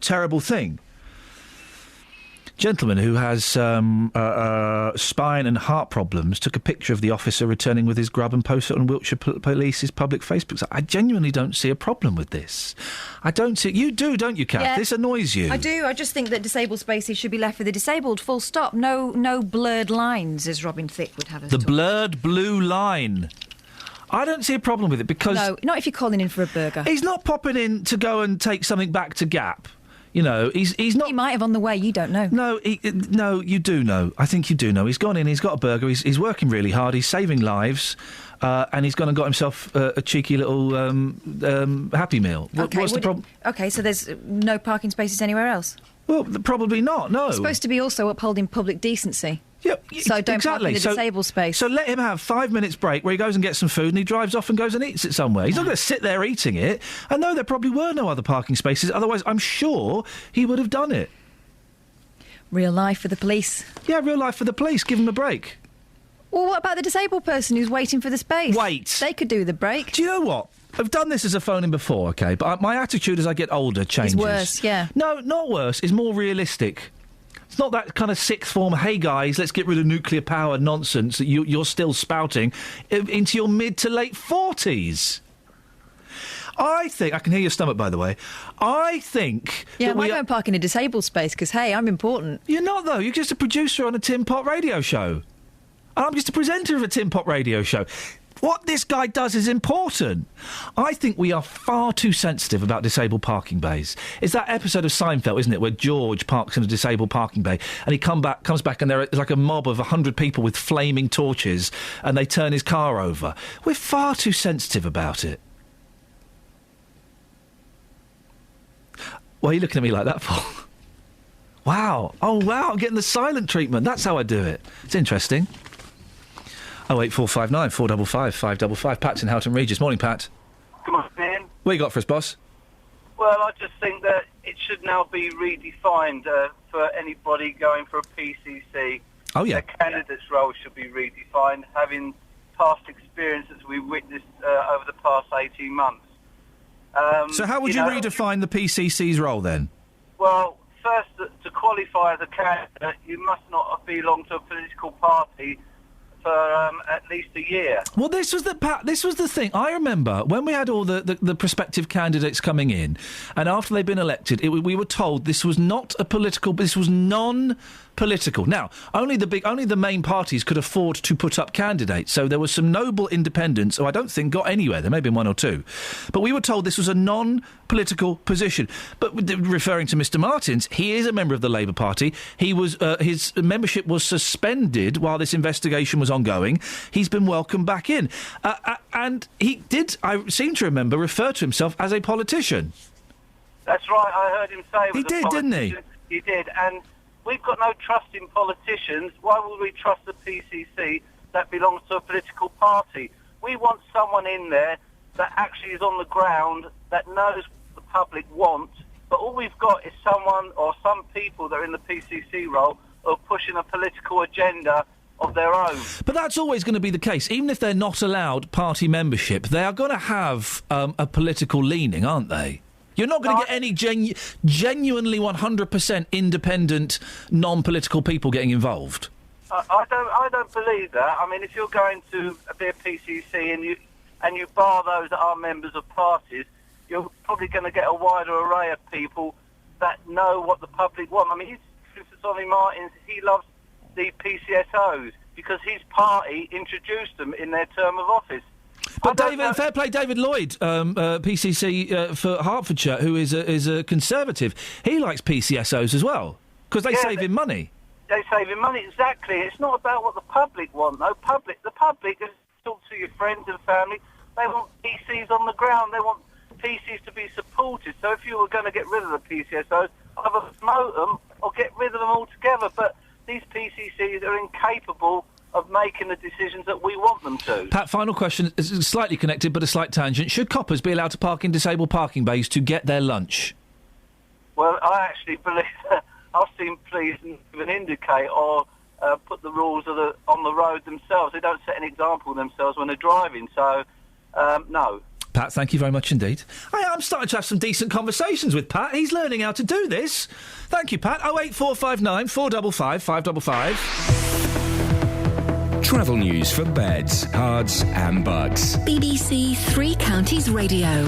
terrible thing. Gentleman who has spine and heart problems took a picture of the officer returning with his grub and posted it on Wiltshire Police's public Facebook site. I genuinely don't see a problem with this. I don't see... You do, don't you, Kath? Yeah. This annoys you. I do. I just think that disabled spaces should be left for the disabled, full stop. No blurred lines, as Robin Thicke would have us The talk. blurred blue line. I don't see a problem with it because... No, not if you're calling in for a burger. He's not popping in to go and take something back to Gap. He's not... He might have on the way, you don't know. No, you do know. I think you do know. He's gone in, he's got a burger, he's working really hard, he's saving lives, and he's gone and got himself a cheeky little Happy Meal. What's the problem? OK, so there's no parking spaces anywhere else? Well, probably not, no. It's supposed to be also upholding public decency. Yeah, so don't park in the disabled space. So let him have 5 minutes break where he goes and gets some food and he drives off and goes and eats it somewhere. He's not going to sit there eating it. And no, there probably were no other parking spaces. Otherwise, I'm sure he would have done it. Real life for the police. Yeah, real life for the police. Give him a break. Well, what about the disabled person who's waiting for the space? Wait. They could do the break. Do you know what? I've done this as a phone-in before, OK? But my attitude as I get older changes. It's worse, yeah. No, not worse. It's more realistic. It's not that kind of sixth form, hey guys, let's get rid of nuclear power nonsense that you're still spouting into your mid to late 40s. I think... I can hear your stomach, by the way. I think... Yeah, I might go and park in a disabled space because, hey, I'm important. You're not, though. You're just a producer on a Tin Pot radio show. And I'm just a presenter of a Tin Pot radio show. What this guy does is important. I think we are far too sensitive about disabled parking bays. It's that episode of Seinfeld, isn't it, where George parks in a disabled parking bay and he comes back and there's like a mob of 100 people with flaming torches and they turn his car over. We're far too sensitive about it. What are you looking at me like that for? Wow. Oh, wow, I'm getting the silent treatment. That's how I do it. It's interesting. 08459 455 555. Pat's in Houghton Regis. Morning, Pat. Come on, man. What you got for us, boss? Well, I just think that it should now be redefined for anybody going for a PCC. Oh, yeah. The candidate's role should be redefined, having past experiences we've witnessed over the past 18 months. So how would you redefine the PCC's role, then? Well, first, to qualify as a candidate, you must not belong to a political party for at least a year. Well, this was the thing. I remember when we had all the prospective candidates coming in, and after they'd been elected, we were told this was not a political. This was non-political. Now, only the main parties could afford to put up candidates. So there were some noble independents who I don't think got anywhere. There may have been one or two, but we were told this was a non-political position. But referring to Mr. Martins, he is a member of the Labour Party. He was his membership was suspended while this investigation was ongoing. He's been welcomed back in, and he did. I seem to remember refer to himself as a politician. That's right. I heard him say he did, didn't he? He did, and we've got no trust in politicians. Why would we trust the PCC that belongs to a political party? We want someone in there that actually is on the ground, that knows what the public want. But all we've got is someone or some people that are in the PCC role who are pushing a political agenda of their own. But that's always going to be the case. Even if they're not allowed party membership, they are going to have a political leaning, aren't they? You're not going to get any genuinely 100% independent, non-political people getting involved. I don't believe that. I mean, if you're going to be a PCC and you bar those that are members of parties, you're probably going to get a wider array of people that know what the public want. I mean, for instance, Ollie Martins, he loves the PCSOs because his party introduced them in their term of office. But fair play, David Lloyd, PCC for Hertfordshire, who is a Conservative. He likes PCSOs as well because they save him money. they're saving money. Exactly. It's not about what the public want. No, the public is talk to your friends and family. They want PCs on the ground. They want PCs to be supported. So if you were going to get rid of the PCSOs, either promote them or get rid of them altogether. But these PCCs are incapable of making the decisions that we want them to. Pat, final question, is slightly connected but a slight tangent. Should coppers be allowed to park in disabled parking bays to get their lunch? Well, I actually believe I've seen police even indicate or put the rules on the road themselves. They don't set an example themselves when they're driving, so no. Pat, thank you very much indeed. I'm starting to have some decent conversations with Pat. He's learning how to do this. Thank you, Pat. 08459 455 555. Travel news for beds, cards and bugs. BBC Three Counties Radio.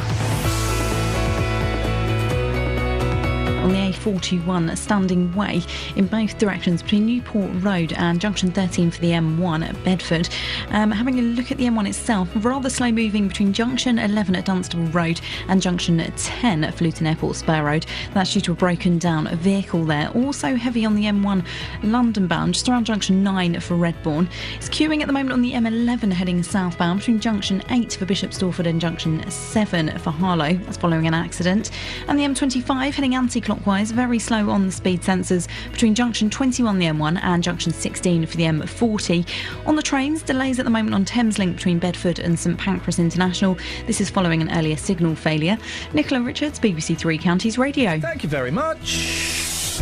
On the A41 standing way in both directions between Newport Road and Junction 13 for the M1 at Bedford. Having a look at the M1 itself, rather slow moving between Junction 11 at Dunstable Road and Junction 10 at Luton Airport Spur Road. That's due to a broken down vehicle there. Also heavy on the M1 London bound just around Junction 9 for Redbourne. It's queuing at the moment on the M11 heading southbound between Junction 8 for Bishop Stortford and Junction 7 for Harlow. That's following an accident. And the M25 heading anti-clockwise, very slow on the speed sensors between Junction 21 the M1 and Junction 16 for the M40. On the trains, delays at the moment on Thameslink between Bedford and St Pancras International. This is following an earlier signal failure. Nicola Richards, BBC Three Counties Radio. Thank you very much.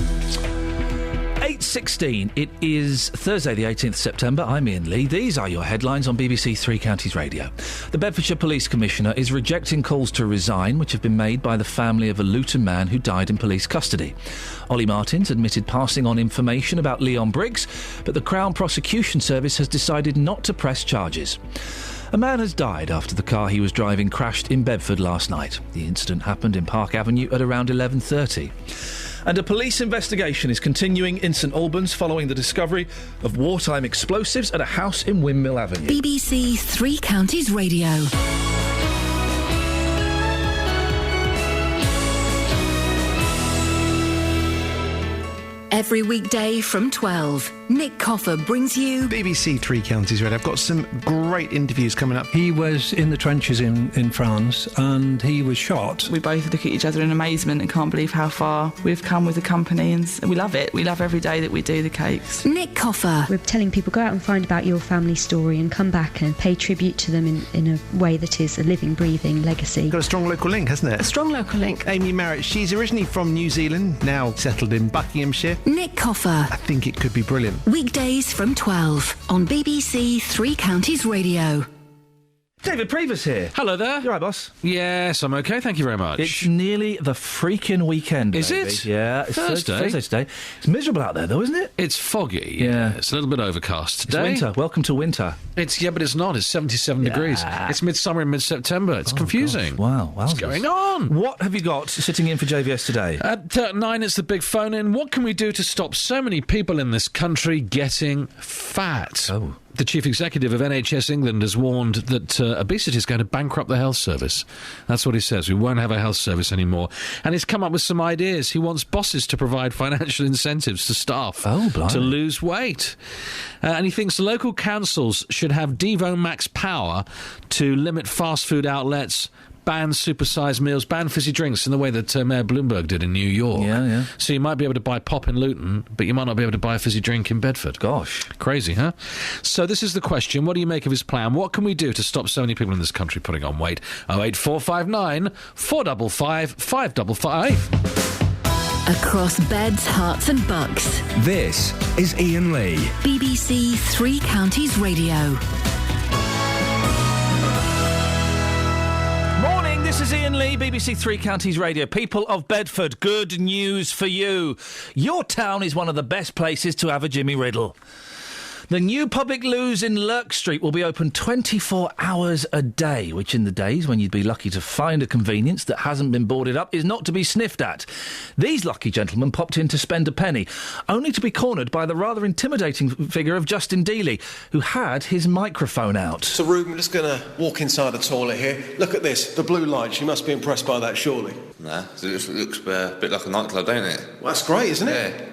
8:16. It is Thursday the 18th September. I'm Iain Lee. These are your headlines on BBC Three Counties Radio. The Bedfordshire Police Commissioner is rejecting calls to resign which have been made by the family of a Luton man who died in police custody. Ollie Martins admitted passing on information about Leon Briggs, but the Crown Prosecution Service has decided not to press charges. A man has died after the car he was driving crashed in Bedford last night. The incident happened in Park Avenue at around 11:30. And a police investigation is continuing in St Albans following the discovery of wartime explosives at a house in Windmill Avenue. BBC Three Counties Radio. Every weekday from 12, Nick Coffer brings you BBC Three Counties Radio. I've got some great interviews coming up. He was in the trenches in France and he was shot. We both look at each other in amazement and can't believe how far we've come with the company, and we love it. We love every day that we do the cakes. Nick Coffer. We're telling people, go out and find about your family story and come back and pay tribute to them in a way that is a living, breathing legacy. Got a strong local link, hasn't it? A strong local link. Amy Merritt, she's originally from New Zealand, now settled in Buckinghamshire. Nick Coffer. I think it could be brilliant. Weekdays from 12 on BBC Three Counties Radio. David Previs here. Hello there. You all right, boss? Yes, I'm okay, thank you very much. It's nearly the freaking weekend, Is baby. it? Yeah, it's Thursday today. It's miserable out there, though, isn't it? It's foggy. Yeah. It's a little bit overcast today. It's winter. Welcome to winter. But it's not. It's 77 degrees. It's midsummer in mid-September. It's confusing. Gosh. Wow. What's going on? What have you got sitting in for JVS today? At 9, it's the big phone-in. What can we do to stop so many people in this country getting fat? Oh. The chief executive of NHS England has warned that obesity is going to bankrupt the health service. That's what he says. We won't have a health service anymore. And he's come up with some ideas. He wants bosses to provide financial incentives to staff to lose weight. And he thinks local councils should have Devo Max power to limit fast food outlets, ban supersized meals, ban fizzy drinks in the way that Mayor Bloomberg did in New York. Yeah. So you might be able to buy pop in Luton, but you might not be able to buy a fizzy drink in Bedford. Gosh. Crazy, huh? So this is the question. What do you make of his plan? What can we do to stop so many people in this country putting on weight? 08459 455 555. Across beds, hearts and bucks. This is Iain Lee. BBC Three Counties Radio. Morning, this is Iain Lee, BBC Three Counties Radio. People of Bedford, good news for you. Your town is one of the best places to have a Jimmy Riddle. The new public loos in Lurk Street will be open 24 hours a day, which in the days when you'd be lucky to find a convenience that hasn't been boarded up is not to be sniffed at. These lucky gentlemen popped in to spend a penny, only to be cornered by the rather intimidating figure of Justin Dealey, who had his microphone out. So, Ruben, we're just going to walk inside the toilet here. Look at this, the blue lights. You must be impressed by that, surely. Nah, it looks a bit like a nightclub, don't it? Well, that's great, isn't it? Yeah.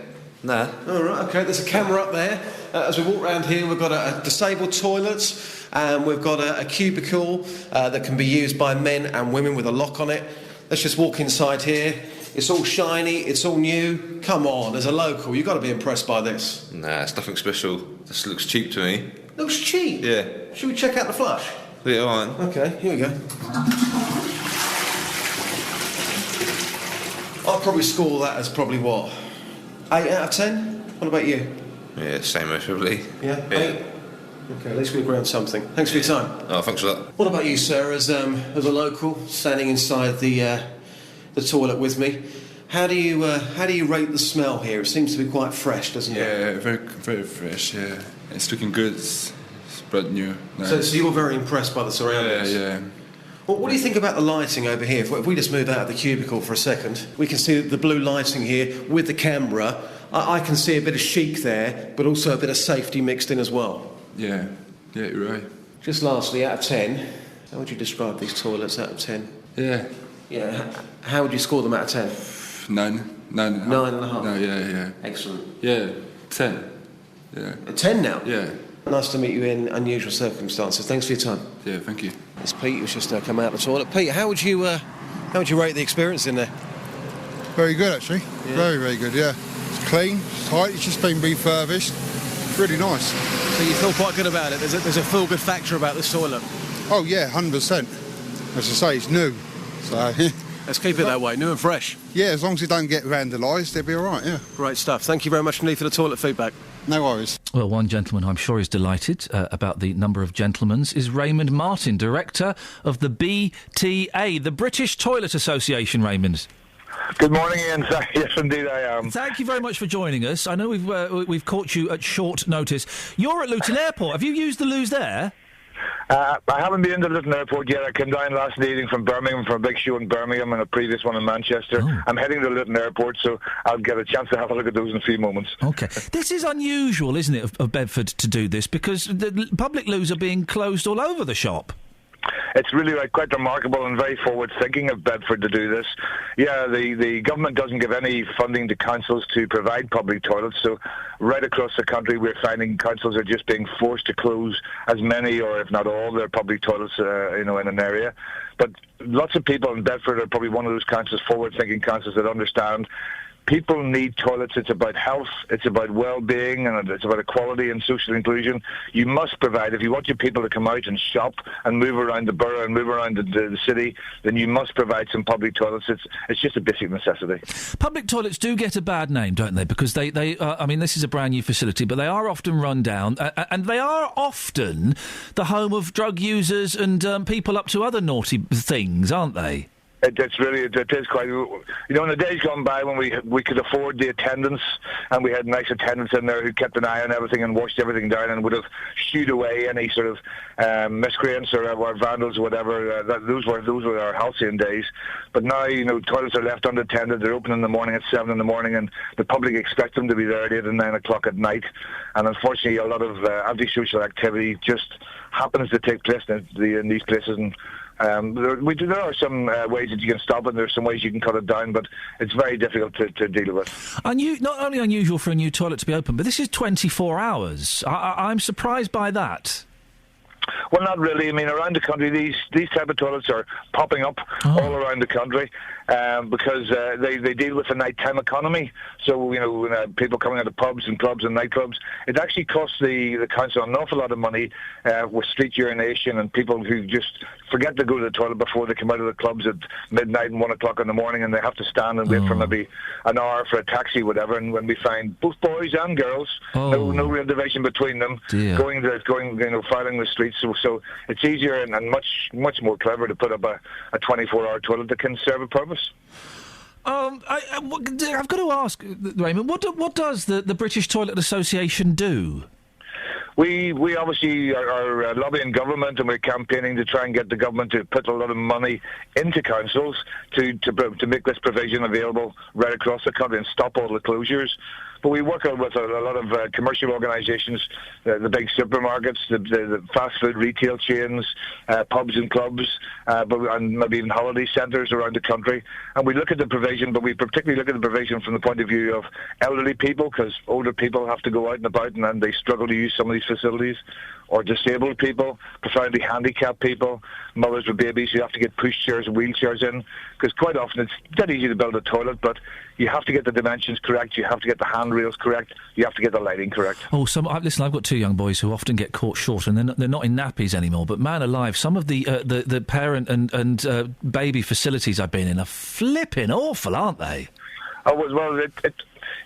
Nah. All right, OK, there's a camera up there. As we walk around here, we've got a disabled toilet, and we've got a cubicle that can be used by men and women with a lock on it. Let's just walk inside here. It's all shiny, it's all new. Come on, as a local, you've got to be impressed by this. Nah, it's nothing special. This looks cheap to me. Looks cheap? Yeah. Should we check out the flush? Yeah, all right. OK, here we go. I'll probably score that as probably what? 8 out of 10? What about you? Yeah, same as probably. Yeah? 8? OK, at least we agree on something. Thanks for your time. Oh, thanks for that. What about you, sir, as a local, standing inside the toilet with me? How do you rate the smell here? It seems to be quite fresh, doesn't it? Yeah, very, very fresh, yeah. It's looking good. It's brand new. Nice. So you're very impressed by the surroundings? Yeah. Well, what do you think about the lighting over here? If we just move out of the cubicle for a second, we can see the blue lighting here with the camera. I can see a bit of chic there, but also a bit of safety mixed in as well. Yeah, you're right. Just lastly, out of 10, how would you describe these toilets out of 10? Yeah. Yeah, how would you score them out of 10? 9. 9.5? No, yeah. Excellent. Yeah, 10. Yeah. A 10 now? Yeah. Nice to meet you in unusual circumstances. Thanks for your time. Yeah, thank you. It's Pete who's just come out of the toilet. Pete, how would you rate the experience in there? Very good, actually. Yeah. Very, very good, yeah. It's clean, it's tight, it's just been refurbished. Really nice. So you feel quite good about it? There's a feel-good factor about this toilet? Oh, yeah, 100%. As I say, it's new. So let's keep it that way, new and fresh. Yeah, as long as it don't get vandalised, they'll be all right, yeah. Great stuff. Thank you very much indeed for the toilet feedback. No worries. Well, one gentleman I'm sure is delighted about the number of gentlemans is Raymond Martin, director of the BTA, the British Toilet Association. Raymond. Good morning, Ian. Yes, indeed I am. Thank you very much for joining us. I know we've caught you at short notice. You're at Luton Airport. Have you used the loos there? I haven't been into Luton Airport yet. I came down last evening from Birmingham for a big show in Birmingham and a previous one in Manchester. Oh. I'm heading to Luton Airport, so I'll get a chance to have a look at those in a few moments. OK. This is unusual, isn't it, of Bedford to do this, because the public loos are being closed all over the shop. It's really quite remarkable and very forward-thinking of Bedford to do this. Yeah, the government doesn't give any funding to councils to provide public toilets, so right across the country we're finding councils are just being forced to close as many, or if not all, their public toilets, in an area. But lots of people in Bedford are probably one of those councils, forward-thinking councils, that understand people need toilets. It's about health, it's about well-being, and it's about equality and social inclusion. You must provide, if you want your people to come out and shop and move around the borough and move around the city, then you must provide some public toilets. It's just a basic necessity. Public toilets do get a bad name, don't they? Because they I mean, this is a brand new facility, but they are often run down, and they are often the home of drug users and people up to other naughty things, aren't they? It is quite, in the days gone by when we could afford the attendants, and we had nice attendants in there who kept an eye on everything and washed everything down and would have shooed away any sort of miscreants or vandals or whatever. Those were our halcyon days. But now, toilets are left unattended. They're open in the morning at 7 in the morning, and the public expect them to be there at 8 and 9 o'clock at night. And unfortunately, a lot of antisocial activity just happens to take place in these places. And there are some ways that you can stop it, and there are some ways you can cut it down, but it's very difficult to deal with. Not only unusual for a new toilet to be open, but this is 24 hours. I'm surprised by that. Well, not really. I mean, around the country, these type of toilets are popping up all around the country because they deal with the nighttime economy. So, when people coming out of pubs and clubs and nightclubs, it actually costs the council an awful lot of money with street urination and people who just forget to go to the toilet before they come out of the clubs at midnight and 1 o'clock in the morning, and they have to stand and wait for maybe an hour for a taxi, whatever. And when we find both boys and girls, no real division between them, going, filing the streets. So it's easier and much more clever to put up a 24-hour toilet that can serve a purpose. I've got to ask, Raymond, what does the British Toilet Association do? We obviously are lobbying government, and we're campaigning to try and get the government to put a lot of money into councils to make this provision available right across the country and stop all the closures. But we work with a lot of commercial organisations, the big supermarkets, the fast food retail chains, pubs and clubs, and maybe even holiday centres around the country. And we look at the provision, but we particularly look at the provision from the point of view of elderly people, because older people have to go out and about and they struggle to use some of these facilities, or disabled people, profoundly handicapped people, mothers with babies who have to get pushchairs and wheelchairs in, because quite often it's dead easy to build a toilet, but you have to get the dimensions correct, you have to get the handrails correct, you have to get the lighting correct. Oh, listen, I've got two young boys who often get caught short, and they're not in nappies anymore, but man alive, some of the parent and baby facilities I've been in are flipping awful, aren't they? Oh, well,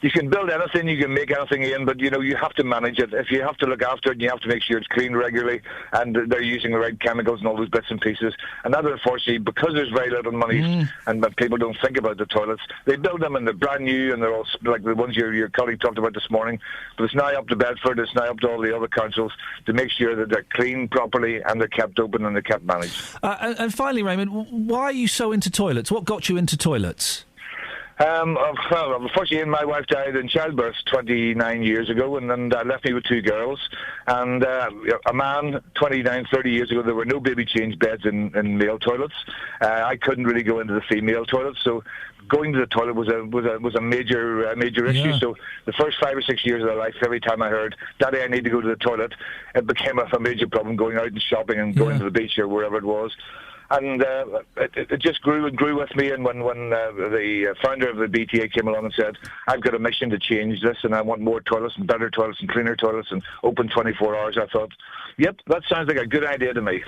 you can build anything, you can make anything in, but, you have to manage it. If you have to look after it, and you have to make sure it's cleaned regularly, and they're using the right chemicals and all those bits and pieces. And that, unfortunately, because there's very little money, and people don't think about the toilets, they build them and they're brand new, and they're all like the ones your colleague talked about this morning. But it's now up to Bedford, it's now up to all the other councils to make sure that they're cleaned properly, and they're kept open, and they're kept managed. And finally, Raymond, why are you so into toilets? What got you into toilets? Well, unfortunately, my wife died in childbirth 29 years ago, and left me with two girls. And a man, 29, 30 years ago, there were no baby change beds in male toilets. I couldn't really go into the female toilets, so going to the toilet was a major issue. Yeah. So the first 5 or 6 years of their life, every time I heard, "Daddy, I need to go to the toilet," it became a major problem going out and shopping and going to the beach or wherever it was. And it just grew and grew with me. And when the founder of the BTA came along and said, "I've got a mission to change this, and I want more toilets and better toilets and cleaner toilets and open 24 hours," I thought, yep, that sounds like a good idea to me.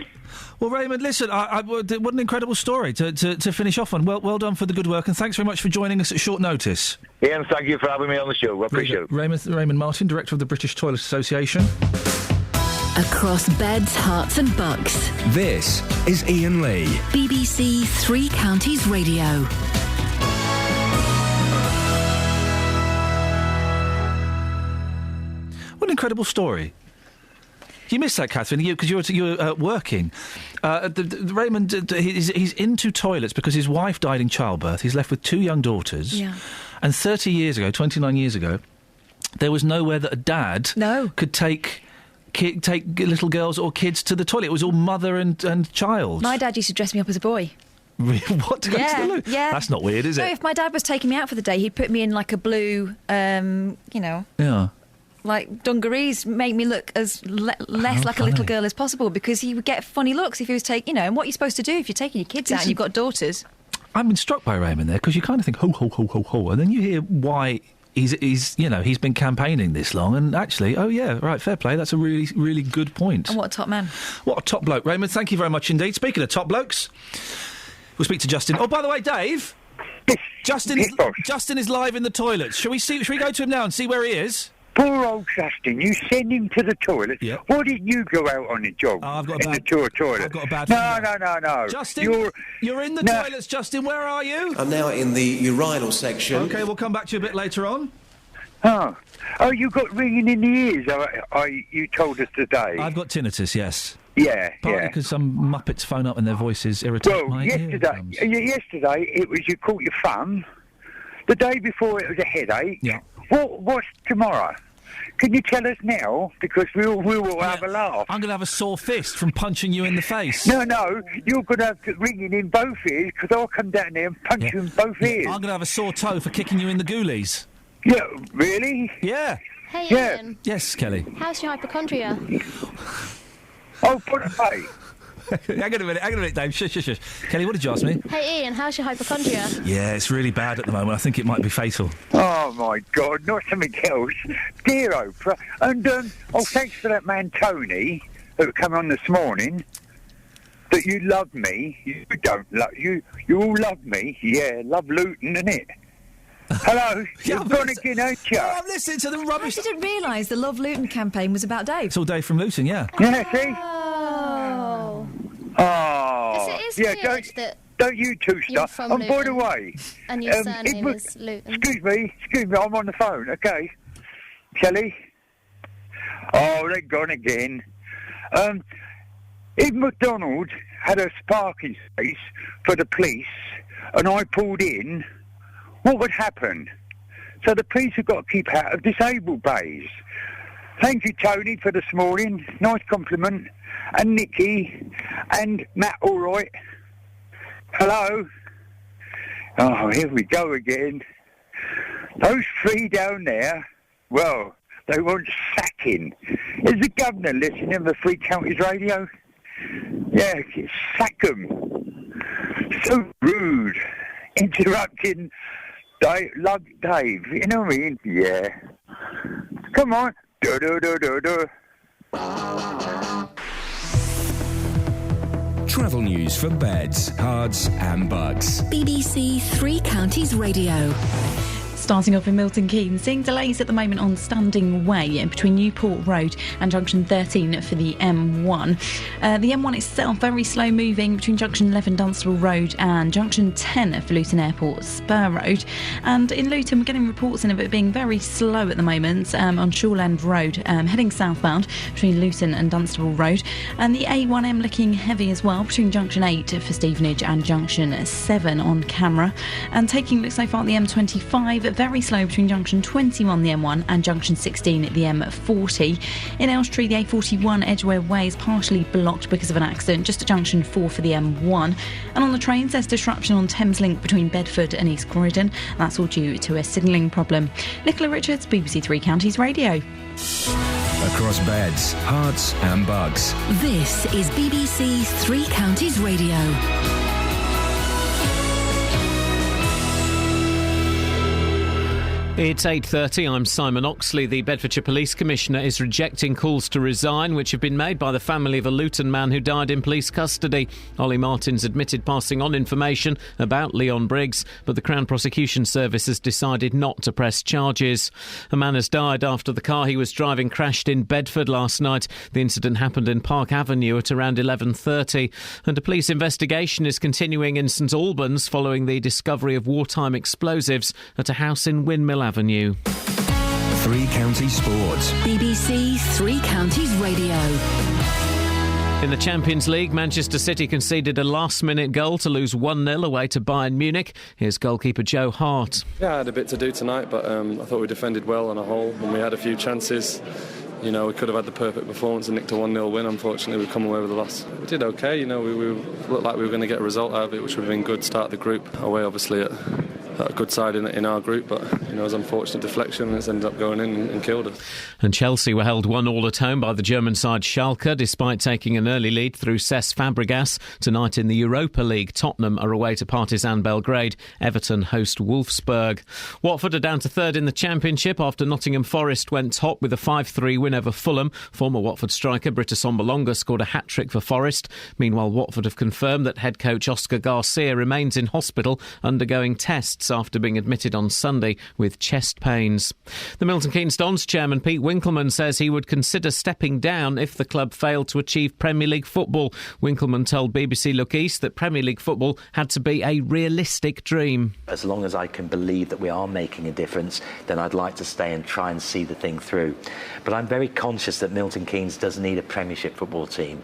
Well, Raymond, listen, what an incredible story to finish off on. Well done for the good work, and thanks very much for joining us at short notice. Iain, thank you for having me on the show. I appreciate it. Raymond Martin, Director of the British Toilet Association. Across beds, hearts and bucks. This is Iain Lee. BBC Three Counties Radio. What an incredible story. You missed that, Catherine, because you were working. Raymond, he's into toilets because his wife died in childbirth. He's left with two young daughters. Yeah. And 29 years ago, there was nowhere that a dad could take little girls or kids to the toilet. It was all mother and child. My dad used to dress me up as a boy. What, to go to the loo? Yeah. That's not weird, is it? No, if my dad was taking me out for the day, he'd put me in like a blue, Yeah. like dungarees, make me look as less like a little girl as possible, because he would get funny looks if he was taking, and what you're supposed to do if you're taking your kids out and you've got daughters. I've been struck by Raymond there, because you kind of think, ho, ho, ho, ho, ho, and then you hear why he's been campaigning this long, and actually, oh yeah, right, fair play, that's a really, really good point. And what a top man. What a top bloke. Raymond, thank you very much indeed. Speaking of top blokes, we'll speak to Justin. Oh, by the way, Dave, Justin is live in the toilets. Shall we go to him now and see where he is? Poor old Justin, you send him to the toilet. Yeah. Why didn't you go out on a jog the toilet? I've got a bad No. Justin, you're in the toilets, Justin. Where are you? I'm now in the urinal section. OK, we'll come back to you a bit later on. Oh, you got ringing in the ears, you told us today. I've got tinnitus, yes. Yeah, Partly because some Muppets phone up and their voices irritate my yesterday it was you caught your thumb. The day before it was a headache. Yeah. What's tomorrow? Can you tell us now? Because we will have a laugh. I'm going to have a sore fist from punching you in the face. No, you're going to have to ringing in both ears, because I'll come down there and punch you in both ears. I'm going to have a sore toe for kicking you in the ghoulies. Yeah, really? Yeah. Hey, Yeah. Iain. Yes, Kelly. How's your hypochondria? Oh, put it away. Hang on a minute, Dave. Shush. Kelly, what did you ask me? Hey, Iain, how's your hypochondria? Yeah, it's really bad at the moment. I think it might be fatal. Oh, my God, not something else. Dear Oprah. And, thanks for that man, Tony, who came on this morning, that you love me. You don't love... You all love me. Yeah, love Luton, innit? Hello? You've gone again, ain't you? I'm listening to the rubbish. I didn't realise the Love Luton campaign was about Dave. It's all Dave from Luton, yeah. Yeah, see? Oh. Oh. Yes, it is yeah, weird that don't you two you're start. from And by the Luton. way... And your surname is Luton. Excuse me, I'm on the phone, okay? Kelly? Oh, they're gone again. If McDonald had a parking space for the police and I pulled in, what would happen? So the police have got to keep out of disabled bays. Thank you, Tony, for this morning. Nice compliment. And Nikki and Matt, all right. Hello. Oh, here we go again. Those three down there, well, they want sacking. Is the governor listening to the Three Counties radio? Yeah, sack them. So rude. Interrupting Dave, you know what I mean? Yeah. Come on. Do. Travel news for beds, cards and bugs. BBC Three Counties Radio. Starting off in Milton Keynes, seeing delays at the moment on Standing Way between Newport Road and Junction 13 for the M1. The M1 itself very slow moving between Junction 11 Dunstable Road and Junction 10 for Luton Airport Spur Road. And in Luton we're getting reports in of it being very slow at the moment on Shoreland Road heading southbound between Luton and Dunstable Road. And the A1M looking heavy as well between Junction 8 for Stevenage and Junction 7 on camera. And taking a look so far at the M25, very slow between Junction 21, the M1, and Junction 16 at the M40. In Elstree, the A41 Edgware Way is partially blocked because of an accident, just at Junction 4 for the M1. And on the trains, there's disruption on Thameslink between Bedford and East Croydon. That's all due to a signalling problem. Nicola Richards, BBC Three Counties Radio. Across beds, hearts and bugs. This is BBC Three Counties Radio. It's 8:30. I'm Simon Oxley. The Bedfordshire Police Commissioner is rejecting calls to resign, which have been made by the family of a Luton man who died in police custody. Ollie Martins admitted passing on information about Leon Briggs, but the Crown Prosecution Service has decided not to press charges. A man has died after the car he was driving crashed in Bedford last night. The incident happened in Park Avenue at around 11:30. And a police investigation is continuing in St Albans following the discovery of wartime explosives at a house in Windmill Avenue. Three Counties Sports. BBC Three Counties Radio. In the Champions League, Manchester City conceded a last-minute goal to lose 1-0 away to Bayern Munich. Here's goalkeeper Joe Hart. Yeah, I had a bit to do tonight, but I thought we defended well on a whole, and we had a few chances. You know, we could have had the perfect performance and nicked a 1-0 win. Unfortunately, we've come away with a loss. We did okay. You know, we looked like we were going to get a result out of it, which would have been good. Start the group away, obviously, at a good side in our group, but you know, it was an unfortunate deflection and it's ended up going in and killed us. And Chelsea were held 1-1 at home by the German side Schalke, despite taking an early lead through Cesc Fabregas. Tonight in the Europa League, Tottenham are away to Partizan Belgrade. Everton host Wolfsburg. Watford are down to third in the Championship after Nottingham Forest went top with a 5-3 win over Fulham. Former Watford striker Britta Sombolonga scored a hat-trick for Forest. Meanwhile, Watford have confirmed that head coach Oscar Garcia remains in hospital undergoing tests after being admitted on Sunday with chest pains. The Milton Keynes Dons chairman Pete Winkleman says he would consider stepping down if the club failed to achieve Premier League football. Winkleman told BBC Look East that Premier League football had to be a realistic dream. As long as I can believe that we are making a difference, then I'd like to stay and try and see the thing through. But I'm very conscious that Milton Keynes does need a Premiership football team.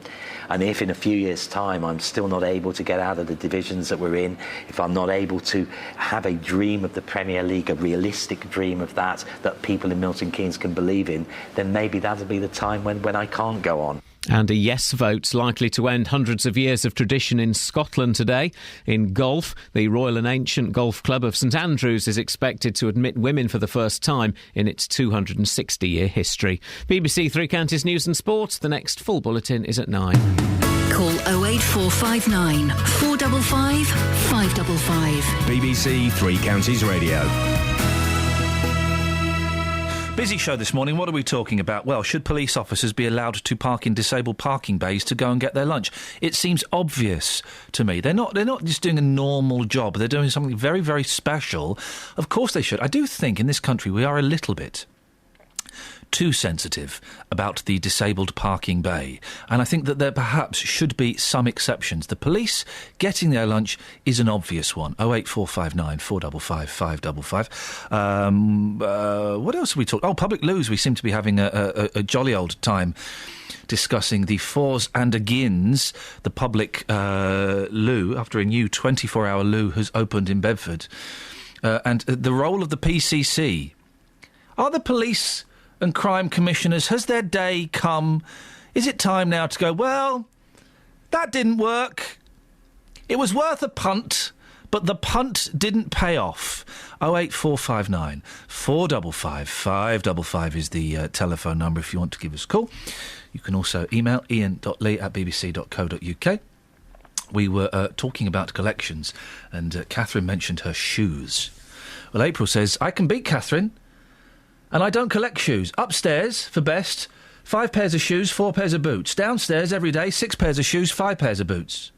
And if in a few years' time I'm still not able to get out of the divisions that we're in, if I'm not able to have a dream of the Premier League, a realistic dream of that people in Milton Keynes can believe in, then maybe that'll be the time when I can't go on. And a yes vote's likely to end hundreds of years of tradition in Scotland today. In golf, the Royal and Ancient Golf Club of St Andrews is expected to admit women for the first time in its 260-year history. BBC Three Counties News and Sport. The next full bulletin is at 9. Call 08459 455 555. BBC Three Counties Radio. Busy show this morning. What are we talking about? Well, should police officers be allowed to park in disabled parking bays to go and get their lunch? It seems obvious to me. They're not just doing a normal job. They're doing something very, very special. Of course they should. I do think in this country we are a little bit too sensitive about the disabled parking bay, and I think that there perhaps should be some exceptions. The police getting their lunch is an obvious one. 08459 455 555. What else are we talking? Oh, public loos. We seem to be having a jolly old time discussing the fors and agains, the public loo, after a new 24-hour loo has opened in Bedford, and the role of the PCC. Are the police and crime commissioners, has their day come? Is it time now to go, well, that didn't work. It was worth a punt, but the punt didn't pay off. 08459 455 555 is the telephone number if you want to give us a call. You can also email ian.lee@bbc.co.uk. We were talking about collections, and Catherine mentioned her shoes. Well, April says, I can beat Catherine, and I don't collect shoes. Upstairs, for best, 5 pairs of shoes, 4 pairs of boots. Downstairs, every day, 6 pairs of shoes, 5 pairs of boots.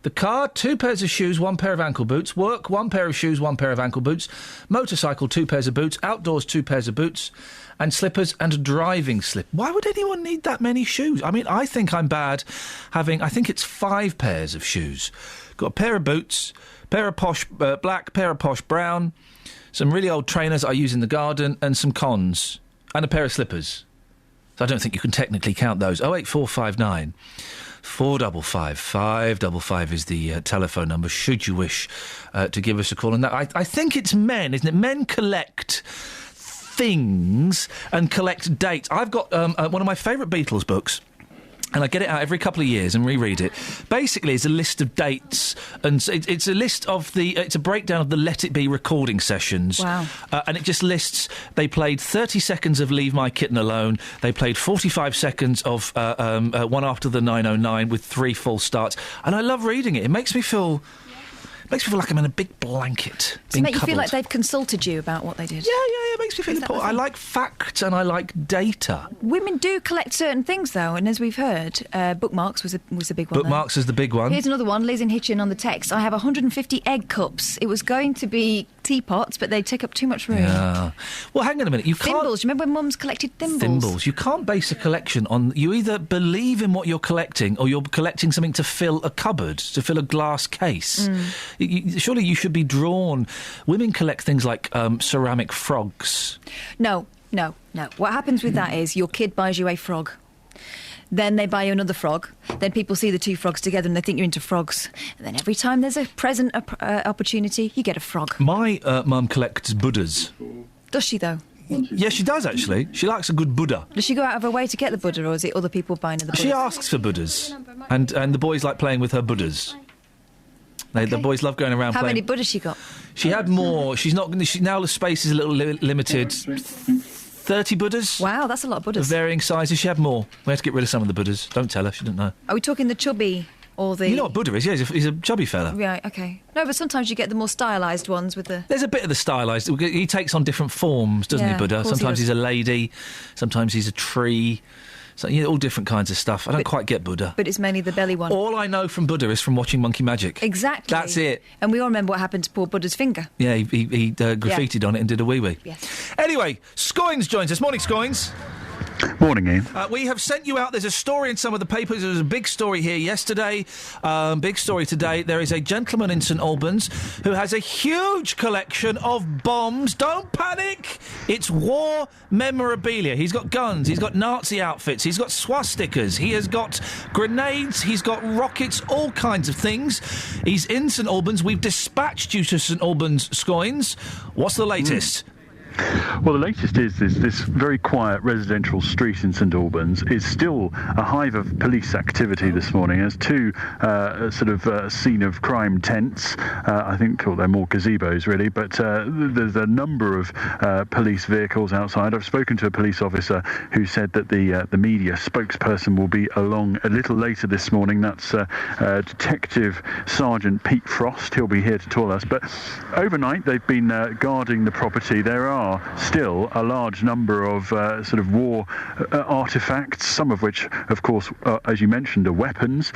The car, 2 pairs of shoes, 1 pair of ankle boots. Work, 1 pair of shoes, 1 pair of ankle boots. Motorcycle, 2 pairs of boots. Outdoors, 2 pairs of boots. And slippers and driving slip. Why would anyone need that many shoes? I mean, I think I'm bad having, I think it's 5 pairs of shoes. Got a pair of boots, pair of posh black, pair of posh brown, some really old trainers I use in the garden, and some cons, and a pair of slippers. So I don't think you can technically count those. 08459 455 555 is the telephone number, should you wish to give us a call. And that, I think it's men, isn't it? Men collect things and collect dates. I've got one of my favourite Beatles books, and I get it out every couple of years and reread it. Basically, it's a list of dates, and it's a list of it's a breakdown of the Let It Be recording sessions. Wow. And it just lists, they played 30 seconds of Leave My Kitten Alone, they played 45 seconds of One After the 909 with 3 full starts, and I love reading it. It makes me feel like I'm in a big blanket. Does it make you feel like they've consulted you about what they did? Yeah, it makes me feel important. I like facts and I like data. Women do collect certain things, though, and as we've heard, bookmarks was a big one. Bookmarks is the big one. Here's another one. Liz in Hitchin on the text. I have 150 egg cups. It was going to be teapots, but they take up too much room. Yeah. Well, hang on a minute. You can't... Thimbles. Remember when Mum's collected thimbles? Thimbles. You can't base a collection on... You either believe in what you're collecting, or you're collecting something to fill a cupboard, to fill a glass case. Surely you should be drawn... Women collect things like ceramic frogs. No. What happens with that is your kid buys you a frog. Then they buy you another frog. Then people see the 2 frogs together and they think you're into frogs. And then every time there's a present opportunity, you get a frog. My mum collects Buddhas. Does she, though? Yeah, she does, actually. She likes a good Buddha. Does she go out of her way to get the Buddha, or is it other people buying her the Buddhas? She asks for Buddhas. And the boys like playing with her Buddhas. The boys love going around playing. How many Buddhas she got? She had more. She's not... now the space is a little limited. 30 Buddhas. Wow, that's a lot of Buddhas. Of varying sizes. She had more. We had to get rid of some of the Buddhas. Don't tell her, she didn't know. Are we talking the chubby or the... You know what Buddha is? Yeah, he's a chubby fella. Right, OK. No, but sometimes you get the more stylised ones with the... There's a bit of the stylised. He takes on different forms, doesn't he, Buddha? Sometimes he's a lady, sometimes he's a tree. So, all different kinds of stuff. I don't quite get Buddha. But it's mainly the belly one. All I know from Buddha is from watching Monkey Magic. Exactly. That's it. And we all remember what happened to poor Buddha's finger. Yeah, he graffitied on it and did a wee-wee. Yes. Anyway, Scoins joins us. Morning, Scoins. Morning, Ian. We have sent you out. There's a story in some of the papers. There was a big story here yesterday. Big story today. There is a gentleman in St Albans who has a huge collection of bombs. Don't panic. It's war memorabilia. He's got guns. He's got Nazi outfits. He's got swastikas. He has got grenades. He's got rockets. All kinds of things. He's in St Albans. We've dispatched you to St Albans, Scoins. What's the latest? Well, the latest is this very quiet residential street in St Albans is still a hive of police activity this morning. There's 2 scene of crime tents. I think they're more gazebos, really, but there's a number of police vehicles outside. I've spoken to a police officer who said that the media spokesperson will be along a little later this morning. That's Detective Sergeant Pete Frost. He'll be here to tell us. But overnight, they've been guarding the property. There are are still a large number of sort of war artefacts, some of which, of course, as you mentioned, are weapons.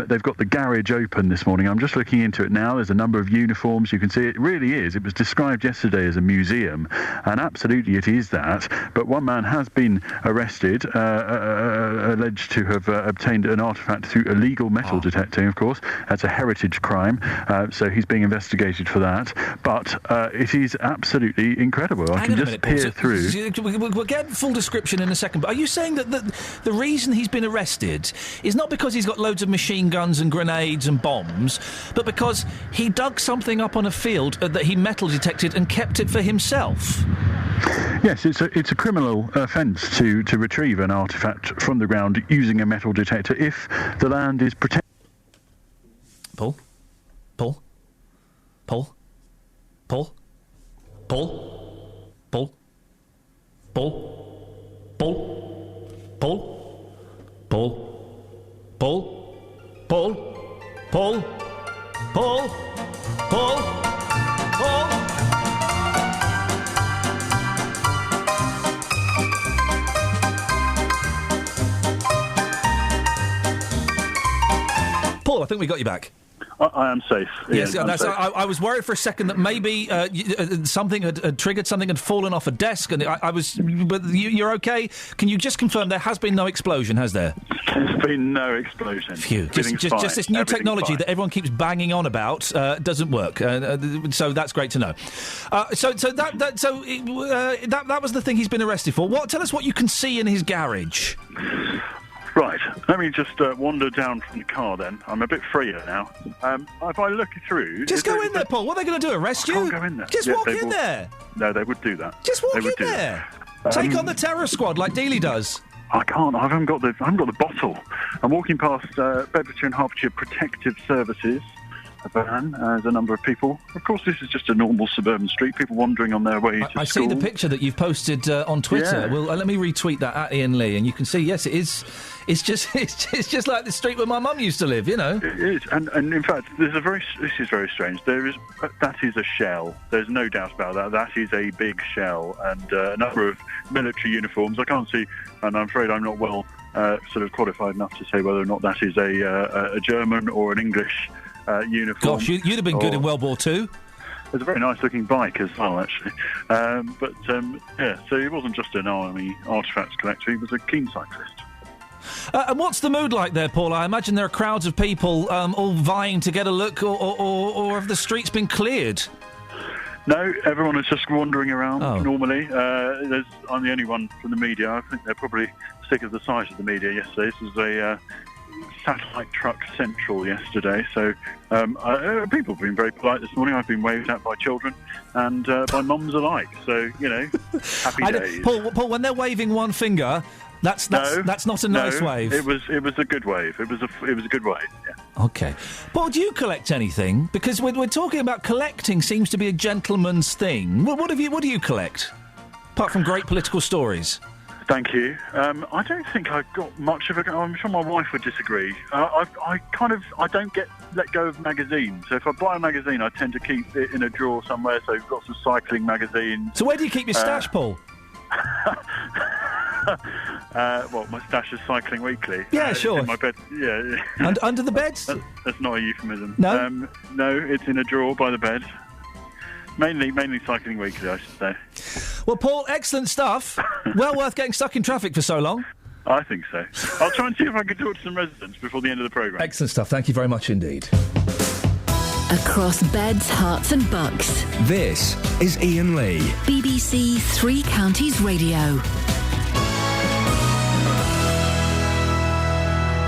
They've got the garage open this morning. I'm just looking into it now. There's a number of uniforms. You can see it really is. It was described yesterday as a museum, and absolutely it is that. But one man has been arrested, alleged to have obtained an artefact through illegal metal detecting, of course. That's a heritage crime, so he's being investigated for that. But it is absolutely incredible. I can just peer through. We'll get full description in a second, but are you saying that the reason he's been arrested is not because he's got loads of machine guns and grenades and bombs, but because he dug something up on a field that he metal detected and kept it for himself? Yes, it's a criminal offence to retrieve an artefact from the ground using a metal detector if the land is protected. Paul? Paul, I think we got you back. I am safe. Yes, Ian, safe. I was worried for a second that maybe something had triggered, something had fallen off a desk, and I was. But you're okay. Can you just confirm there has been no explosion, has there? There's been no explosion. Phew. Just this new technology that everyone keeps banging on about doesn't work. So that's great to know. So that was the thing he's been arrested for. Tell us what you can see in his garage. Right, let me just wander down from the car then. I'm a bit freer now. If I look through... Just go in there, Paul. What are they going to do, arrest you? I can't go in there. Just walk in there. No, they would do that. Just walk in there. Take on the terror squad like Dealey does. I can't. I haven't got the bottle. I'm walking past Bedfordshire and Hertfordshire Protective Services. A van, there's a number of people. Of course, this is just a normal suburban street, people wandering on their way to school. I see the picture that you've posted on Twitter. Yeah. Well, let me retweet that at Iain Lee, and you can see, yes, it is. It's just like the street where my mum used to live, you know. It is, and in fact, this is very strange. That is a shell. There's no doubt about that. That is a big shell, and a number of military uniforms. I can't see, and I'm afraid I'm not well sort of qualified enough to say whether or not that is a German or an English uniform. Gosh, you'd have been good in World War II. It's a very nice-looking bike as well, actually. So he wasn't just an army artefacts collector, he was a keen cyclist. And what's the mood like there, Paul? I imagine there are crowds of people all vying to get a look, or have the streets been cleared? No, everyone is just wandering around normally. I'm the only one from the media. I think they're probably sick of the sight of the media yesterday. This was a satellite truck central yesterday, so people have been very polite this morning. I've been waved at by children and by mums alike, so, you know, happy days. Paul, when they're waving one finger, that's not a nice wave. It was a good wave. It was a good wave, yeah. Okay. Paul, do you collect anything? Because we're talking about collecting seems to be a gentleman's thing. What do you collect? Apart from great political stories. Thank you. I don't think I've got much of a... I'm sure my wife would disagree. I don't let go of magazines. So if I buy a magazine, I tend to keep it in a drawer somewhere. So I've got some cycling magazines. So where do you keep your stash, Paul? My stash is Cycling Weekly. Yeah, sure. In my bed. Yeah. Under the bed? That's not a euphemism. No? No, it's in a drawer by the bed. Mainly Cycling Weekly, I should say. Well, Paul, excellent stuff. Well worth getting stuck in traffic for so long. I think so. I'll try and see if I can talk to some residents before the end of the programme. Excellent stuff. Thank you very much indeed. Across beds, hearts and bucks. This is Iain Lee. BBC Three Counties Radio.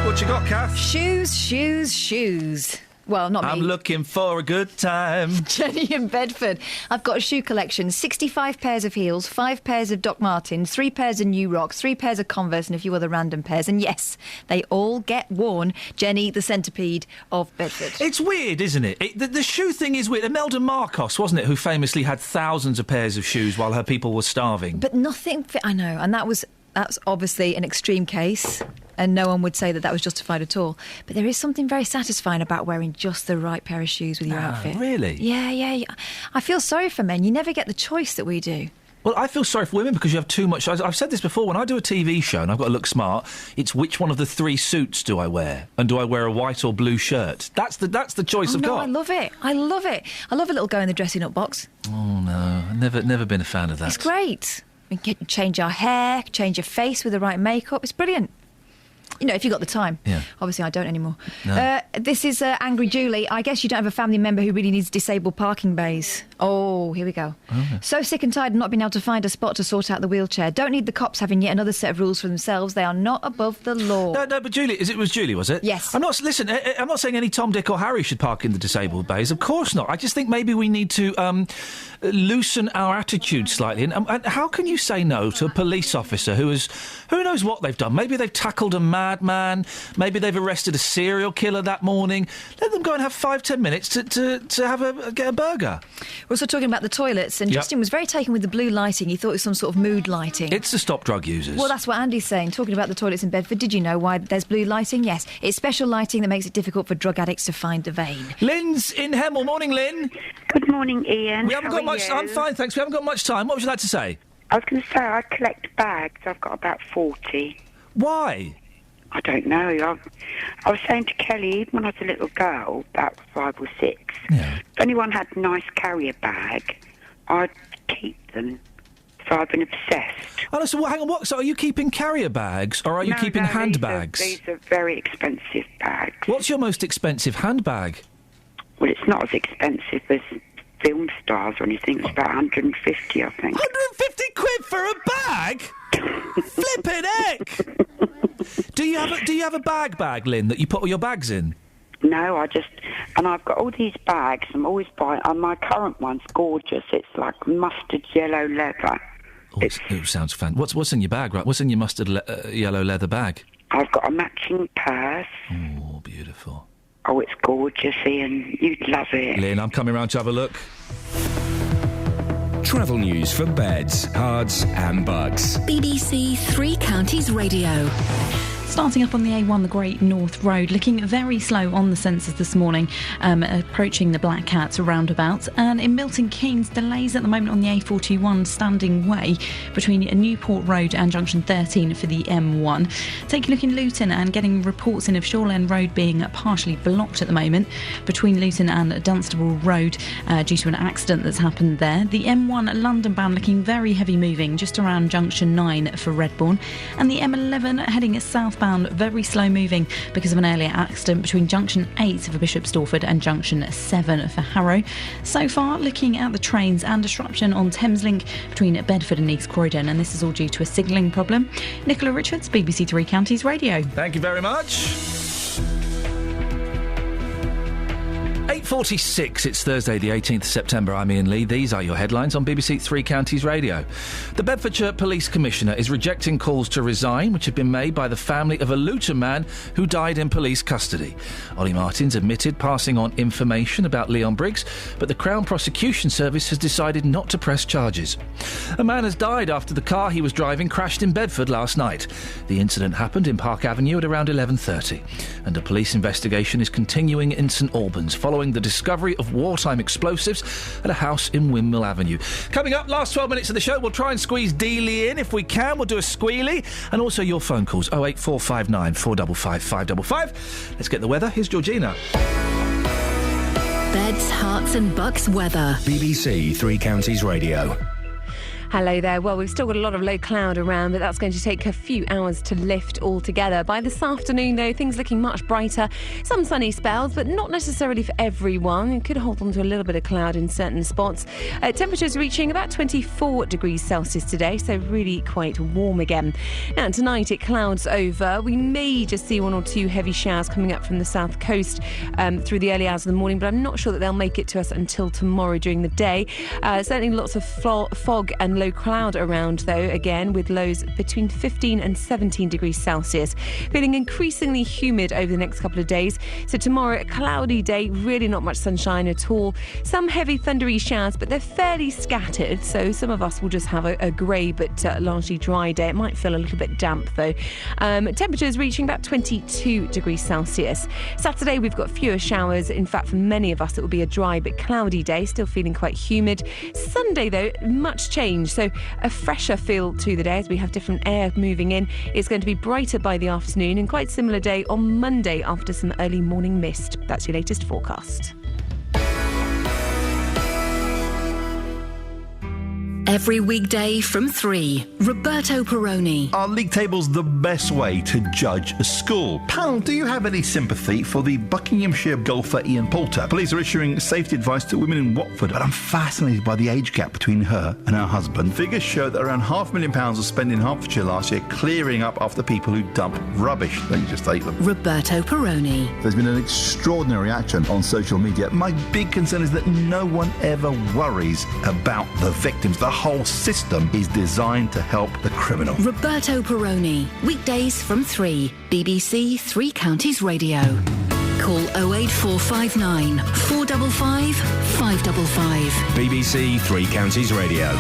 What you got, Kath? Shoes. Well, not me. I'm looking for a good time. Jenny in Bedford. I've got a shoe collection. 65 pairs of heels, 5 pairs of Doc Martens, 3 pairs of New Rock, 3 pairs of Converse and a few other random pairs. And yes, they all get worn. Jenny, the centipede of Bedford. It's weird, isn't it? The shoe thing is weird. Imelda Marcos, wasn't it, who famously had thousands of pairs of shoes while her people were starving? But nothing... I know, and that's obviously an extreme case, and no one would say that was justified at all. But there is something very satisfying about wearing just the right pair of shoes with your outfit. Really? Yeah. I feel sorry for men. You never get the choice that we do. Well, I feel sorry for women because you have too much. I've said this before. When I do a TV show and I've got to look smart, it's which one of the 3 suits do I wear, and do I wear a white or blue shirt? That's the choice I've got. I love it. I love it. I love a little go in the dressing up box. Oh no, I've never been a fan of that. It's great. We can change our hair, change your face with the right makeup. It's brilliant. You know, if you've got the time. Yeah. Obviously, I don't anymore. No. This is Angry Julie. I guess you don't have a family member who really needs disabled parking bays. Oh, here we go. Oh. So sick and tired of not being able to find a spot to sort out the wheelchair. Don't need the cops having yet another set of rules for themselves. They are not above the law. No, but Julie, was Julie, was it? Yes. I'm not saying any Tom, Dick or Harry should park in the disabled bays. Of course not. I just think maybe we need to loosen our attitude slightly. And how can you say no to a police officer who knows what they've done? Maybe they've tackled a madman. Maybe they've arrested a serial killer that morning. Let them go and have 5-10 minutes to get a burger. We're also talking about the toilets, and Justin was very taken with the blue lighting. He thought it was some sort of mood lighting. It's to stop drug users. Well, that's what Andy's saying. Talking about the toilets in Bedford, did you know why there's blue lighting? Yes, it's special lighting that makes it difficult for drug addicts to find the vein. Lynn's in Hemel. Morning, Lynn. Good morning, Ian. We haven't got much. I'm fine, thanks. We haven't got much time. What would you like to say? I was going to say I collect bags. I've got about 40. Why? I don't know. I was saying to Kelly, even when I was a little girl, about 5 or 6, if anyone had a nice carrier bag, I'd keep them. So I've been obsessed. Oh, so hang on. So are you keeping carrier bags, or are you keeping handbags? These are very expensive bags. What's your most expensive handbag? Well, it's not as expensive as film stars or anything. It's about 150, I think. 150 quid for a bag? Flippin' heck! Do you have a bag, Lynn, that you put all your bags in? No, and I've got all these bags. I'm always buying, and my current one's gorgeous. It's like mustard yellow leather. Oh, it sounds fun. What's in your bag, right? What's in your mustard yellow leather bag? I've got a matching purse. Oh, beautiful. Oh, it's gorgeous, Ian. You'd love it. Lynn, I'm coming round to have a look. Travel news for beds, cards and bugs. BBC Three Counties Radio. Starting up on the A1, the Great North Road, looking very slow on the sensors this morning, approaching the Black Cat roundabout. And in Milton Keynes, delays at the moment on the A41 Standing Way between Newport Road and Junction 13 for the M1. Take a look in Luton and getting reports in of Shoreland Road being partially blocked at the moment between Luton and Dunstable Road due to an accident that's happened there. The M1 London bound looking very heavy moving just around Junction 9 for Redbourne. And the M11 heading southbound very slow moving because of an earlier accident between Junction 8 for Bishop Stortford and Junction 7 for Harrow. So far, looking at the trains and disruption on Thameslink between Bedford and East Croydon, and this is all due to a signalling problem. Nicola Richards, BBC Three Counties Radio. Thank you very much. 8:46, it's Thursday the 18th of September. I'm Iain Lee. These are your headlines on BBC Three Counties Radio. The Bedfordshire Police Commissioner is rejecting calls to resign which have been made by the family of a Luton man who died in police custody. Ollie Martins admitted passing on information about Leon Briggs, but the Crown Prosecution Service has decided not to press charges. A man has died after the car he was driving crashed in Bedford last night. The incident happened in Park Avenue at around 11:30, and a police investigation is continuing in St Albans following the discovery of wartime explosives at a house in Windmill Avenue. Coming up, last 12 minutes of the show, we'll try and squeeze Dealey in if we can. We'll do a squealy. And also your phone calls, 08459 455 555. Let's get the weather. Here's Georgina. Beds, Hearts and Bucks weather. BBC Three Counties Radio. Hello there. Well, we've still got a lot of low cloud around, but that's going to take a few hours to lift altogether. By this afternoon, though, things looking much brighter. Some sunny spells, but not necessarily for everyone. You could hold on to a little bit of cloud in certain spots. Temperatures reaching about 24 degrees Celsius today, so really quite warm again. Now, tonight it clouds over. We may just see one or two heavy showers coming up from the south coast through the early hours of the morning, but I'm not sure that they'll make it to us until tomorrow during the day. Certainly lots of fog and low cloud around, though, again, with lows between 15 and 17 degrees Celsius. Feeling increasingly humid over the next couple of days. So tomorrow, a cloudy day, really not much sunshine at all. Some heavy thundery showers, but they're fairly scattered, so some of us will just have a grey but largely dry day. It might feel a little bit damp, though. Temperatures reaching about 22 degrees Celsius. Saturday, we've got fewer showers. In fact, for many of us, it will be a dry but cloudy day, still feeling quite humid. Sunday, though, much change change. So a fresher feel to the day as we have different air moving in. It's going to be brighter by the afternoon and quite similar day on Monday after some early morning mist. That's your latest forecast. Every weekday from 3, Roberto Perrone. Are league tables the best way to judge a school? Pal, do you have any sympathy for the Buckinghamshire golfer Iain Poulter? Police are issuing safety advice to women in Watford, but I'm fascinated by the age gap between her and her husband. Figures show that around £500,000 was spent in Hertfordshire last year clearing up after people who dump rubbish. Then you just ate them. Roberto Perrone. There's been an extraordinary reaction on social media. My big concern is that no one ever worries about the victims. The whole system is designed to help the criminal. Roberto Perrone. Weekdays from 3, BBC Three Counties Radio. Call 08459 455 555. BBC Three Counties Radio.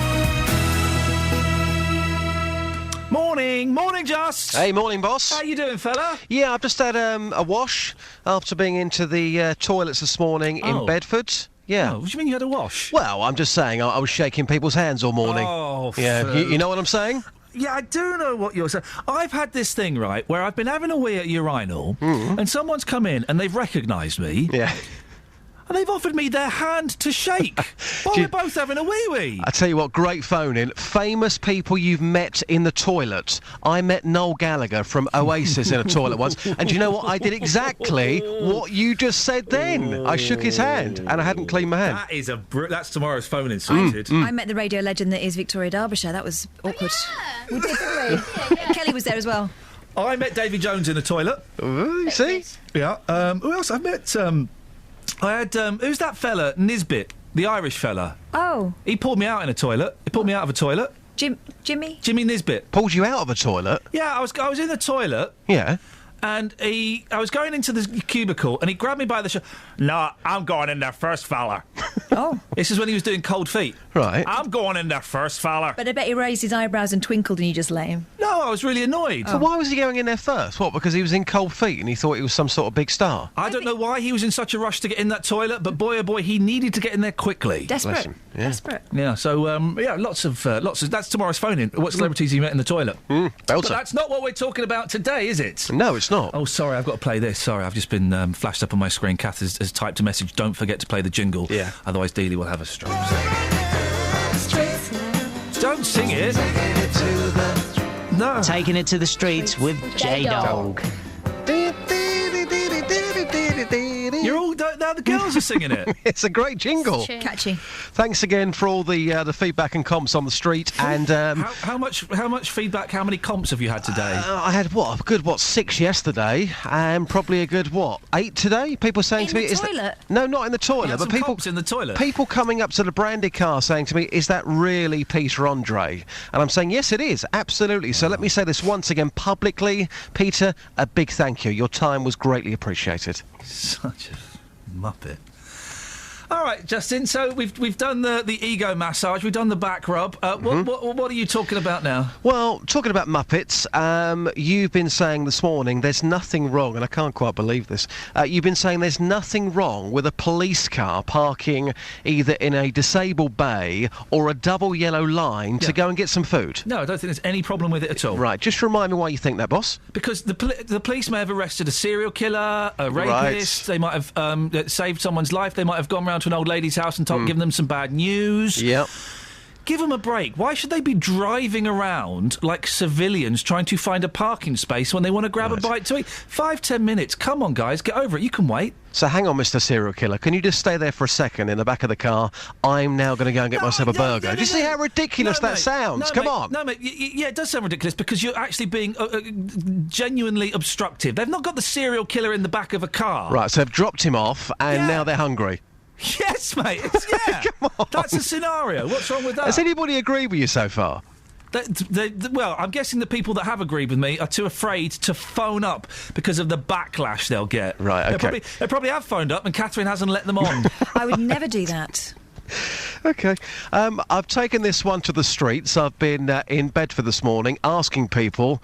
Morning, Joss. Hey, morning, boss. How you doing, fella? Yeah, I've just had a wash after being into the toilets this morning in Bedford. Yeah. Oh, what do you mean you had a wash? Well, I'm just saying I was shaking people's hands all morning. Oh, yeah. You know what I'm saying? Yeah, I do know what you're saying. I've had this thing, right, where I've been having a wee at urinal, and someone's come in and they've recognised me. Yeah. And they've offered me their hand to shake while we're both having a wee-wee. I tell you what, great phone-in. Famous people you've met in the toilet. I met Noel Gallagher from Oasis in a toilet once, and do you know what? I did exactly what you just said then. I shook his hand, and I hadn't cleaned my hand. That is that's tomorrow's phone-in sorted. I met the radio legend that is Victoria Derbyshire. That was awkward. We did, didn't we? Kelly was there as well. I met Davy Jones in the toilet. You see? Yeah. Who else? I met... I had, who's that fella? Nisbet, the Irish fella. Oh. He pulled me out in a toilet. He pulled me out of a toilet. Jimmy? Jimmy Nisbet. Pulled you out of a toilet? Yeah, I was in the toilet. Yeah. And I was going into the cubicle, and he grabbed me by the shoulder. No, I'm going in there first, fella. Oh. This is when he was doing Cold Feet. Right. I'm going in there first, fella. But I bet he raised his eyebrows and twinkled and you just let him. No, I was really annoyed. So why was he going in there first? What, because he was in Cold Feet and he thought he was some sort of big star? I don't know why he was in such a rush to get in that toilet, but boy, oh boy, he needed to get in there quickly. Desperate. Yeah. Desperate. Yeah, so, lots of... That's tomorrow's phone-in. What celebrities you met in the toilet? Belter. But that's not what we're talking about today, is it? No, it's not. Oh, sorry, I've got to play this. Sorry, I've just been flashed up on my screen. Kath has typed a message. Don't forget to play the jingle. Yeah. Otherwise, Dealey will have a stroke. Don't sing it. No. Taking it to the streets with J-Dog. You're all... Now the girls are singing it. It's a great jingle. Catchy. Thanks again for all the feedback and comps on the street. And how much feedback? How many comps have you had today? I had a good 6 yesterday, and probably a good 8 today. People saying to me, "Is toilet?" No, not in the toilet, but people comps in the toilet. People coming up to the brandy car saying to me, "Is that really Peter Andre?" And I'm saying, "Yes, it is, absolutely." So let me say this once again publicly, Peter. A big thank you. Your time was greatly appreciated. Such a muppet. All right, Justin. So we've done the ego massage. We've done the back rub. What are you talking about now? Well, talking about Muppets, you've been saying this morning there's nothing wrong, and I can't quite believe this. You've been saying there's nothing wrong with a police car parking either in a disabled bay or a double yellow line to go and get some food. No, I don't think there's any problem with it at all. Right. Just remind me why you think that, boss. Because the police may have arrested a serial killer, a rapist. Right. They might have saved someone's life. They might have gone round to an old lady's house and given them some bad news. Yep. Give them a break. Why should they be driving around like civilians trying to find a parking space when they want to grab a bite to eat? 5-10 minutes. Come on, guys, get over it. You can wait. So hang on, Mr. Serial Killer. Can you just stay there for a second in the back of the car? I'm now going to go and get myself a burger. Do you see how ridiculous that sounds? Come on. No, mate. Yeah, it does sound ridiculous because you're actually being genuinely obstructive. They've not got the serial killer in the back of a car. Right, so they've dropped him off and now they're hungry. Yes, mate. Yeah. Come on. That's a scenario. What's wrong with that? Has anybody agreed with you so far? Well, I'm guessing the people that have agreed with me are too afraid to phone up because of the backlash they'll get. Right, okay. They probably have phoned up and Catherine hasn't let them on. I would never do that. OK. I've taken this one to the streets. I've been in Bedford this morning asking people,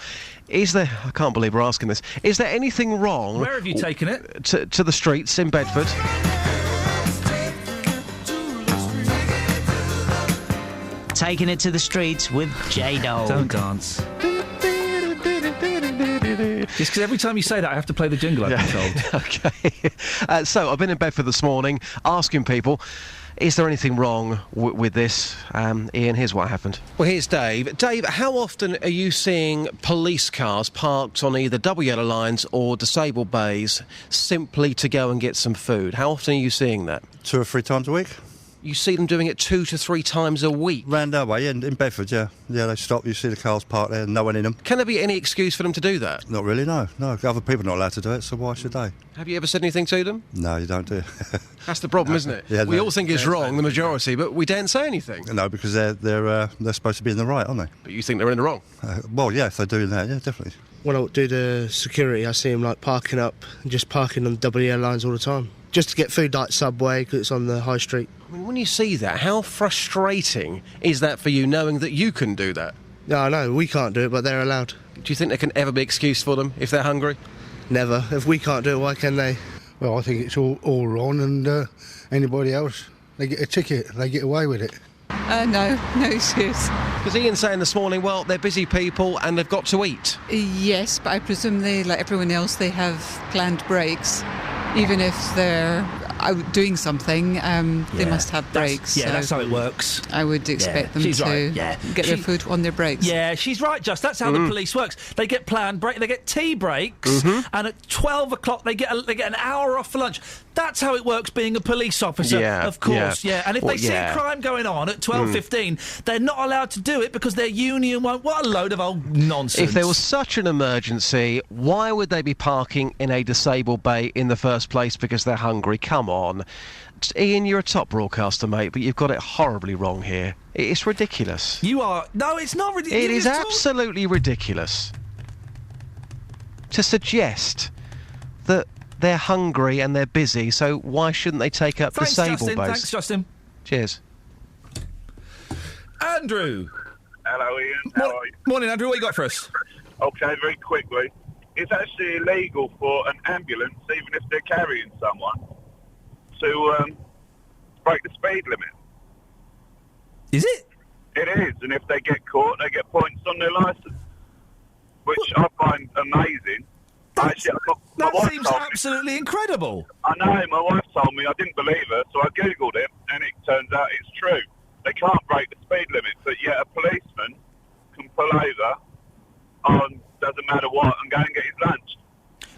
is there... I can't believe we're asking this. Is there anything wrong... Where have you taken it? To the streets in Bedford. taking it to the streets with J-Dog. Don't dance. Just because every time you say that, I have to play the jingle, I've been told. Okay. So, I've been in Bedford this morning asking people, is there anything wrong with this? Iain, here's what happened. Well, here's Dave. Dave, how often are you seeing police cars parked on either double yellow lines or disabled bays simply to go and get some food? How often are you seeing that? 2 or 3 times a week. You see them doing it 2 to 3 times a week? Round our way, in Bedford, yeah. Yeah, they stop, you see the cars parked there, no one in them. Can there be any excuse for them to do that? Not really, no. No, other people are not allowed to do it, so why should they? Have you ever said anything to them? No, you don't do it. That's the problem, isn't it? Yeah, we all think it's wrong, the majority, but we daren't say anything. No, because they're supposed to be in the right, aren't they? But you think they're in the wrong? Well, yeah, if they're doing that, yeah, definitely. When I do the security, I see them, like, parking up, just parking on double yellow lines all the time. Just to get food like Subway, because it's on the high street. I mean, when you see that, how frustrating is that for you, knowing that you can do that? No, I know, we can't do it, but they're allowed. Do you think there can ever be excuse for them if they're hungry? Never. If we can't do it, why can they? Well, I think it's all wrong, and anybody else, they get a ticket, they get away with it. No excuse. Because Iain's saying this morning, well, they're busy people and they've got to eat. Yes, but I presume they, like everyone else, they have planned breaks. Even if they're out doing something, they must have breaks. That's how it works. I would expect them to get their food on their breaks. Yeah, she's right, Just. That's how the police works. They get planned break, they get tea breaks, and at 12 o'clock they get an hour off for lunch. That's how it works being a police officer, of course. Yeah. And if they see a crime going on at 12:15, they're not allowed to do it because their union won't. What a load of old nonsense. If there was such an emergency, why would they be parking in a disabled bay in the first place? Because they're hungry? Come on. Iain, you're a top broadcaster, mate, but you've got it horribly wrong here. It's ridiculous. You are... No, it's not ridiculous. It is absolutely ridiculous to suggest that they're hungry and they're busy, so why shouldn't they take up disabled bays? Thanks, Justin. Cheers. Andrew. Hello, Iain. How are you? Morning, Andrew. What you got for us? Okay, very quickly. It's actually illegal for an ambulance, even if they're carrying someone, to break the speed limit. Is it? It is, and if they get caught, they get points on their licence, which I find amazing. That seems absolutely incredible. I know, my wife told me, I didn't believe her, so I googled it, and it turns out it's true. They can't break the speed limit, but yet a policeman can pull over on doesn't matter what and go and get his lunch.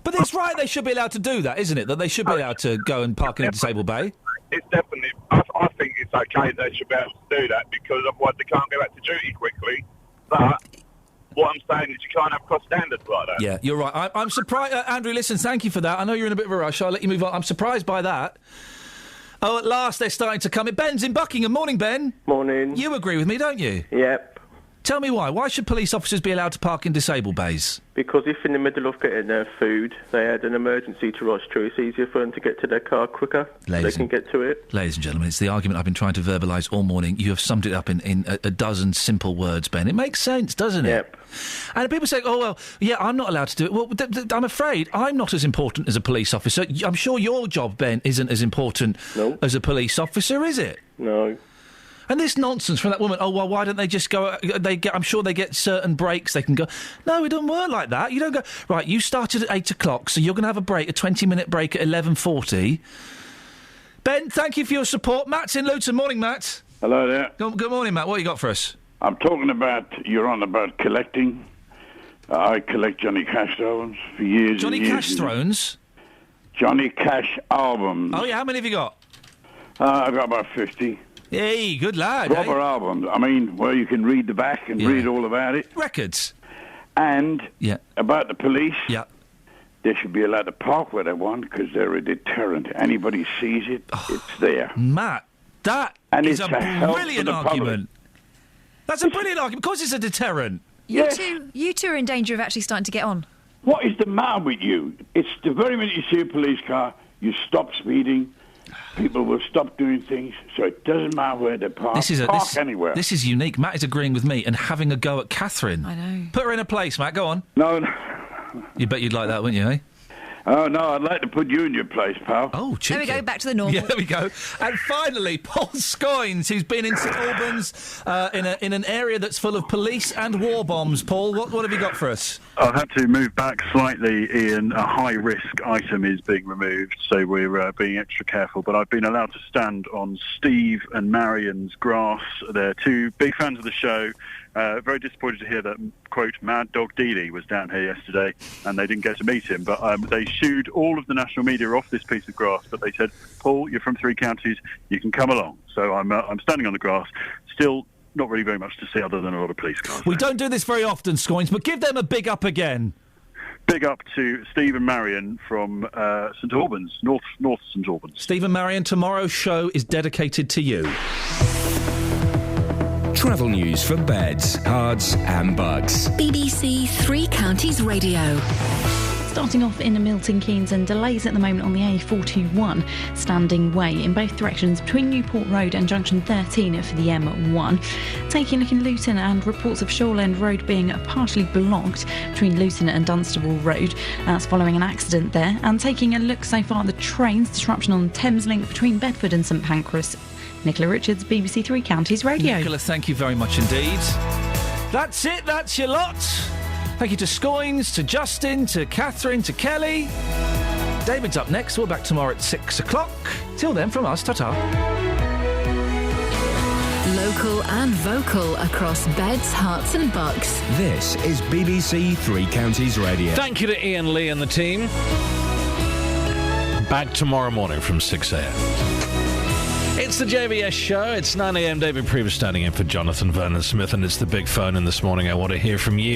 But it's right, they should be allowed to do that, isn't it? That they should be allowed to go and park in a disabled bay? It's definitely, I think it's okay they should be able to do that, because otherwise they can't go back to duty quickly. But what I'm saying is you can't have cross standards like that. Yeah, you're right. I'm surprised. Andrew, listen, thank you for that. I know you're in a bit of a rush. I'll let you move on. I'm surprised by that. Oh, at last they're starting to come in. Ben's in Buckingham. Morning, Ben. Morning. You agree with me, don't you? Yep. Tell me why. Why should police officers be allowed to park in disabled bays? Because if in the middle of getting their food, they had an emergency to rush to, it's easier for them to get to their car quicker. They can get to it. Ladies and gentlemen, it's the argument I've been trying to verbalise all morning. You have summed it up in a dozen simple words, Ben. It makes sense, doesn't it? Yep. And people say, oh, well, yeah, I'm not allowed to do it. Well, I'm afraid I'm not as important as a police officer. I'm sure your job, Ben, isn't as important as a police officer, is it? No. And this nonsense from that woman, oh, well, why don't they just go... I'm sure they get certain breaks they can go... No, it doesn't work like that. You don't go... Right, you started at 8 o'clock, so you're going to have a 20-minute break at 11:40. Ben, thank you for your support. Matt's in Luton. Morning, Matt. Hello there. Good morning, Matt. What you got for us? I'm talking about... You're on about collecting. I collect Johnny Cash albums for years Johnny and years. Cash thrones? Johnny Cash albums. Oh, yeah, how many have you got? I've got about 50. Hey, good lad. Proper albums. I mean, where you can read the back and read all about it. Records. And about the police. Yeah. They should be allowed to park where they want because they're a deterrent. Anybody sees it, it's there. Matt, that is a brilliant public. argument. That's a brilliant argument because it's a deterrent. You two are in danger of actually starting to get on. What is the matter with you? It's the very minute you see a police car, you stop speeding. People will stop doing things, so it doesn't matter where they park. Park anywhere. This is unique. Matt is agreeing with me and having a go at Catherine. I know. Put her in a place, Matt. Go on. No. You bet you'd like that, wouldn't you, eh? Oh, no, I'd like to put you in your place, pal. Oh, There we go, back to the normal. Yeah, there we go. And finally, Paul Scoynes, who's been in St Albans in an area that's full of police and war bombs. Paul, what have you got for us? I've had to move back slightly, Ian. A high-risk item is being removed, so we're being extra careful. But I've been allowed to stand on Steve and Marion's grass. They're two big fans of the show. Very disappointed to hear that, quote, Mad Dog Dealey was down here yesterday, and they didn't get to meet him. But they shooed all of the national media off this piece of grass, but they said, Paul, you're from 3 counties, you can come along. So I'm standing on the grass, still not really very much to see other than a lot of police cars. We don't do this very often, Scoynes, but give them a big up again. Big up to Steve and Marion from St Albans, North St Albans. Steve and Marion, tomorrow's show is dedicated to you. Travel news for beds, cards and bugs. BBC Three Counties Radio. Starting off in Milton Keynes, and delays at the moment on the A41 standing way in both directions between Newport Road and Junction 13 for the M1. Taking a look in Luton, and reports of Shoreland Road being partially blocked between Luton and Dunstable Road. That's following an accident there. And taking a look so far at the trains, disruption on Thames Link between Bedford and St Pancras. Nicola Richards, BBC Three Counties Radio. Nicola, thank you very much indeed. That's it, that's your lot. Thank you to Scoynes, to Justin, to Catherine, to Kelly. David's up next. We're back tomorrow at 6 o'clock. Till then, from us, ta-ta. Local and vocal across beds, hearts and bucks. This is BBC Three Counties Radio. Thank you to Iain Lee and the team. Back tomorrow morning from 6 a.m. It's the JVS show. It's 9 a.m. David Previous standing in for Jonathan Vernon Smith, and it's the big phone in this morning. I want to hear from you.